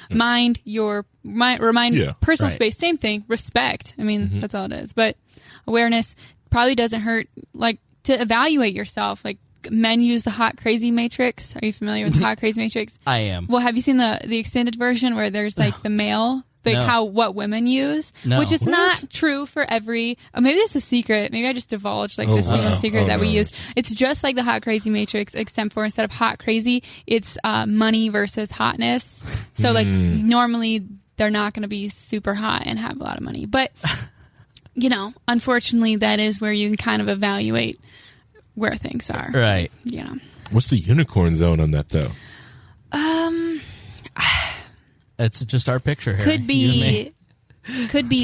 mind personal space. Same thing. Respect. That's all it is. But awareness probably doesn't hurt. Like to evaluate yourself, like, men use the hot crazy matrix. Are you familiar with the hot crazy matrix? I am. Well, have you seen the extended version where there's like the male, like what women use, which is not true for every. Maybe this is a secret. Maybe I just divulged this secret that we use. It's just like the hot crazy matrix, except for instead of hot crazy, it's money versus hotness. So like normally they're not going to be super hot and have a lot of money, but unfortunately, that is where you can kind of evaluate where things are. Right. What's the unicorn zone on that, though? It's just our picture here. Could be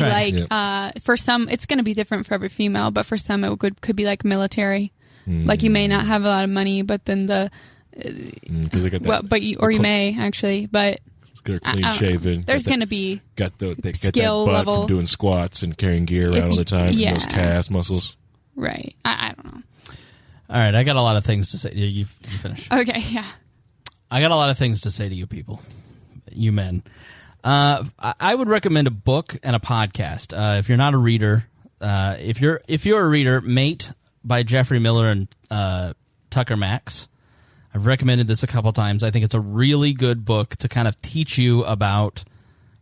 right. like, for some, it's going to be different for every female, but for some it could be like military. Like you may not have a lot of money, but then you may actually, but they're clean shaven. There's going to be they got that skill butt level from doing squats and carrying gear around all the time. Yeah. And those calf muscles. Right. I don't know. All right, I got a lot of things to say. You finish. Okay, yeah. I got a lot of things to say to you people, you men. I would recommend a book and a podcast. If you're not a reader, if you're a reader, Mate by Jeffrey Miller and Tucker Max. I've recommended this a couple times. I think it's a really good book to kind of teach you about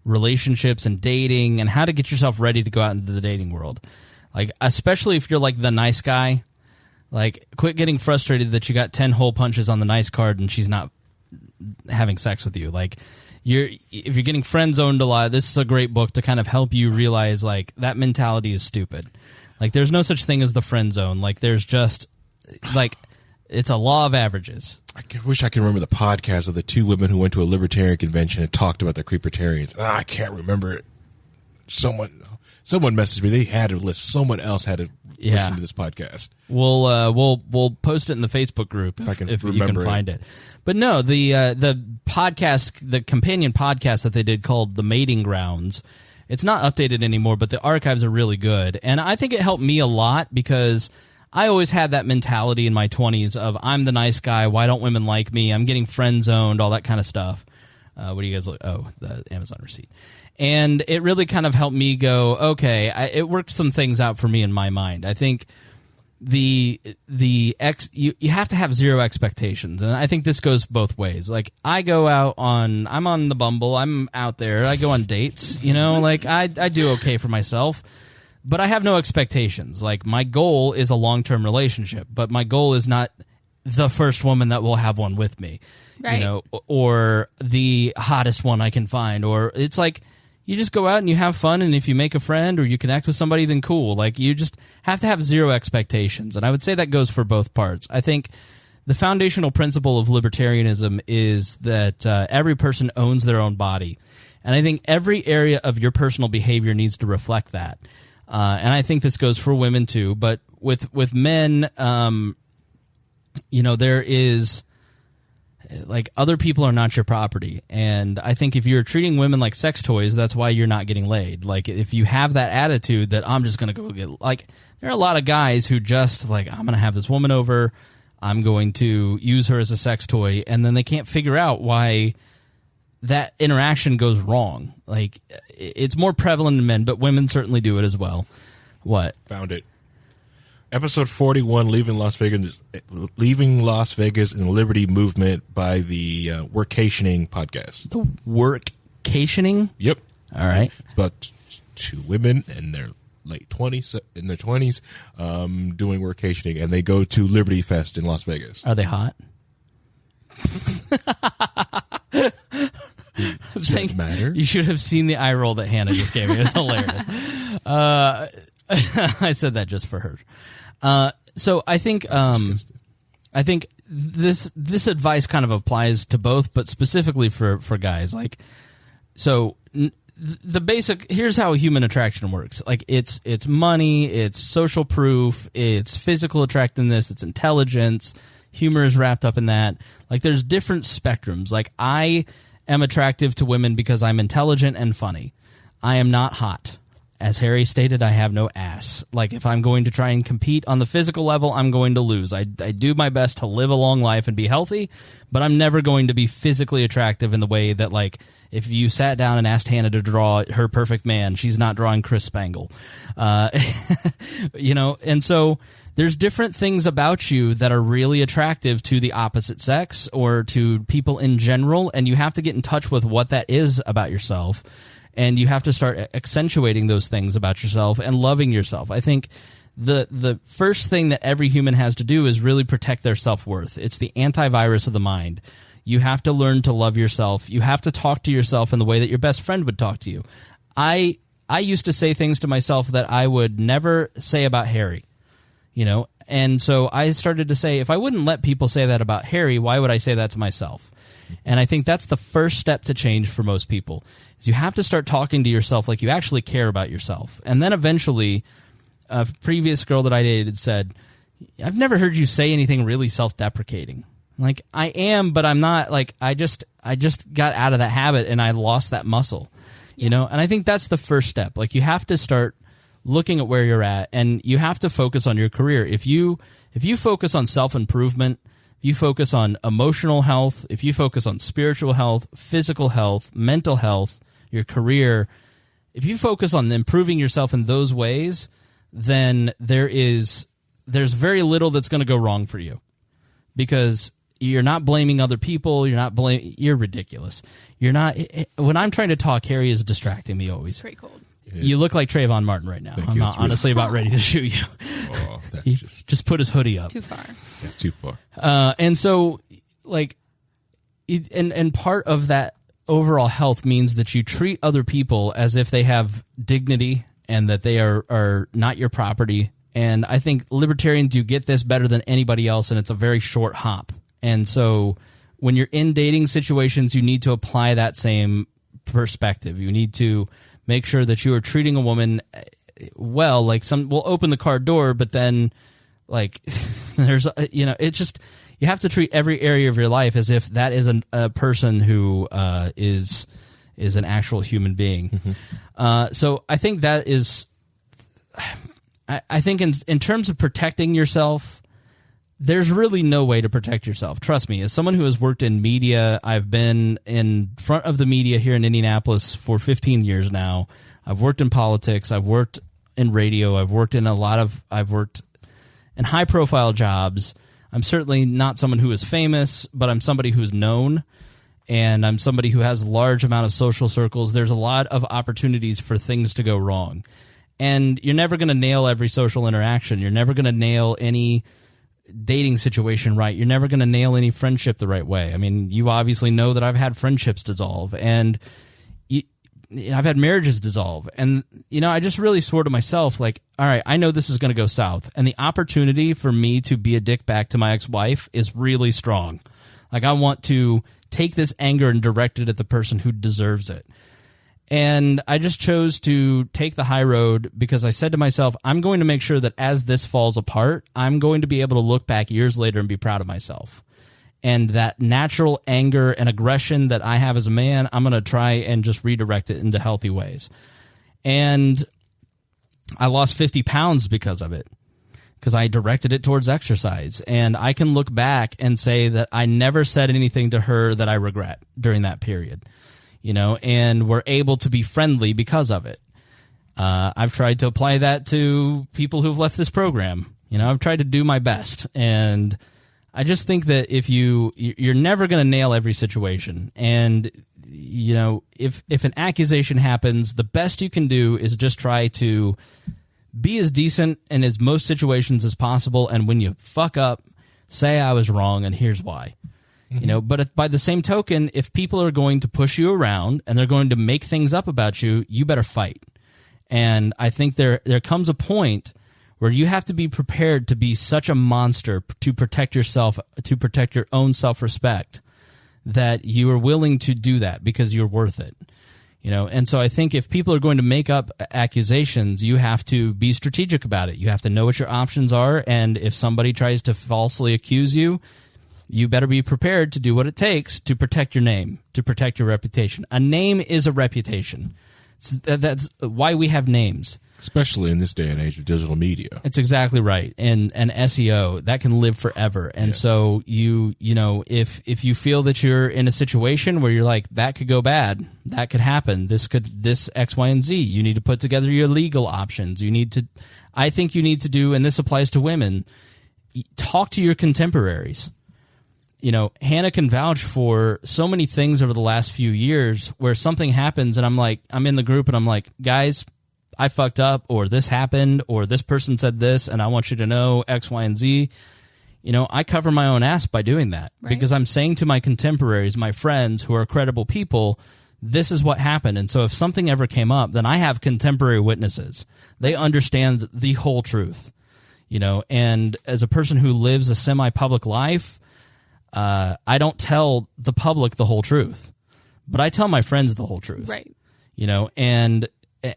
relationships and dating and how to get yourself ready to go out into the dating world. Like, especially if you're like the nice guy. Like, quit getting frustrated that you got 10 hole punches on the nice card and she's not having sex with you. Like, if you're getting friend zoned a lot, this is a great book to kind of help you realize, like, that mentality is stupid. Like, there's no such thing as the friend zone. Like, there's just, like, it's a law of averages. I wish I could remember the podcast of the two women who went to a libertarian convention and talked about the creepertarians. I can't remember it. Someone messaged me. They had to listen. Someone else had to listen to this podcast. We'll post it in the Facebook group if you can find it. But no, the podcast, the companion podcast that they did called The Mating Grounds, it's not updated anymore, but the archives are really good. And I think it helped me a lot because I always had that mentality in my 20s of I'm the nice guy, why don't women like me? I'm getting friend zoned, all that kind of stuff. What do you guys look? Oh, the Amazon receipt. And it really kind of helped me go, okay, it worked some things out for me in my mind. I think you have to have zero expectations, and I think this goes both ways. Like I'm on the Bumble, I'm out there, I go on dates, like I do okay for myself, but I have no expectations. Like my goal is a long-term relationship, but my goal is not the first woman that will have one with me, right. Or the hottest one I can find, or it's like you just go out and you have fun, and if you make a friend or you connect with somebody, then cool. Like you just have to have zero expectations, and I would say that goes for both parts. I think the foundational principle of libertarianism is that every person owns their own body, and I think every area of your personal behavior needs to reflect that. And I think this goes for women too, but with men, there is like other people are not your property, and I think if you're treating women like sex toys, that's why you're not getting laid. Like if you have that attitude that I'm just going to go get, like there are a lot of guys who just like, I'm going to have this woman over, I'm going to use her as a sex toy, and then they can't figure out why that interaction goes wrong. Like it's more prevalent in men, but women certainly do it as well. What? Found it. Episode 41, Leaving Las Vegas in the Liberty Movement by the Workationing podcast. The Workationing? Yep. All right. It's about two women in their late 20s, doing workationing, and they go to Liberty Fest in Las Vegas. Are they hot? Does it matter? You should have seen the eye roll that Hannah just gave me. It was hilarious. I said that just for her. So I think this advice kind of applies to both, but specifically for guys. Like, so the basic, here's how human attraction works. Like it's money, it's social proof, it's physical attractiveness, it's intelligence, humor is wrapped up in that. Like there's different spectrums. Like I am attractive to women because I'm intelligent and funny. I am not hot. As Harry stated, I have no ass. Like, if I'm going to try and compete on the physical level, I'm going to lose. I do my best to live a long life and be healthy, but I'm never going to be physically attractive in the way that, like, if you sat down and asked Hannah to draw her perfect man, she's not drawing Chris Spangle. And so there's different things about you that are really attractive to the opposite sex or to people in general, and you have to get in touch with what that is about yourself. And you have to start accentuating those things about yourself and loving yourself. I think the first thing that every human has to do is really protect their self-worth. It's the antivirus of the mind. You have to learn to love yourself. You have to talk to yourself in the way that your best friend would talk to you. I used to say things to myself that I would never say about Harry, and so I started to say, if I wouldn't let people say that about Harry, why would I say that to myself? And I think that's the first step to change for most people, is you have to start talking to yourself like you actually care about yourself. And then eventually, a previous girl that I dated said, I've never heard you say anything really self-deprecating. Like, I am, but I'm not. Like, I just got out of that habit and I lost that muscle, And I think that's the first step. Like, you have to start looking at where you're at, and you have to focus on your career. If you focus on self-improvement, you focus on emotional health, if you focus on spiritual health, physical health, mental health, your career, if you focus on improving yourself in those ways, then there's very little that's going to go wrong for you, because you're not blaming other people. You're ridiculous. You're not. When I'm trying to talk, Harry is distracting me always. It's pretty cold. You look like Trayvon Martin right now. I'm honestly about ready to shoot you. Oh, he just put his hoodie up. Too far. That's too far. And so, like, and part of that overall health means that you treat other people as if they have dignity and that they are not your property, And I think libertarians do get this better than anybody else, and it's a very short hop. And so when you're in dating situations, you need to apply that same perspective. You need to make sure that you are treating a woman well. Like, some will open the car door, but then, like, there's, it's just, you have to treat every area of your life as if that is a person who is an actual human being. Mm-hmm. So I think that is... I think in terms of protecting yourself, there's really no way to protect yourself. Trust me, as someone who has worked in media, I've been in front of the media here in Indianapolis for 15 years now. I've worked in politics. I've worked in radio. I've worked in high-profile jobs. I'm certainly not someone who is famous, but I'm somebody who's known, and I'm somebody who has a large amount of social circles. There's a lot of opportunities for things to go wrong. And you're never going to nail every social interaction. You're never going to nail any dating situation right. You're never going to nail any friendship the right way. I mean, you obviously know that I've had friendships dissolve, and I've had marriages dissolve. And, I just really swore to myself, like, all right, I know this is going to go south. And the opportunity for me to be a dick back to my ex-wife is really strong. Like, I want to take this anger and direct it at the person who deserves it. And I just chose to take the high road because I said to myself, I'm going to make sure that as this falls apart, I'm going to be able to look back years later and be proud of myself. And that natural anger and aggression that I have as a man, I'm going to try and just redirect it into healthy ways. And I lost 50 pounds because of it, because I directed it towards exercise. And I can look back and say that I never said anything to her that I regret during that period. And we're able to be friendly because of it. I've tried to apply that to people who've left this program. I've tried to do my best. And I just think that if you're never going to nail every situation. And, if an accusation happens, the best you can do is just try to be as decent in as most situations as possible. And when you fuck up, say I was wrong and here's why. But by the same token, if people are going to push you around and they're going to make things up about you, you better fight. And I think there comes a point where you have to be prepared to be such a monster to protect yourself, to protect your own self-respect, that you are willing to do that because you're worth it. And so I think if people are going to make up accusations, you have to be strategic about it. You have to know what your options are, and if somebody tries to falsely accuse you, you better be prepared to do what it takes to protect your name, to protect your reputation. A name is a reputation. That's why we have names. Especially in this day and age of digital media. It's exactly right. And SEO, that can live forever. And so if you feel that you're in a situation where you're like, that could go bad, that could happen, this X, Y, and Z, you need to put together your legal options. I think you need to do, and this applies to women, talk to your contemporaries. Hanna can vouch for so many things over the last few years where something happens and I'm in the group and I'm like, guys, I fucked up, or this happened, or this person said this, and I want you to know X, Y, and Z. I cover my own ass by doing that because I'm saying to my contemporaries, my friends who are credible people, this is what happened. And so if something ever came up, then I have contemporary witnesses. They understand the whole truth. And as a person who lives a semi-public life, I don't tell the public the whole truth, but I tell my friends the whole truth. Right.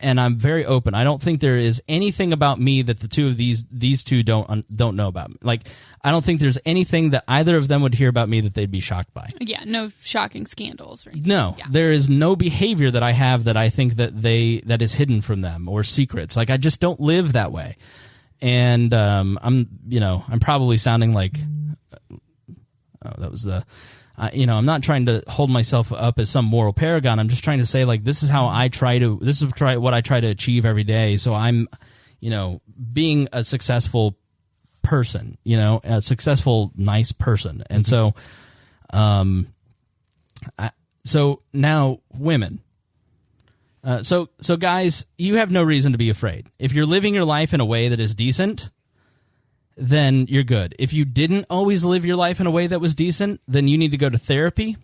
And I'm very open. I don't think there is anything about me that the two of these two don't know about. Like, I don't think there's anything that either of them would hear about me that they'd be shocked by. Yeah, no shocking scandals or anything. No, there is no behavior that I have that I think that is hidden from them or secrets. Like, I just don't live that way. And I'm probably sounding like I'm not trying to hold myself up as some moral paragon. I'm just trying to say, like, this is what I try to achieve every day. So I'm, being a successful person, a successful, nice person. And so, so now women. So guys, you have no reason to be afraid. If you're living your life in a way that is decent, then you're good. If you didn't always live your life in a way that was decent, then you need to go to therapy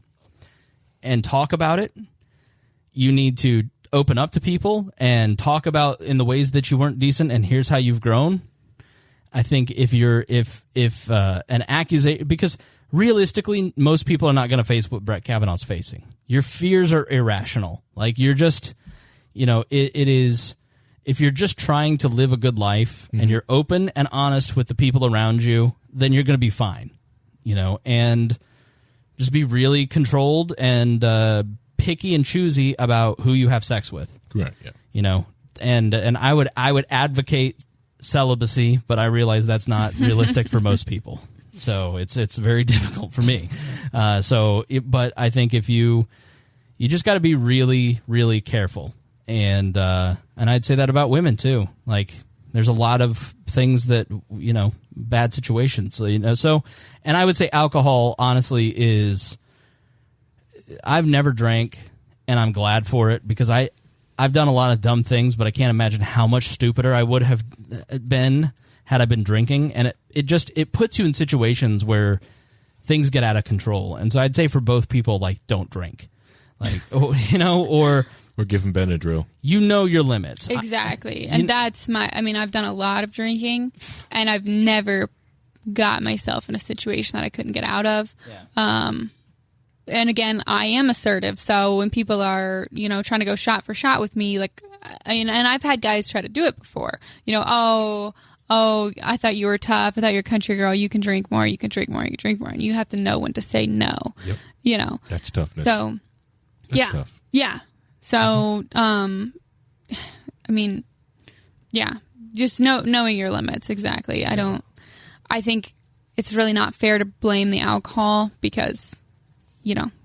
and talk about it. You need to open up to people and talk about in the ways that you weren't decent, and here's how you've grown. I think if an accusation, because realistically, most people are not going to face what Brett Kavanaugh's facing. Your fears are irrational. Like, you're just, it is, if you're just trying to live a good life and you're open and honest with the people around you, then you're going to be fine, and just be really controlled and picky and choosy about who you have sex with. Correct. Yeah. And I would advocate celibacy, but I realize that's not realistic for most people. So it's very difficult for me. But I think if you just got to be really, really careful, and I'd say that about women too. Like, there's a lot of things that bad situations. So, and I would say alcohol, honestly, is, I've never drank, and I'm glad for it, because I've done a lot of dumb things, but I can't imagine how much stupider I would have been had I been drinking. And it puts you in situations where things get out of control. And so I'd say for both people, like, don't drink, like, or give them Benadryl. Your limits. Exactly. And that's I've done a lot of drinking, and I've never got myself in a situation that I couldn't get out of. Yeah. And again, I am assertive, so when people are, trying to go shot for shot with me, like, and I've had guys try to do it before, oh, I thought you were tough, I thought you're a country girl, you can drink more, you can drink more, you can drink more, and you have to know when to say no. Yep. That's toughness. So, that's tough. Yeah. So, just knowing your limits, exactly. I think it's really not fair to blame the alcohol, because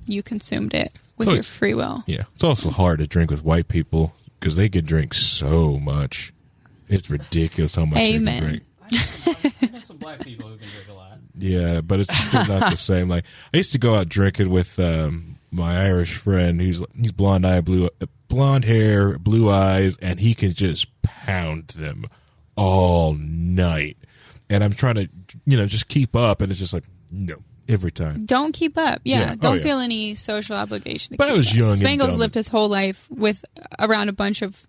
you consumed it with your free will. Yeah. It's also hard to drink with white people, because they can drink so much. It's ridiculous how much they can drink. I know some black people who can drink a lot. Yeah, but it's still not the same. Like, I used to go out drinking with my Irish friend. He's blonde hair, blue eyes, and he can just pound them all night. And I'm trying to, just keep up, and it's just like, no. Every time. Don't keep up. Yeah. Don't feel any social obligation. But I was young. Spangle's lived his whole life around a bunch of,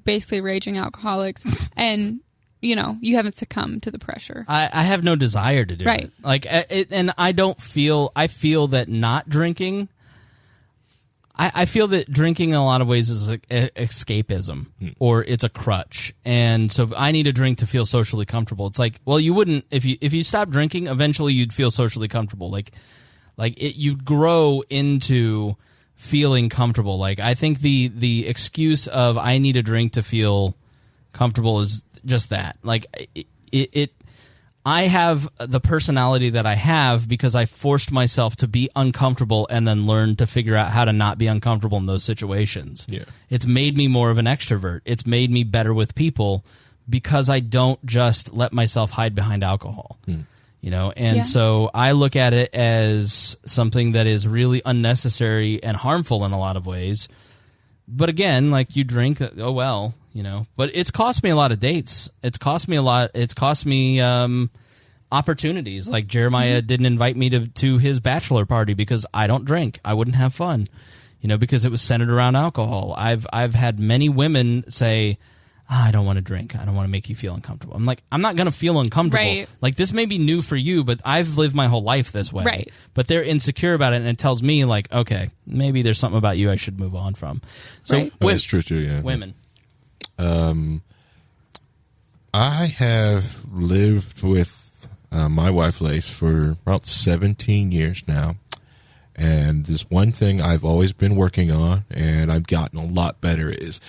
basically raging alcoholics, and you haven't succumbed to the pressure. I have no desire to do it. Like, and I feel that not drinking. I feel that drinking in a lot of ways is like escapism, or it's a crutch, and so I need a drink to feel socially comfortable. It's like, well, you wouldn't if you stop drinking. Eventually, you'd feel socially comfortable. You'd grow into feeling comfortable. Like, I think the excuse of I need a drink to feel comfortable is just that. Like, I have the personality that I have because I forced myself to be uncomfortable and then learned to figure out how to not be uncomfortable in those situations. Yeah. It's made me more of an extrovert. It's made me better with people because I don't just let myself hide behind alcohol. So I look at it as something that is really unnecessary and harmful in a lot of ways. But again, like, you drink, oh well, but it's cost me a lot of dates. It's cost me a lot. It's cost me opportunities. Like, Jeremiah didn't invite me to his bachelor party because I don't drink. I wouldn't have fun, because it was centered around alcohol. I've had many women say, I don't want to drink. I don't want to make you feel uncomfortable. I'm like, I'm not going to feel uncomfortable. Right. Like, this may be new for you, but I've lived my whole life this way. Right. But they're insecure about it, and it tells me, like, okay, maybe there's something about you I should move on from. So that's true too. Yeah. Women. I have lived with my wife Lace for about 17 years now, and this one thing I've always been working on, and I've gotten a lot better, is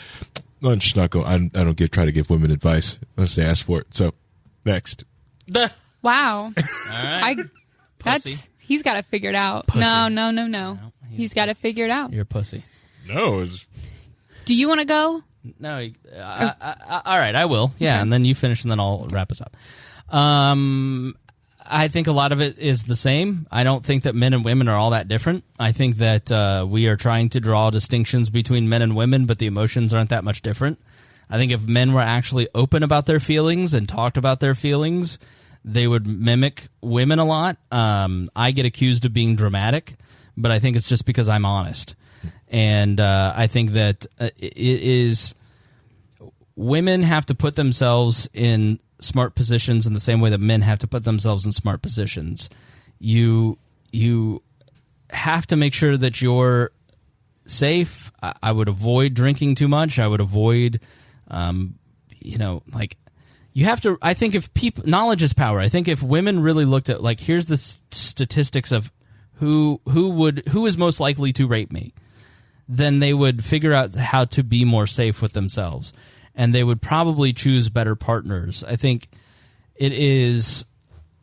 I'm just not going. I don't try to give women advice unless they ask for it. So, next. Wow. All right. He's got it figured out. Pussy. No. He's got it figured out. You're a pussy. No. Do you want to go? No. All right, I will. Yeah, okay. And then you finish, and then I'll wrap us up. I think a lot of it is the same. I don't think that men and women are all that different. I think that we are trying to draw distinctions between men and women, but the emotions aren't that much different. I think if men were actually open about their feelings and talked about their feelings, they would mimic women a lot. I get accused of being dramatic, but I think it's just because I'm honest. And I think that it is women have to put themselves in smart positions in the same way that men have to put themselves in smart positions. You have to make sure that you're safe. I would avoid drinking too much. I would avoid, you have to. I think if knowledge is power. I think if women really looked at, like, here's the statistics of who is most likely to rape me, then they would figure out how to be more safe with themselves, and they would probably choose better partners. I think it is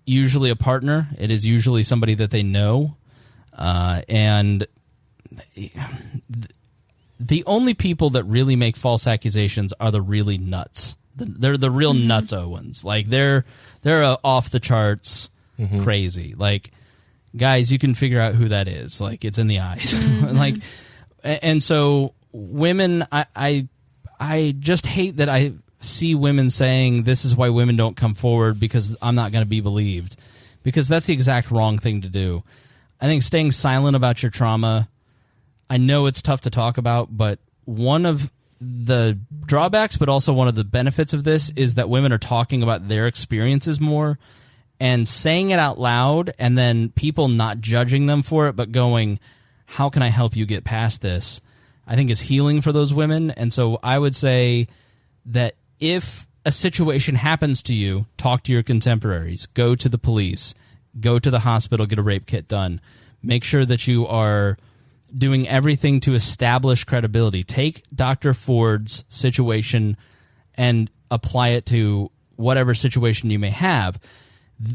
usually a partner. It is usually somebody that they know, and the only people that really make false accusations are the really nuts. They're the real nutso ones. Like, they're off the charts crazy. Like, guys, you can figure out who that is. Like, it's in the eyes. Like, and so women, I just hate that I see women saying this is why women don't come forward because I'm not going to be believed, because that's the exact wrong thing to do. I think staying silent about your trauma, I know it's tough to talk about, but one of the drawbacks, but also one of the benefits of this, is that women are talking about their experiences more and saying it out loud, and then people not judging them for it, but going, how can I help you get past this? I think is healing for those women. And so I would say that if a situation happens to you, talk to your contemporaries, go to the police, go to the hospital, get a rape kit done. Make sure that you are doing everything to establish credibility. Take Dr. Ford's situation and apply it to whatever situation you may have.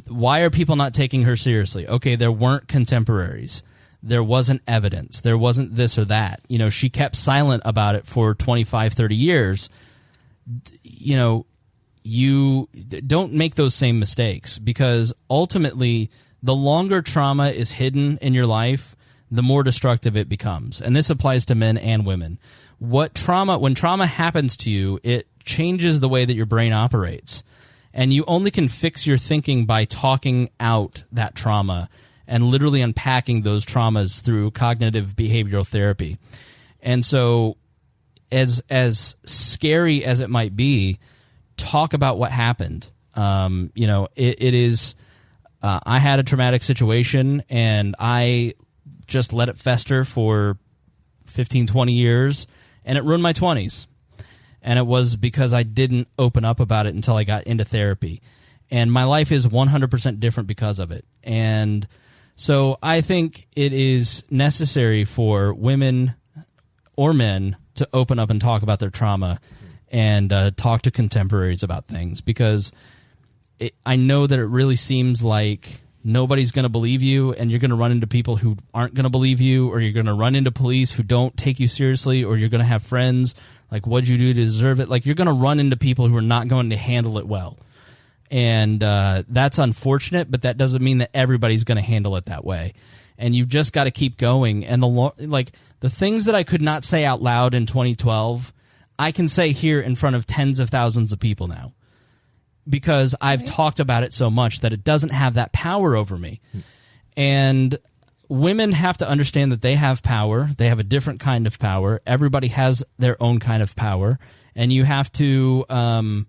Why are people not taking her seriously? Okay, there weren't contemporaries. There wasn't evidence. There wasn't this or that. You know, she kept silent about it for 25, 30 years. You know, you don't make those same mistakes, because ultimately the longer trauma is hidden in your life, the more destructive it becomes. And this applies to men and women. When trauma happens to you, it changes the way that your brain operates. And you only can fix your thinking by talking out that trauma and literally unpacking those traumas through cognitive behavioral therapy. And so as scary as it might be, talk about what happened. It is I had a traumatic situation, and I just let it fester for 15, 20 years, and it ruined my 20s. And it was because I didn't open up about it until I got into therapy. And my life is 100% different because of it. And so I think it is necessary for women or men to open up and talk about their trauma and talk to contemporaries about things, because I know that it really seems like nobody's going to believe you, and you're going to run into people who aren't going to believe you, or you're going to run into police who don't take you seriously, or you're going to have friends like, what'd you do to deserve it? Like, you're going to run into people who are not going to handle it well. And that's unfortunate, but that doesn't mean that everybody's going to handle it that way. And you've just got to keep going. And the things that I could not say out loud in 2012, I can say here in front of tens of thousands of people now, because I've talked about it so much that it doesn't have that power over me. And women have to understand that they have power. They have a different kind of power. Everybody has their own kind of power. And you have to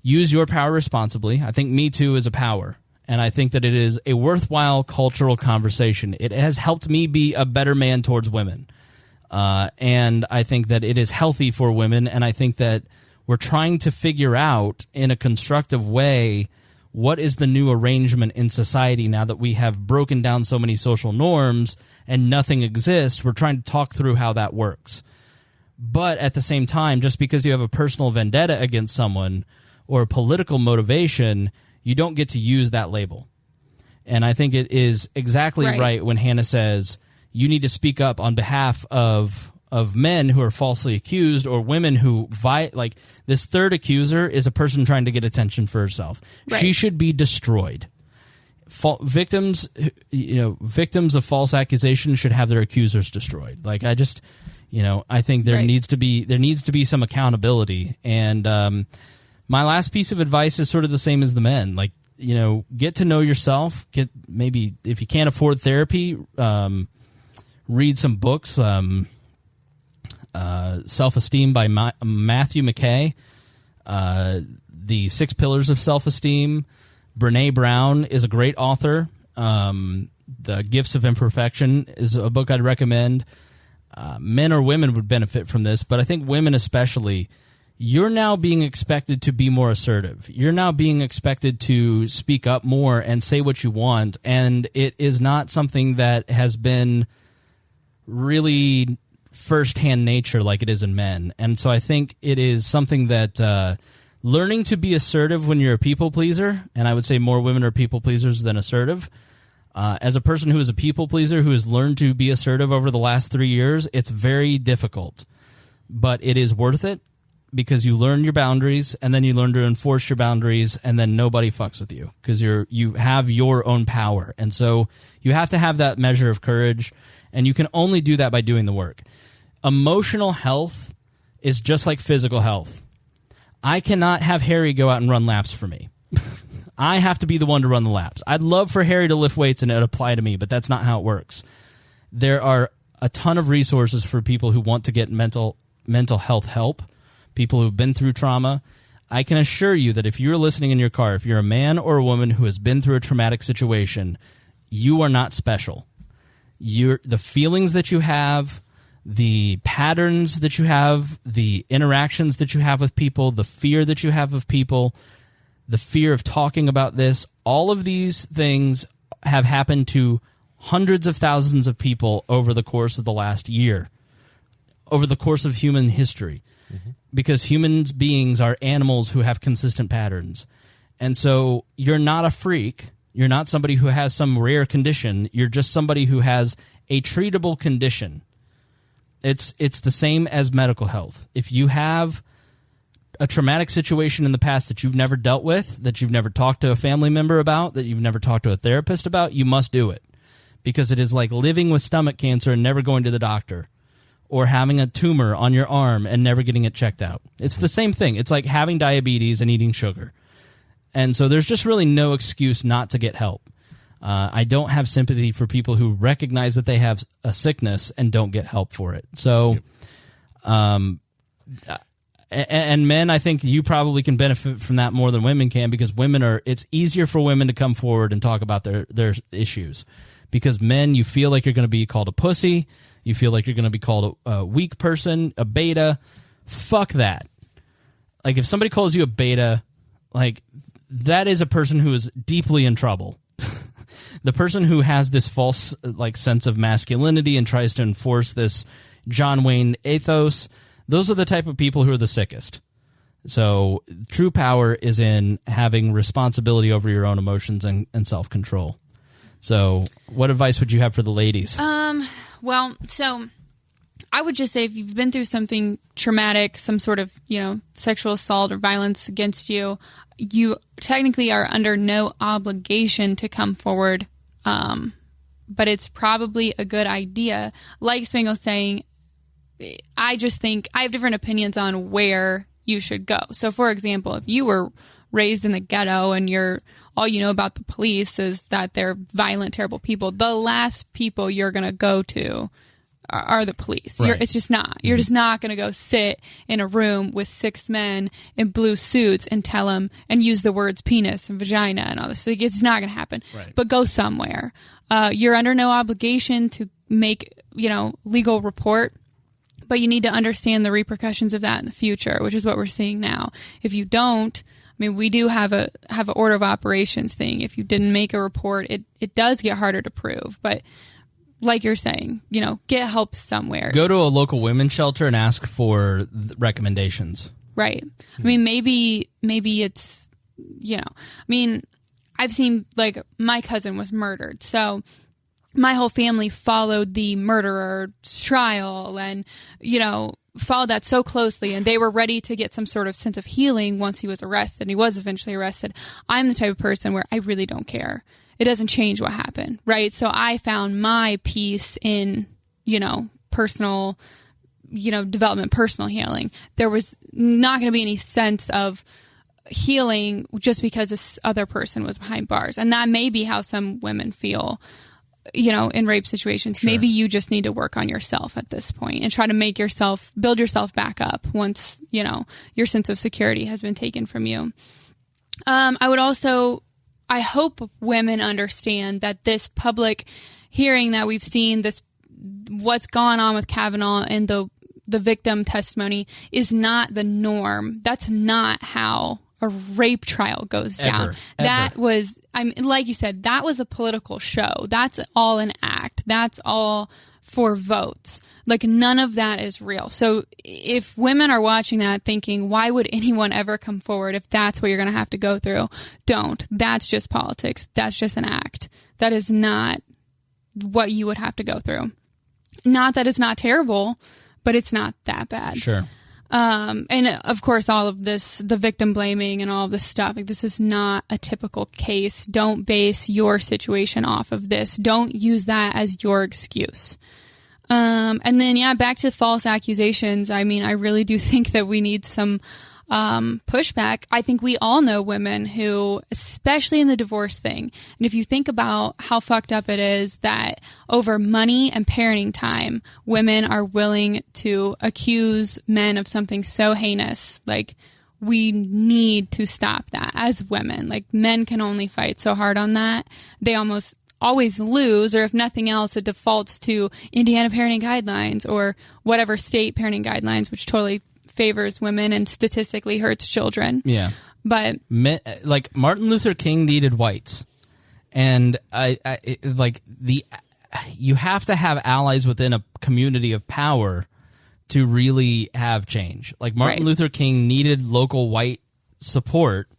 use your power responsibly. I think Me Too is a power. And I think that it is a worthwhile cultural conversation. It has helped me be a better man towards women. And I think that it is healthy for women. And I think that we're trying to figure out in a constructive way what is the new arrangement in society now that we have broken down so many social norms and nothing exists. We're trying to talk through how that works. But at the same time, just because you have a personal vendetta against someone or a political motivation, you don't get to use that label. And I think it is exactly right when Hanna says you need to speak up on behalf of men who are falsely accused, or women who like this third accuser is a person trying to get attention for herself. Right. She should be destroyed. Victims of false accusations should have their accusers destroyed. Like, I think there needs to be some accountability. And my last piece of advice is sort of the same as the men. Like, get to know yourself. Maybe if you can't afford therapy, read some books. Self-Esteem by Matthew McKay. The 6 Pillars of Self-Esteem. Brene Brown is a great author. The Gifts of Imperfection is a book I'd recommend. Men or women would benefit from this, but I think women especially. You're now being expected to be more assertive. You're now being expected to speak up more and say what you want, and it is not something that has been really first-hand nature like it is in men. And so I think it is something that learning to be assertive when you're a people pleaser, and I would say more women are people pleasers than assertive. As a person who is a people pleaser who has learned to be assertive over the last 3 years, it's very difficult, but it is worth it. Because you learn your boundaries, and then you learn to enforce your boundaries, and then nobody fucks with you because you have your own power. And so you have to have that measure of courage, and you can only do that by doing the work. Emotional health is just like physical health. I cannot have Harry go out and run laps for me. I have to be the one to run the laps. I'd love for Harry to lift weights and it apply to me, but that's not how it works. There are a ton of resources for people who want to get mental health help. People who've been through trauma. I can assure you that if you're listening in your car, if you're a man or a woman who has been through a traumatic situation, you are not special. The feelings that you have, the patterns that you have, the interactions that you have with people, the fear that you have of people, the fear of talking about this, all of these things have happened to hundreds of thousands of people over the course of the last year, over the course of human history. Mm-hmm. Because human beings are animals who have consistent patterns. And so you're not a freak. You're not somebody who has some rare condition. You're just somebody who has a treatable condition. It's the same as medical health. If you have a traumatic situation in the past that you've never dealt with, that you've never talked to a family member about, that you've never talked to a therapist about, you must do it. Because it is like living with stomach cancer and never going to the doctor. Or having a tumor on your arm and never getting it checked out. It's the same thing. It's like having diabetes and eating sugar. And so there's just really no excuse not to get help. I don't have sympathy for people who recognize that they have a sickness and don't get help for it. So, and men, I think you probably can benefit from that more than women can, because it's easier for women to come forward and talk about their issues. Because men, you feel like you're going to be called a pussy. You feel like you're going to be called a weak person, a beta. Fuck that. Like, if somebody calls you a beta, like, that is a person who is deeply in trouble. The person who has this false, like, sense of masculinity and tries to enforce this John Wayne ethos, those are the type of people who are the sickest. So true power is in having responsibility over your own emotions and self-control. So what advice would you have for the ladies? Well, so I would just say if you've been through something traumatic, some sort of, sexual assault or violence against you, you technically are under no obligation to come forward. But it's probably a good idea. Like Spangle's saying, I just think I have different opinions on where you should go. So, for example, if you were raised in the ghetto and all you know about the police is that they're violent, terrible people, the last people you're going to go to are the police. Right. It's just not. You're just not going to go sit in a room with 6 men in blue suits and tell them and use the words penis and vagina and all this. It's not going to happen. Right. But go somewhere. You're under no obligation to make, legal report. But you need to understand the repercussions of that in the future, which is what we're seeing now. If you don't, we do have an order of operations thing. If you didn't make a report, it does get harder to prove. But like you're saying, get help somewhere. Go to a local women's shelter and ask for recommendations. Right. Maybe it's, I've seen, like, my cousin was murdered. So my whole family followed the murderer's trial and, followed that so closely, and they were ready to get some sort of sense of healing once he was arrested, and he was eventually arrested. I'm the type of person where I really don't care. It doesn't change what happened, right? So I found my peace in, personal, development, personal healing. There was not going to be any sense of healing just because this other person was behind bars. And that may be how some women feel, in rape situations. Sure. Maybe you just need to work on yourself at this point and try to build yourself back up once, your sense of security has been taken from you. I hope women understand that this public hearing that we've seen, what's gone on with Kavanaugh and the victim testimony is not the norm. That's not how a rape trial goes down. That was, like you said, that was a political show. That's all an act. That's all for votes. Like, none of that is real. So if women are watching that thinking, why would anyone ever come forward if that's what you're going to have to go through? Don't. That's just politics. That's just an act. That is not what you would have to go through. Not that it's not terrible, but it's not that bad. Sure. And of course, all of this, the victim blaming and all of this stuff, like, this is not a typical case. Don't base your situation off of this. Don't use that as your excuse. And then, back to false accusations. I really do think that we need some pushback. I think we all know women who, especially in the divorce thing, and if you think about how fucked up it is that over money and parenting time, women are willing to accuse men of something so heinous. Like, we need to stop that as women. Like, men can only fight so hard on that. They almost always lose, or if nothing else, it defaults to Indiana parenting guidelines or whatever state parenting guidelines, which totally favors women and statistically hurts children. Yeah. But like, Martin Luther King needed whites. And you have to have allies within a community of power to really have change. Like, Martin Luther King needed local white support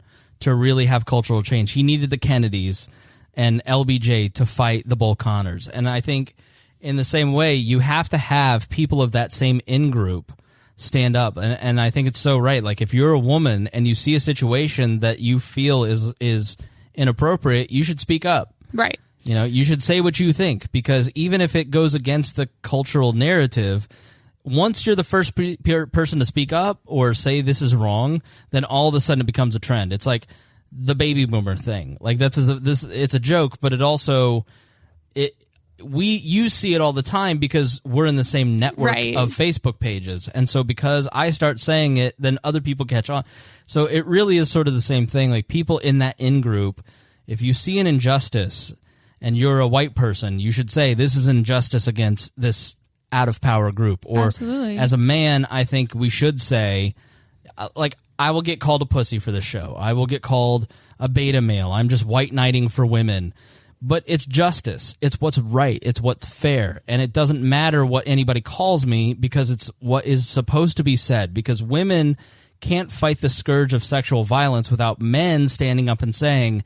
to really have cultural change. He needed the Kennedys and LBJ to fight the Bull Connors. And I think in the same way, you have to have people of that same in-group stand up. And I think it's so right. Like, if you're a woman and you see a situation that you feel is inappropriate, you should speak up. Right. You should say what you think, because even if it goes against the cultural narrative, once you're the first person to speak up or say this is wrong, then all of a sudden it becomes a trend. It's like the baby boomer thing. Like, it's a joke, but it also you see it all the time because we're in the same network of Facebook pages. And so because I start saying it, then other people catch on. So it really is sort of the same thing. Like, people in that in-group, if you see an injustice and you're a white person, you should say, this is injustice against this out-of-power group. Or Absolutely. As a man, I think we should say, like, I will get called a pussy for this show. I will get called a beta male. I'm just white knighting for women. But it's justice. It's what's right. It's what's fair. And it doesn't matter what anybody calls me, because it's what is supposed to be said. Because women can't fight the scourge of sexual violence without men standing up and saying,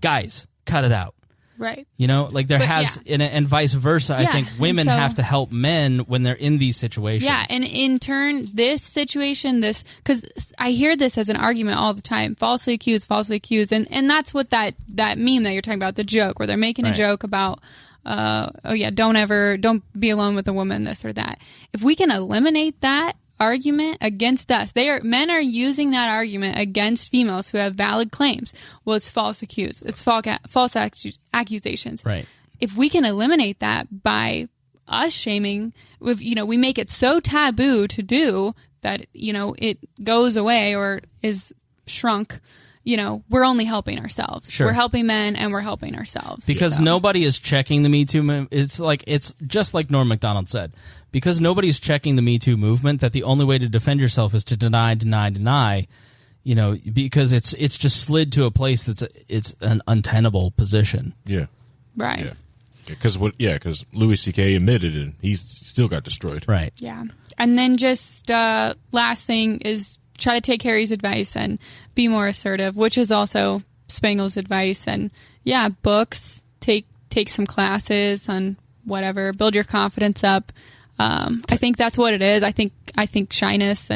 guys, cut it out. Right. And vice versa. I think women have to help men when they're in these situations. Yeah, and in turn, this situation, because I hear this as an argument all the time, falsely accused, and that's what that meme that you're talking about, the joke, where they're making a joke about, don't be alone with a woman, this or that. If we can eliminate that argument against us, men are using that argument against females who have valid claims. Well, it's false accusations. Right. If we can eliminate that by us shaming, we make it so taboo to do that, it goes away or is shrunk. We're only helping ourselves. Sure. We're helping men and we're helping ourselves. Because nobody is checking the Me Too movement. It's just like Norm Macdonald said. Because nobody's checking the Me Too movement, that the only way to defend yourself is to deny, because it's just slid to a place it's an untenable position. Yeah. Right. Yeah. Because Louis C.K. admitted it, and he still got destroyed. Right. Yeah. And then just last thing is try to take Harry's advice and be more assertive, which is also Spangle's advice. And books, take some classes on whatever, build your confidence up. I think that's what it is. I think shyness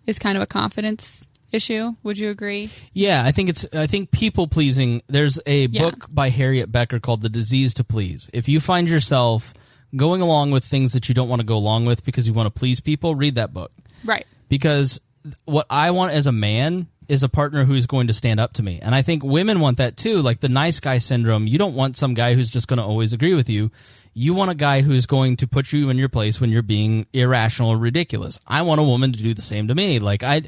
is kind of a confidence issue. Would you agree? Yeah, I think people pleasing. There's a book by Harriet Becker called The Disease to Please. If you find yourself going along with things that you don't want to go along with because you want to please people, read that book. Right. Because what I want as a man is a partner who's going to stand up to me. And I think women want that too, like the nice guy syndrome. You don't want some guy who's just going to always agree with you. You want a guy who's going to put you in your place when you're being irrational or ridiculous. I want a woman to do the same to me. Like I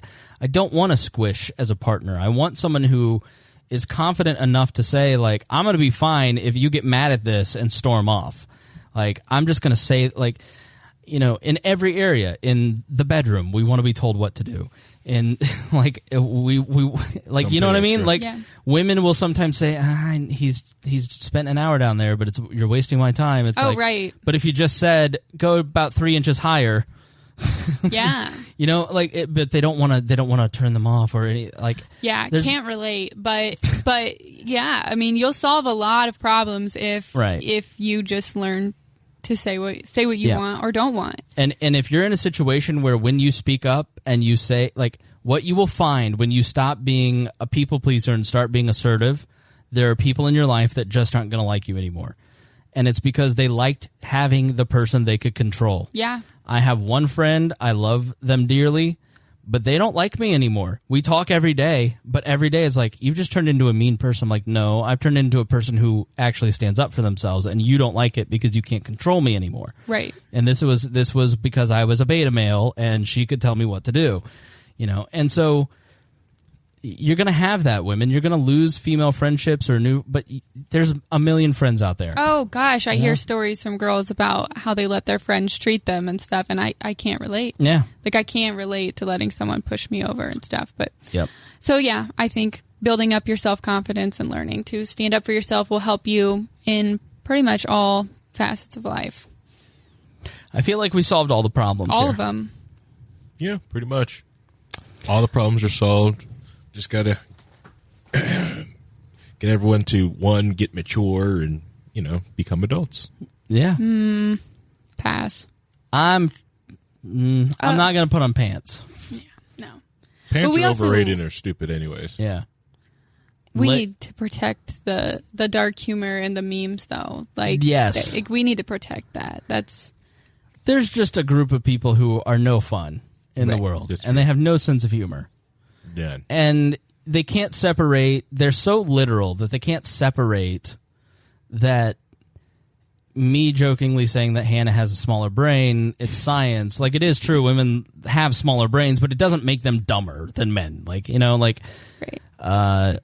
don't want a squish as a partner. I want someone who is confident enough to say, like, I'm going to be fine if you get mad at this and storm off. Like, I'm just going to say, like, you know, in every area, in the bedroom, we want to be told what to do. And like we like, you know what I mean? Like women will sometimes say, he's spent an hour down there, but you're wasting my time. It's like, right. But if you just said go about 3 inches higher, yeah, you know, like, but they don't want to turn them off or any, like, yeah, can't relate. But yeah, I mean, you'll solve a lot of problems if you just learn to say what you want or don't want. And if you're in a situation where when you speak up and you say, like, what you will find when you stop being a people pleaser and start being assertive, there are people in your life that just aren't going to like you anymore. And it's because they liked having the person they could control. Yeah. I have one friend, I love them dearly, but they don't like me anymore. We talk every day, but every day it's like, you've just turned into a mean person. I'm like, no, I've turned into a person who actually stands up for themselves, and you don't like it because you can't control me anymore. Right. And this was because I was a beta male, and she could tell me what to do, you know. And so you're going to have that, women. You're going to lose female friendships but there's a million friends out there. Oh, gosh. I hear stories from girls about how they let their friends treat them and stuff, and I can't relate. Yeah. Like, I can't relate to letting someone push me over and stuff. But yep. So, yeah, I think building up your self-confidence and learning to stand up for yourself will help you in pretty much all facets of life. I feel like we solved all the problems All here. of them. Yeah, pretty much. All the problems are solved. Just got to get everyone to, one, get mature and, you know, become adults. Yeah. Pass. I'm not going to put on pants. Yeah, no. Pants are overrated and are stupid anyways. Yeah. We need to protect the dark humor and the memes, though. Like, yes. We need to protect that. There's just a group of people who are no fun in the world, and they have no sense of humor. Yeah. And they can't separate. They're so literal that they can't separate that me jokingly saying that Hannah has a smaller brain, it's science. Like, it is true, women have smaller brains, but it doesn't make them dumber than men. Like, you know, like, they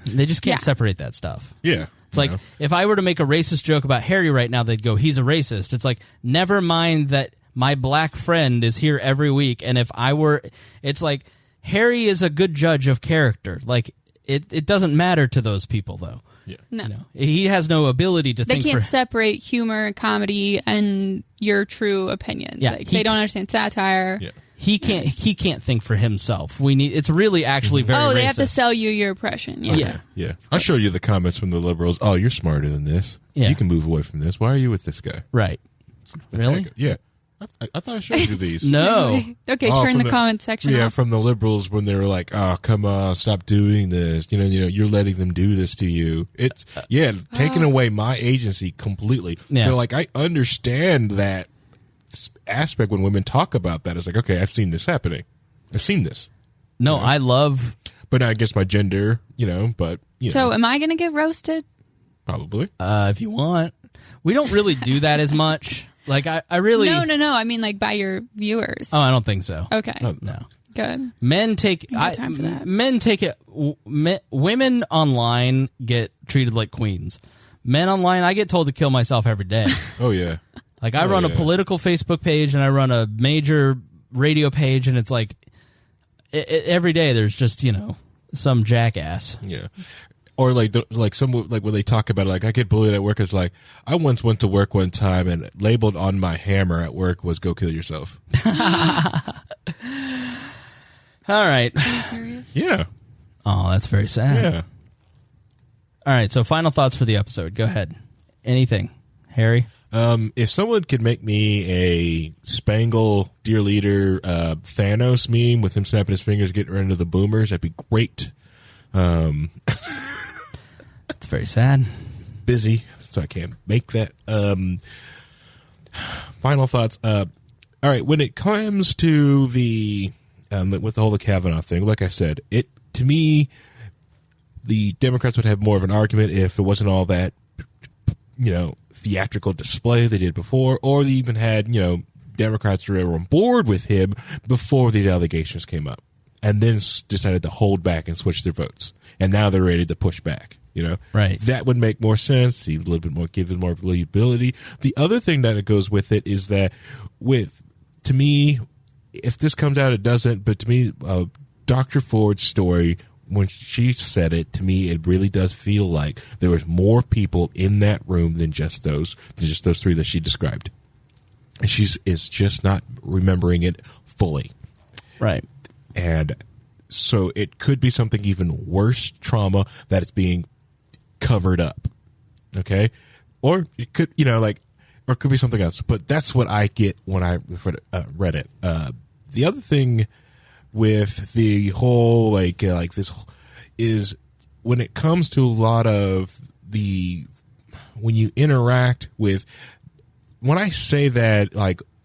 just can't separate that stuff. Yeah. It's like, if I were to make a racist joke about Harry right now, they'd go, he's a racist. It's like, never mind that my black friend is here every week, and if I were, it's like, Harry is a good judge of character. Like, it doesn't matter to those people, though. Yeah. No. You know, he has no ability to think. They can't separate humor and comedy and your true opinions. Yeah, like, they don't understand satire. Yeah. He can't think for himself. It's really actually very they racist. have to sell you your oppression. Yeah. Yeah. I'll show you the comments from the liberals. Oh, you're smarter than this. Yeah. You can move away from this. Why are you with this guy? Right. Really? Yeah. I thought I showed you these. No. Okay, turn the comment section off. From the liberals when they were like, oh, come on, stop doing this. You know, you're letting them do this to you. It's, taking away my agency completely. Yeah. So, like, I understand that aspect when women talk about that. It's like, okay, I've seen this happening. I've seen this. No, I love... But not against my gender, but, So, am I going to get roasted? Probably. If you want. We don't really do that as much. Like, I really... No. I mean, like, by your viewers. Oh, I don't think so. Okay. No. Good. Men take... time for that. Men take it... women online get treated like queens. Men online, I get told to kill myself every day. Oh, yeah. Like, I run a political Facebook page, and I run a major radio page, and it's like... every day there's just, some jackass. Yeah. Or like some when they talk about it, like I get bullied at work. It's like I once went to work one time and labeled on my hammer at work was "Go kill yourself." All right. Are you serious? Yeah. Oh, that's very sad. Yeah. All right. So, final thoughts for the episode. Go ahead. Anything, Harry? If someone could make me a Spangle Dear Leader Thanos meme with him snapping his fingers, getting rid of the boomers, that'd be great. It's very sad. Busy, so I can't make that. Final thoughts. All right, when it comes to the with the whole Kavanaugh thing, like I said, to me, the Democrats would have more of an argument if it wasn't all that, theatrical display they did before, or they even had, Democrats who were on board with him before these allegations came up, and then decided to hold back and switch their votes, and now they're ready to push back. Right? That would make more sense. Seem a little bit more, give it more believability. The other thing that it goes with it is that, to me, if this comes out, it doesn't. But to me, Dr. Ford's story, when she said it, to me, it really does feel like there was more people in that room than just those three that she described. And is just not remembering it fully. Right. And so it could be something even worse trauma that is being covered up. Okay? Or it could, or it could be something else. But that's what I get when I read it. The other thing with the whole this is when it comes to a lot of when you interact with, when I say that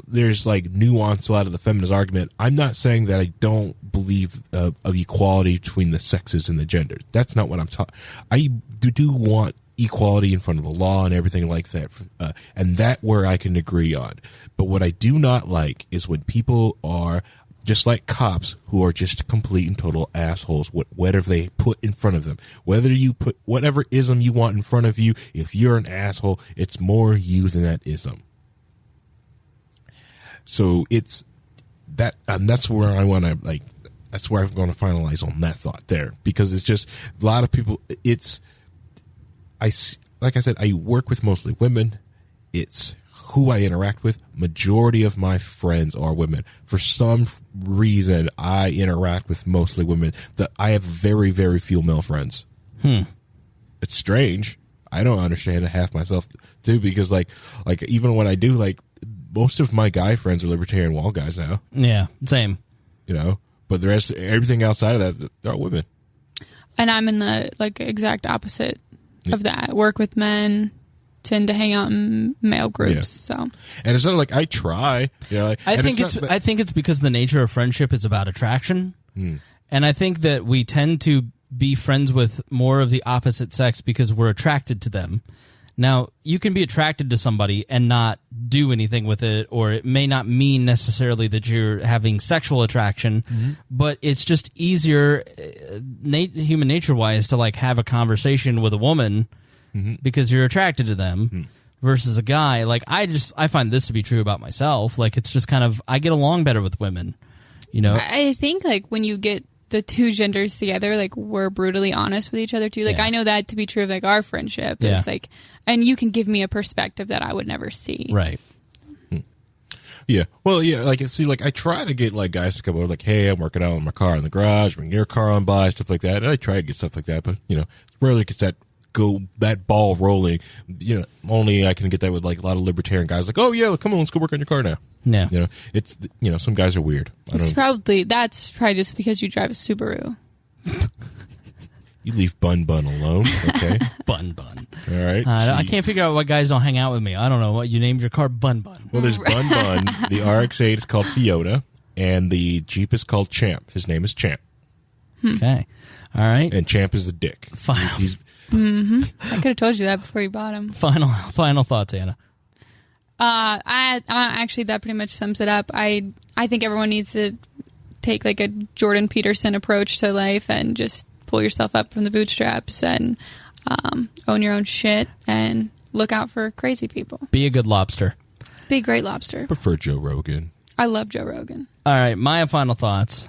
there's nuance a lot of the feminist argument, I'm not saying that I don't believe of equality between the sexes and the genders. That's not what I'm talking. I do want equality in front of the law and everything like that, and that where I can agree on. But what I do not like is when people are just like cops who are just complete and total assholes, whatever they put in front of them. Whether you put whatever ism you want in front of you, if you're an asshole, it's more you than that ism. So it's that, and that's where I want to that's where I'm going to finalize on that thought there, because it's just a lot of people. Like I said, I work with mostly women. It's who I interact with. Majority of my friends are women. For some reason, I interact with mostly women. I have very, very few male friends. It's strange. I don't understand it half myself too, because even when I do, most of my guy friends are libertarian wall guys now. Yeah, same. But the rest, everything outside of that, they're all women. And I'm in the exact opposite of that. Work with men, tend to hang out in male groups. Yeah. So, and it's not I try. I think it's because the nature of friendship is about attraction, and I think that we tend to be friends with more of the opposite sex because we're attracted to them. Now, you can be attracted to somebody and not do anything with it, or it may not mean necessarily that you're having sexual attraction, but it's just easier, human nature-wise, to have a conversation with a woman because you're attracted to them versus a guy. I find this to be true about myself. It's just kind of, I get along better with women. I think when you get the two genders together, we're brutally honest with each other too. I know that to be true of our friendship. Yeah. It's and you can give me a perspective that I would never see. Right. Yeah. Well, yeah. I try to get guys to come over, hey, I'm working out on my car in the garage, bring your car on by, stuff like that. And I try to get stuff like that, but rarely gets that ball rolling. Only I can get that with a lot of libertarian guys. Oh yeah, come on, let's go work on your car now. Yeah. It's some guys are weird. That's probably just because you drive a Subaru. You leave Bun alone, okay? Bun. All right. I can't figure out why guys don't hang out with me. I don't know what you named your car. Bun. Well, there's Bun. The RX-8 is called Fiona, and the Jeep is called Champ. His name is Champ. Okay. All right. And Champ is a dick. He's I could have told you that before you bought him. Final thoughts, Anna. I actually, that pretty much sums it up. I think everyone needs to take a Jordan Peterson approach to life and just pull yourself up from the bootstraps and own your own shit and look out for crazy people. Be a good lobster. Be a great lobster. Prefer Joe Rogan. I love Joe Rogan. All right, my final thoughts.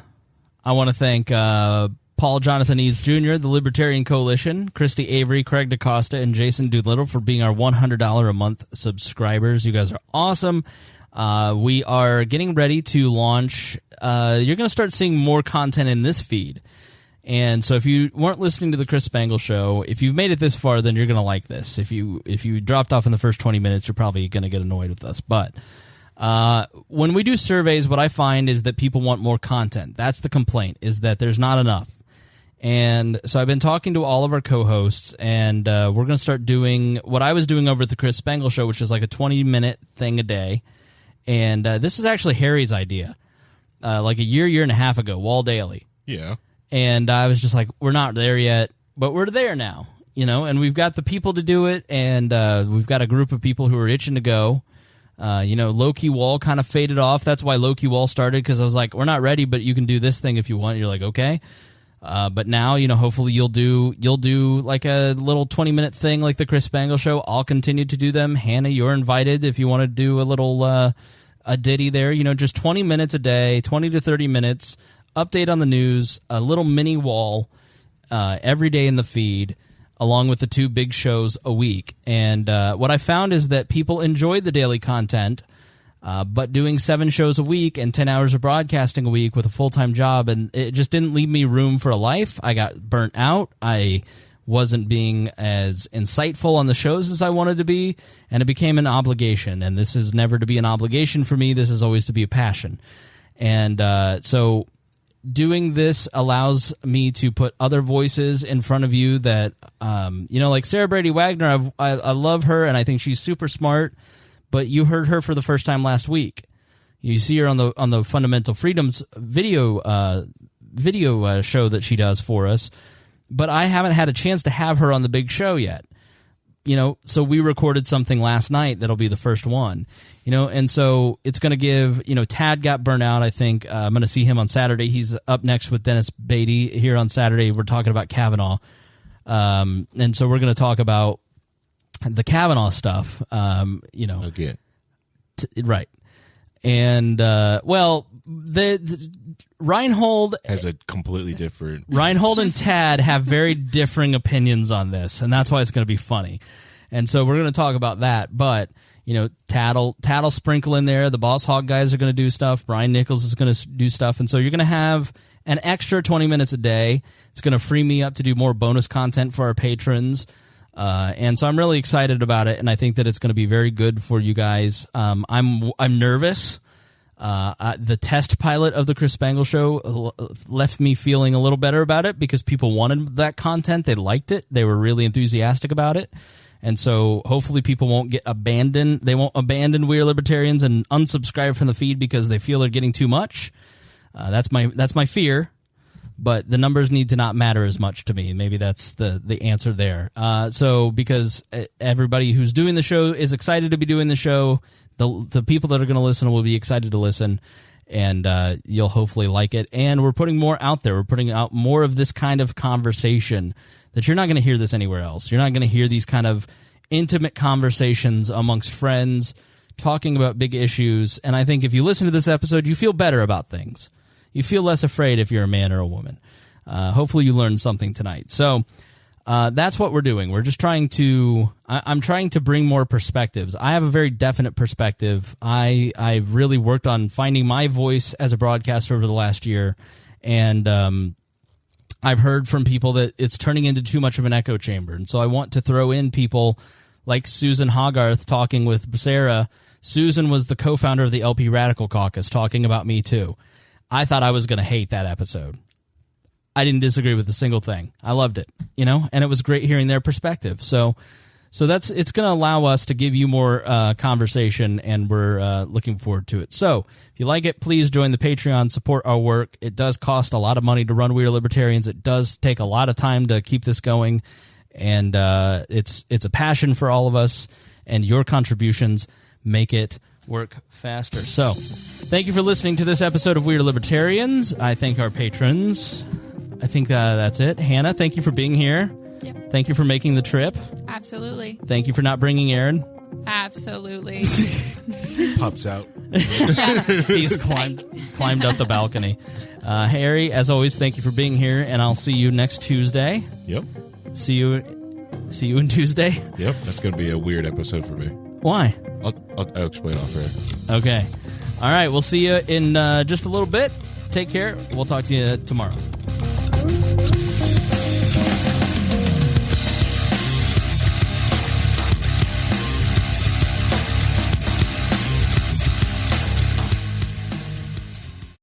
I want to thank Paul Jonathan Eads Jr., the Libertarian Coalition, Christy Avery, Craig DaCosta, and Jason Doolittle for being our $100 a month subscribers. You guys are awesome. We are getting ready to launch. You're going to start seeing more content in this feed. And so if you weren't listening to the Chris Spangle Show, if you've made it this far, then you're going to like this. If you dropped off in the first 20 minutes, you're probably going to get annoyed with us. But when we do surveys, what I find is that people want more content. That's the complaint, is that there's not enough. And so I've been talking to all of our co-hosts, and we're going to start doing what I was doing over at the Chris Spangle Show, which is a 20-minute thing a day. And this is actually Harry's idea. like a year and a half ago, Wall Daily. Yeah. And I was just like, we're not there yet, but we're there now, and we've got the people to do it, and we've got a group of people who are itching to go. Low-key Wall kind of faded off. That's why Low-key Wall started, because I was like, we're not ready, but you can do this thing if you want. You're like, okay. But now, hopefully you'll do like a little 20-minute thing like the Chris Spangle Show. I'll continue to do them. Hannah, you're invited if you want to do a little a ditty there. Just 20 minutes a day, 20 to 30 minutes, update on the news, a little mini wall every day in the feed, along with the 2 big shows a week. And what I found is that people enjoyed the daily content, but doing 7 shows a week and 10 hours of broadcasting a week with a full-time job, and it just didn't leave me room for a life. I got burnt out. I wasn't being as insightful on the shows as I wanted to be, and it became an obligation. And this is never to be an obligation for me. This is always to be a passion. And so doing this allows me to put other voices in front of you that, like Sarah Brady Wagner, I love her, and I think she's super smart. But you heard her for the first time last week. You see her on the Fundamental Freedoms video show that she does for us. But I haven't had a chance to have her on the big show yet. So we recorded something last night that'll be the first one. And so it's going to give, Tad got burnt out, I think. I'm going to see him on Saturday. He's up next with Dennis Beatty here on Saturday. We're talking about Kavanaugh. And so we're going to talk about the Kavanaugh stuff, Again. Right. And, the Reinhold has a completely different... Reinhold and Tad have very differing opinions on this, and that's why it's going to be funny. And so we're going to talk about that, but, Tad'll sprinkle in there. The Boss Hog guys are going to do stuff. Brian Nichols is going to do stuff. And so you're going to have an extra 20 minutes a day. It's going to free me up to do more bonus content for our patrons. And so I'm really excited about it, and I think that it's going to be very good for you guys. I'm nervous. The test pilot of the Chris Spangle Show left me feeling a little better about it because people wanted that content. They liked it. They were really enthusiastic about it. And so hopefully people won't get abandoned. They won't abandon We Are Libertarians and unsubscribe from the feed because they feel they're getting too much. That's my fear. But the numbers need to not matter as much to me. Maybe that's the answer there. So because everybody who's doing the show is excited to be doing the show, the people that are going to listen will be excited to listen, and you'll hopefully like it. And we're putting more out there. We're putting out more of this kind of conversation that you're not going to hear this anywhere else. You're not going to hear these kind of intimate conversations amongst friends talking about big issues. And I think if you listen to this episode, you feel better about things. You feel less afraid if you're a man or a woman. Hopefully you learned something tonight. So that's what we're doing. We're just trying to... I'm trying to bring more perspectives. I have a very definite perspective. I've really worked on finding my voice as a broadcaster over the last year, and I've heard from people that it's turning into too much of an echo chamber. And so I want to throw in people like Susan Hogarth talking with Sarah. Susan was the co-founder of the LP Radical Caucus talking about Me Too. I thought I was going to hate that episode. I didn't disagree with a single thing. I loved it, and it was great hearing their perspective. So it's going to allow us to give you more conversation, and we're looking forward to it. So if you like it, please join the Patreon, support our work. It does cost a lot of money to run We Are Libertarians. It does take a lot of time to keep this going, and it's a passion for all of us, and your contributions make it work faster. So thank you for listening to this episode of We Are Libertarians. I thank our patrons. I think that's it. Hannah, thank you for being here. Yep. Thank you for making the trip. Absolutely. Thank you for not bringing Aaron. Absolutely. Pops out. He's climbed up the balcony. Harry, as always, thank you for being here, and I'll see you next Tuesday. Yep. See you on Tuesday. Yep, that's going to be a weird episode for me. Why? I'll explain off air. Okay. All right, we'll see you in just a little bit. Take care. We'll talk to you tomorrow.